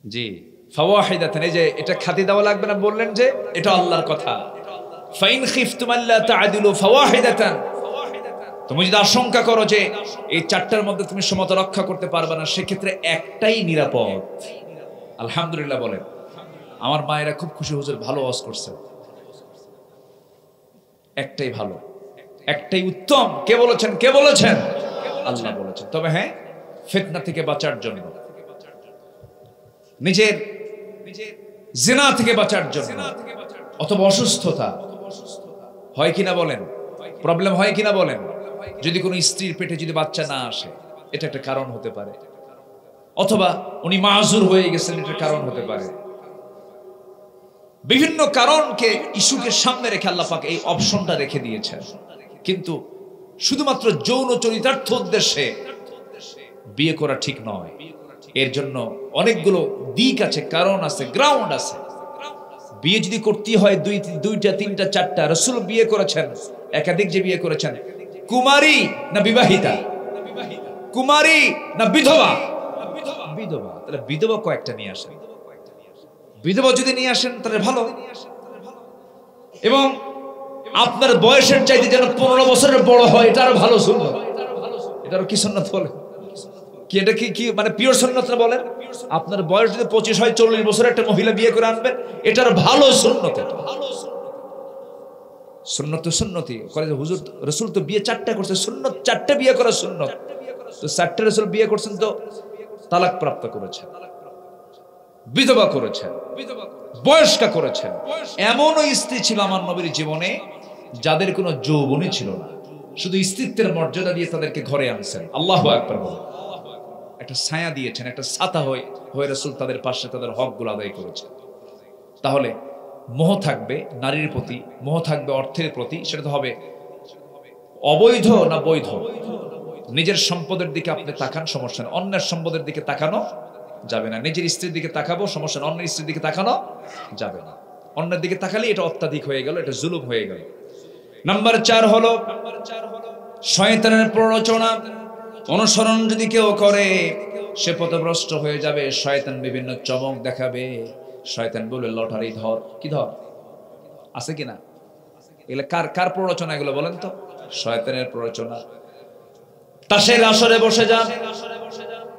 জি, ফাওয়াহিদাতান, এই যে এটা খাতি দেওয়া লাগবে না বললেন যে এটা আল্লাহর কথা। ফাইন খিফতুম আল্লা তাআদিলু ফাওয়াহিদাতান, তুমি যদি আশঙ্কা করো যে এই 4টার মধ্যে তুমি সমতা রক্ষা করতে পারবে না, সেক্ষেত্রে একটাই নিরাপদ। আলহামদুলিল্লাহ বলেন। আমার মায়েরা খুব খুশি, হুজুর ভালো ওয়াজ করছেন। একটাই ভালো, একটাই উত্তম। কে বলেছেন? কে বলেছেন? আল্লাহ বলেছেন। তবে হ্যাঁ, ফিতনা থেকে বাঁচার জন্য, নিজের জিনা থেকে বাঁচার জন্য, অথবা অসুস্থতা হয় কিনা বলেন, প্রবলেম হয় কিনা বলেন, যদি কোনো স্ত্রীর পেটে যদি বাচ্চা না আসে, এটা একটা কারণ হতে পারে। অথবা উনি মাযুর হয়ে গেছেন, এটা কারণ হতে পারে। বিভিন্ন কারণকে, ইস্যুকে সামনে রেখে আল্লাহ পাক এই অপশনটা রেখে দিয়েছেন। কিন্তু শুধুমাত্র যৌন চরিতার্থ উদ্দেশ্যে বিয়ে করা ঠিক নয়। এর জন্য অনেকগুলো দিক আছে, কারণ আছে, গ্রাউন্ড আছে। বিয়ে যদি করতে হয় 2টা 3টা 4টা, রাসূল বিয়ে করেছেন একাধিক। যে বিয়ে করেছেন, কুমারী না বিবাহিতা? কুমারী না বিধবা? বিধবা। তাহলে বিধবা কয়েকটা নিয়ে আসেন। বিধবা যদি নিয়ে আসেন তাহলে ভালো। এবং আপনার বয়সের চাইতে যেন 15 বছরের বড় হয়, এটা আরো ভালো সুন্নত। এটা আরো কি সুন্নত বলে? কি এটা কি মানে পিওর সুন্নত না বলেন? আপনার বয়স যদি 25 হয়, 40 বছরের একটা মহিলা বিয়ে করে আনবেন, এটার ভালো সুন্নত। সুন্নত সুন্নতি করে যে হুজুর রাসূল তো বিয়ে 4টা করছে, সুন্নত 4টা বিয়ে করা সুন্নত। তো 4টা রাসূল বিয়ে করছেন তো তালাক প্রাপ্ত করেছেন, বিধবা করেছেন, বয়স্কা করেছেন। এমনও স্ত্রী ছিল আমার নবীর জীবনে যাদের কোনো যৌবনই ছিল না, শুধু স্ত্রীত্বের মর্যাদা দিয়ে তাদেরকে ঘরে আনছেন। আল্লাহু আকবার বলেন। একটা ছায়া দিয়েছেন, একটা ছাতা হয়ে রাসূল তাদের পাশে তাদের হকগুলো আদায় করেছেন। তাহলে মোহ থাকবে নারীর প্রতি, মোহ থাকবে অর্থের প্রতি, সেটা তো হবে অবৈধ না বৈধ। নিজের সম্পদের দিকে আপনি তাকান, সমস্যা না। অন্যের সম্পদের দিকে তাকানো যাবে না। নিজের স্ত্রীর দিকে তাকাবো, সমস্যা না। অন্যের স্ত্রীর দিকে তাকানো যাবে না। অন্যের দিকে তাকালে এটা অত্যাধিক হয়ে গেল, এটা জুলুম হয়ে গেল। নাম্বার 4 হলো শয়তানের প্ররোচনা অনুসরণ যদি কেউ করে, সে পথভ্রষ্ট হয়ে যাবে। শয়তান বিভিন্ন চমক দেখাবে। শয়তান বলে লটারি ধর, কি ধর আছে কিনা? এগুলো কার প্ররোচনা এগুলো বলেন তো? শয়তানের প্ররোচনা। তাসের আসরে বসে যান,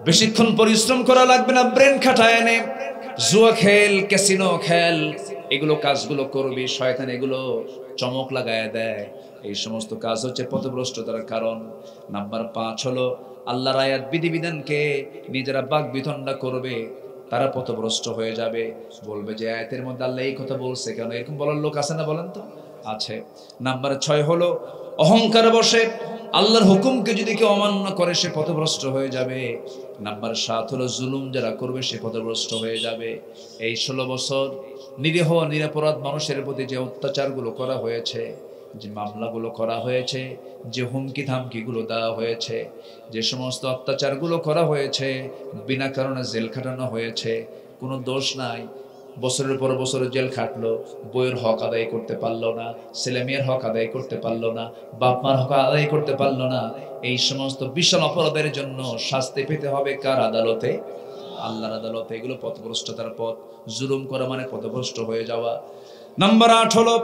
বেশিক্ষণ পরিশ্রম করা লাগবে না, ব্রেন খাটায় এনে জুয়া খেল, ক্যাসিনো খেল, এগুলো কাজগুলো করবি। শয়তান এগুলো চমক লাগায় দেয়। এই সমস্ত কাজ হচ্ছে পথভ্রষ্টতার কারণ। নাম্বার 5 হলো আল্লাহর আয়াত বিধিবিধানকে নিজেরা বাক বিতণ্ডা করবে, তারা পথভ্রষ্ট হয়ে যাবে। বলবে যে আয়াতের মধ্যে আল্লাহ এই কথা বলছে কেন? এরকম বলার লোক আছে না বলেন তো? আছে। নাম্বার 6 হলো অহংকার বসে আল্লাহর হুকুমকে যদি কেউ অমান্য করে, সে পথভ্রষ্ট হয়ে যাবে। নাম্বার 7 হলো জুলুম যারা করবে, সে পথভ্রষ্ট হয়ে যাবে। এই 16 বছর নিরীহ নিরপরাধ মানুষের প্রতি যে অত্যাচারগুলো করা হয়েছে, যে মামলাগুলো করা হয়েছে, যে হুমকি ধামকিগুলো দেওয়া হয়েছে, যে সমস্ত অত্যাচারগুলো করা হয়েছে, বিনা কারণে জেল খাটানো হয়েছে, কোনো দোষ নাই, বছরের পর বছর জেল খাটলো, বইয়ের হক আদায় করতে পারলো না, ছেলে মেয়ের হক আদায় করতে পারলো না, বাপ মার হক আদায় করতে পারলো না। এই সমস্ত বিশাল অপরাধের জন্য শাস্তি পেতে হবে কার আদালতে? আল্লাহর আদালতে। এগুলো পথভ্রষ্টতার পথ। জুলুম করা মানে পথভ্রষ্ট হয়ে যাওয়া। নাম্বার 8 হলো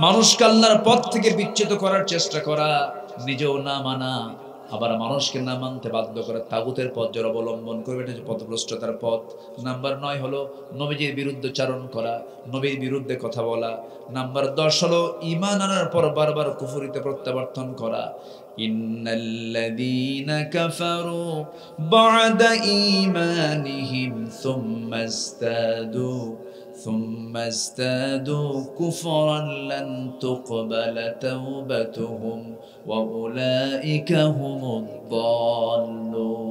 মানুষকে আল্লাহর পথ থেকে বিচ্যুত করার চেষ্টা করা, নিজেও না মানা, আবার মানুষকে না মানতে বাধ্য করে তাগুতের পথ যারা অবলম্বন করবে, এটা হচ্ছে পথভ্রষ্টতার পথ। নাম্বার 9 হলো নবীজির বিরুদ্ধে চারণ করা, নবীর বিরুদ্ধে কথা বলা। নাম্বার 10 হলো ঈমান আনার পর বারবার কুফরিতে প্রত্যাবর্তন করা। ইন্নাল্লাযীনা কাফারু বা'দা ঈমানিহিম ثم ازدادوا كفرا لن تقبل توبتهم وأولئك هم الضالون।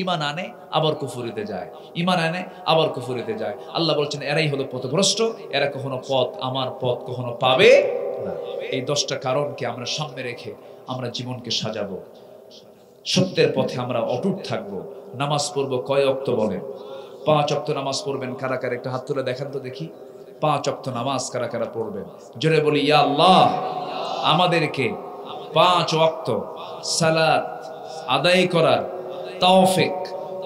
ঈমান আনে আবার কুফরিতে যায়, ঈমান আনে আবার কুফরিতে যায়। আল্লাহ বলছেন এরাই হলো পথভ্রষ্ট, এরা কখনো আমার পথ কখনো পাবে না। এই 10টা কারণকে আমরা সামনে রেখে আমরা জীবনকে সাজাবো, সত্যের পথে আমরা অটুট থাকবো। নামাজ পড়বো কয় ওয়াক্ত বলেন? 5 ওয়াক্ত নামাজ পড়বেন। কারা কারা একটা হাত তুলে দেখান তো দেখি। 5 ওয়াক্ত নামাজ কারা কারা পড়বেন? জোরে বলি ইয়া আল্লাহ, আমাদেরকে 5 ওয়াক্ত সালাত আদায় করার তৌফিক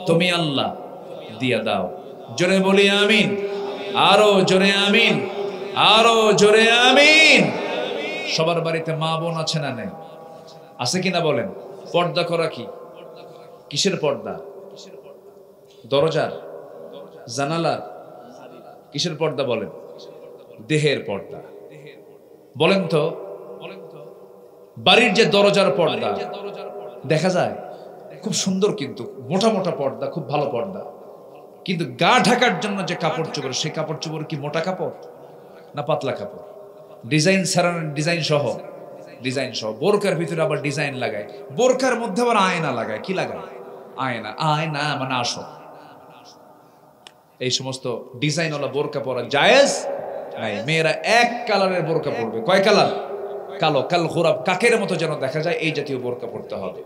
তুমি আল্লাহ দিয়া দাও। জোরে বলি আমিন, আরো জোরে আমিন, আরো জোরে আমিন। সবার বাড়িতে মা বোন আছে না নেই? আছে কিনা বলেন? পর্দা করা কি? কিসের পর্দা? দরজার, জানালার? কিসের পর্দা বলেন? দেহের পর্দা। বলেন তো বাড়ির যে দরজার পর্দা দেখা যায় খুব সুন্দর, কিন্তু মোটা মোটা পর্দা, খুব ভালো পর্দা। কিন্তু গা ঢাকার জন্য যে কাপড় চোপড়, সেই কাপড় চোপড় কি মোটা কাপড় না পাতলা কাপড়? ডিজাইন সারানো, ডিজাইন সহ, ডিজাইন সহ। বোরকার ভিতরে আবার ডিজাইন লাগায়, বোরকার মধ্যে আবার আয়না লাগায়। কি লাগায়? আয়না। আয়না মানে আসো। এই সমস্ত ডিজাইনওয়ালা বোরকা পরা জায়েজ নাই। মেয়েরা এক কালারের বোরকা পরবে। কয় কালার? কালো, কাল গোরাব, কাকের মতো যেন দেখা যায়, এই জাতীয় বোরকা পরতে হবে।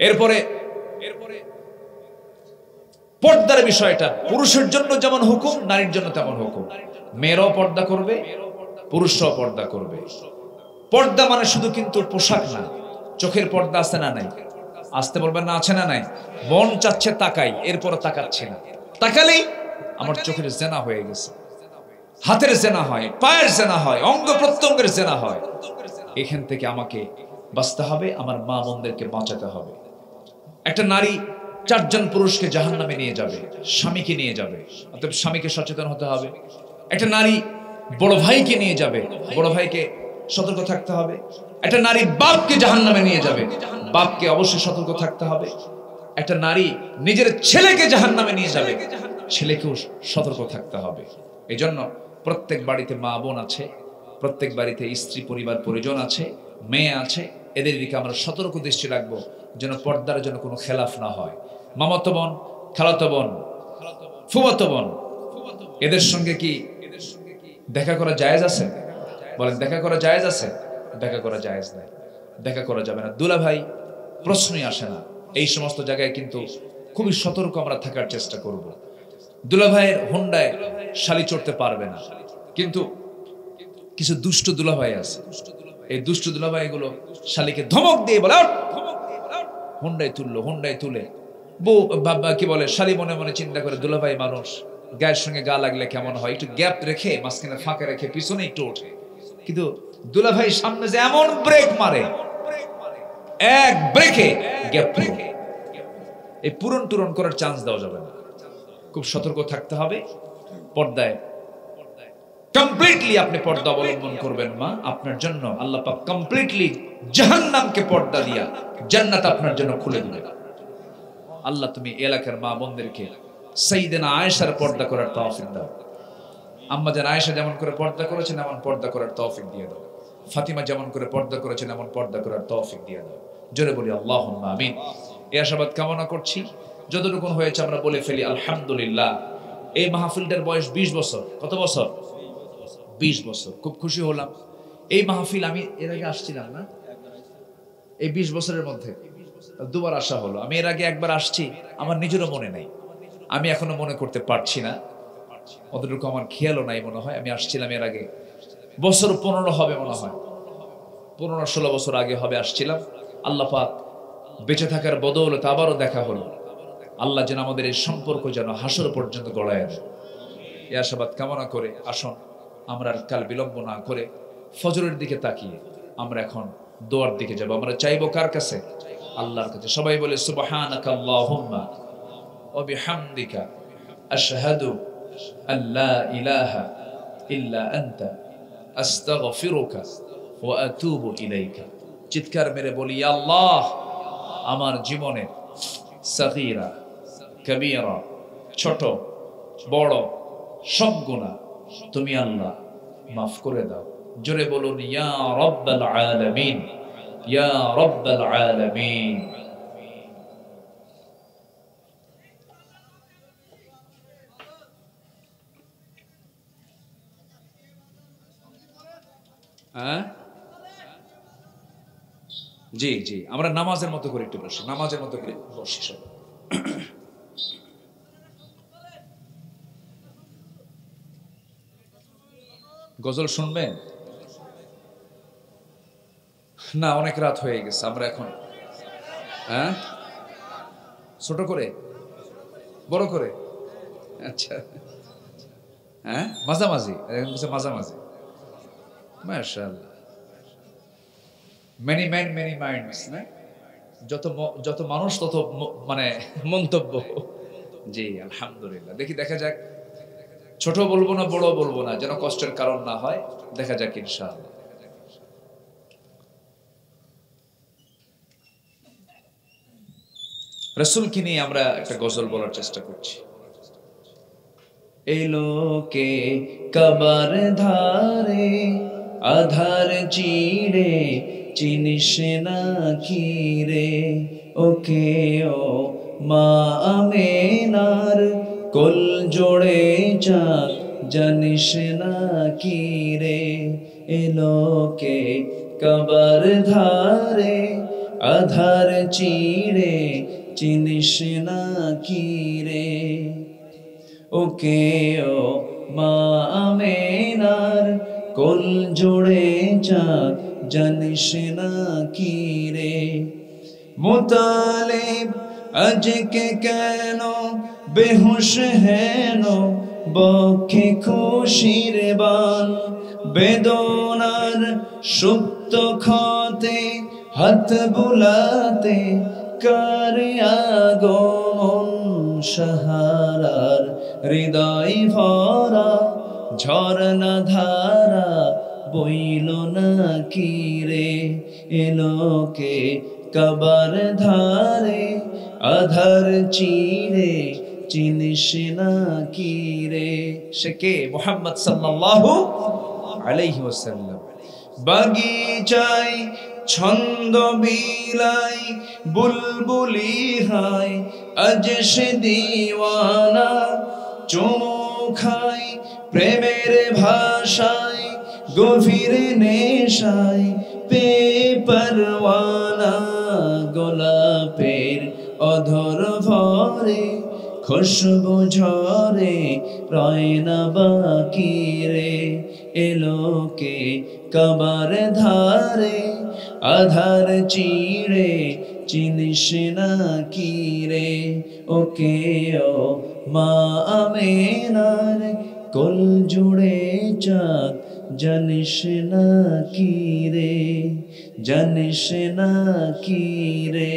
এরপরে পর্দার বিষয়টা পুরুষের জন্য যেমন হুকুম, নারীর জন্য তেমন হুকুম। মেয়েরাও পর্দা করবে, পুরুষরাও পর্দা করবে। পর্দা মানে শুধু কিন্তু পোশাক না, চোখের পর্দা আছে না নাই? আসতে বলবেন না, আছে না নাই? মন চাচ্ছে তাকাই, এরপর তাকাচ্ছি না। তাকালেই আমার চোখের জেনা হয়ে গেছে। হাতের জেনা হয়, পায়ের জেনা হয়, অঙ্গ প্রত্যঙ্গের জেনা হয়, এখান থেকে আমাকে বাঁচতে হবে, আমার মা বোনদেরকে বাঁচাতে হবে। একটা নারী 4 জন পুরুষকে জাহান্নামে নিয়ে যাবে, স্বামীকে নিয়ে যাবে, অতএব স্বামীকে সচেতন হতে হবে। একটা নারী বড় ভাইকে নিয়ে যাবে, বড় ভাইকে সতর্ক থাকতে হবে। একটা নারী বাপকে জাহান্নামে নিয়ে যাবে, বাপকে অবশ্যই সতর্ক থাকতে হবে। একটা নারী নিজের ছেলেকে জাহান্নামে নিয়ে যাবে, ছেলেকেও সতর্ক থাকতে হবে। এই জন্য প্রত্যেক বাড়িতে মা বোন আছে, প্রত্যেক বাড়িতে স্ত্রী পরিবার পরিজন আছে, মেয়ে আছে, এদের দিকে আমরা সতর্ক দৃষ্টি রাখবো যেন পর্দার জন্য কোনো খেলাফ না হয়। মামাতো বোন, খালাতো বোন, ফুফাতো বোন, এদের সঙ্গে কি দেখা করা জায়েজ আছে? বলেন, দেখা করা জায়েজ আছে? দেখা করা জায়েজ নাই, দেখা করা যাবে না। দুলা ভাই প্রশ্নই আসে না। এই সমস্ত জায়গায় কিন্তু খুবই সতর্ক আমরা থাকার চেষ্টা করব। দুলা ভাইয়ের হোন্ডায় শালি চড়তে পারবে না, কিন্তু কিছু দুষ্ট দুলা ভাই আছে, এই দুষ্ট দুলা ভাই গুলো শালিকে ধমক দিয়ে বলে হোন্ডায় তুললো, হোন্ডায় তুলে বউ বাবা কি বলে, শালি মনে মনে চিন্তা করে দুলা ভাই মানুষ, গায়ের সঙ্গে গা লাগলে কেমন হয়, একটু গ্যাপ রেখে মাঝখানে ফাঁকা রেখে পিছনে একটু ওঠে। কিন্তু দুলা ভাই সামনে যে এমন ব্রেক মারে, এক ব্রেকে গ্যাপ রেখে এই পূরণ টুরন করার চান্স দেওয়া যাবে না। খুব সতর্ক থাকতে হবে। পর্দায় কমপ্লিটলি আপনি পর্দা অবলম্বন করবেন মা, আপনার জন্য আল্লাহ পাক কমপ্লিটলি জাহান্নামকে পর্দা দিয়া জান্নাত আপনার জন্য খুলে দিবেন। আল্লাহ তুমি এলাকার মা বোনদেরকে সাইয়েদনা আয়েশার পর্দা করার তৌফিক দাও। আম্মা জান আয়েশা যেমন করে পর্দা করেছেন এমন পর্দা করার তৌফিক দিয়ে দাও। ফাতিমা যেমন করে পর্দা করেছেন এমন পর্দা করার তৌফিক দিয়ে দাও। জোরে বলি আল্লাহুম্মা আমিন। এই আশাবাদ কামনা করছি। যতটুকু হয়েছে আমরা বলে ফেলি আলহামদুলিল্লাহ। এই মাহফিলটার বয়স 20 বছর। কত বছর? 20 বছর। খুব খুশি হলাম। এই মাহফিল আমি এর আগে আসছিলাম না, এই 20 বছরের মধ্যে দুবার আসা হলো। আমি এর আগে একবার আসছি, আমার নিজেরও মনে নেই, আমি এখনো মনে করতে পারছি না, অতটুকু আমার খেয়ালও নাই মনে হয়। আমি আসছিলাম এর আগে বছর 15 হবে মনে হয়, 15-16 বছর আগে হবে আসছিলাম। আল্লাহ পাক বেঁচে থাকার বদৌলতে আবারও দেখা হলো। আল্লাহ যেন আমাদের এই সম্পর্ক যেন হাসর পর্যন্ত গড়ায় দেয়, এই আশাবাদ কামনা করে আসুন আমরা আর কাল বিলম্ব না করে ফজরের দিকে তাকিয়ে আমরা এখন দোয়ার দিকে যাব। আমরা চাইবো কার কাছে? আল্লাহর কাছে। সবাই বলে সুবহানাকা আল্লাহুম্মা ওয়া বিহামদিকা আশহাদু আল্লা ইলাহা ইল্লা আনতা আস্তাগফিরুকা ওয়া আতুবু ইলাইকা। চিৎকার মেরে বলি, ইয়া আল্লাহ, আমার জীবনের সাগীরা কবীরা, ছোট বড় সব গুনাহ তুমি আল্লাহ মাফ করে দাও। জোরে বলুন ইয়া রাব্বাল আলামিন, ইয়া রাব্বাল আলামিন। জি জি, আমরা নামাজের মতো করে একটু বসি, নামাজের মতো করে বসি সব। গজল শুনবেন না? অনেক রাত হয়ে গেছে, আমরা এখন ছোট করে বড় করে, আচ্ছা মাঝামাঝি, এখন কিছু মাঝামাঝি। মাশাআল্লাহ, মেনি ম্যান মেনি মাইন্ডস না? যত মানুষ তত মানে মন্তব্য। জি আলহামদুলিল্লাহ। দেখি দেখা যাক, ছোট বলবো না বড় বলবো না, যেন কষ্টের কারণ না হয়। দেখা যাক ইনশাআল্লাহ। রাসূলকে নিয়ে আমরা একটা গজল বলার চেষ্টা করছি। এই লোকে কাবার ধারে আধার চিড়ে চিনিস না কি রে, ওকে ও মা আমেনার কোল জোড়ে চাঁদ জানিস না কি রে। এ লোকে কাবার ধারে আধার চিড়ে চিনিস না কি রে, ওকে ও মা আমেনার কোল জোড়ে চাঁদ জানিস না কি রে। মুতালিব আজকে কেন বেহুশ হেন বক্ষে খুশির বান, বেদনার সুপ্ত ক্ষতে হাত বুলাতে কারে আগমন সাহারার, হৃদয় ভরা ঝরনা ধারা বইল না কিরে, এলোকে কাবার ধারে আধার চিরে চিনিস না কিরে। সে কে? মুহাম্মদ সাল্লাল্লাহু আলাইহি ওয়াসাল্লাম। বাগিচায় ছন্দ বিলায় বুলবুলি হায়, আজ সে দিওয়ানা চুমু খায় প্রেমের ভাষায়, গভীর নেশায় পরওয়ানা, গোলাপের অধর ভরে খুশবু ঝরে রয় না বাকি রে, এলোকে কাবার ধারে আধার চিড়ে চিনিস না কি রে, ওকে ও মা আমেনার কোল জুড়ে চাঁদ জানিস না কি রে, জানিস না কি রে।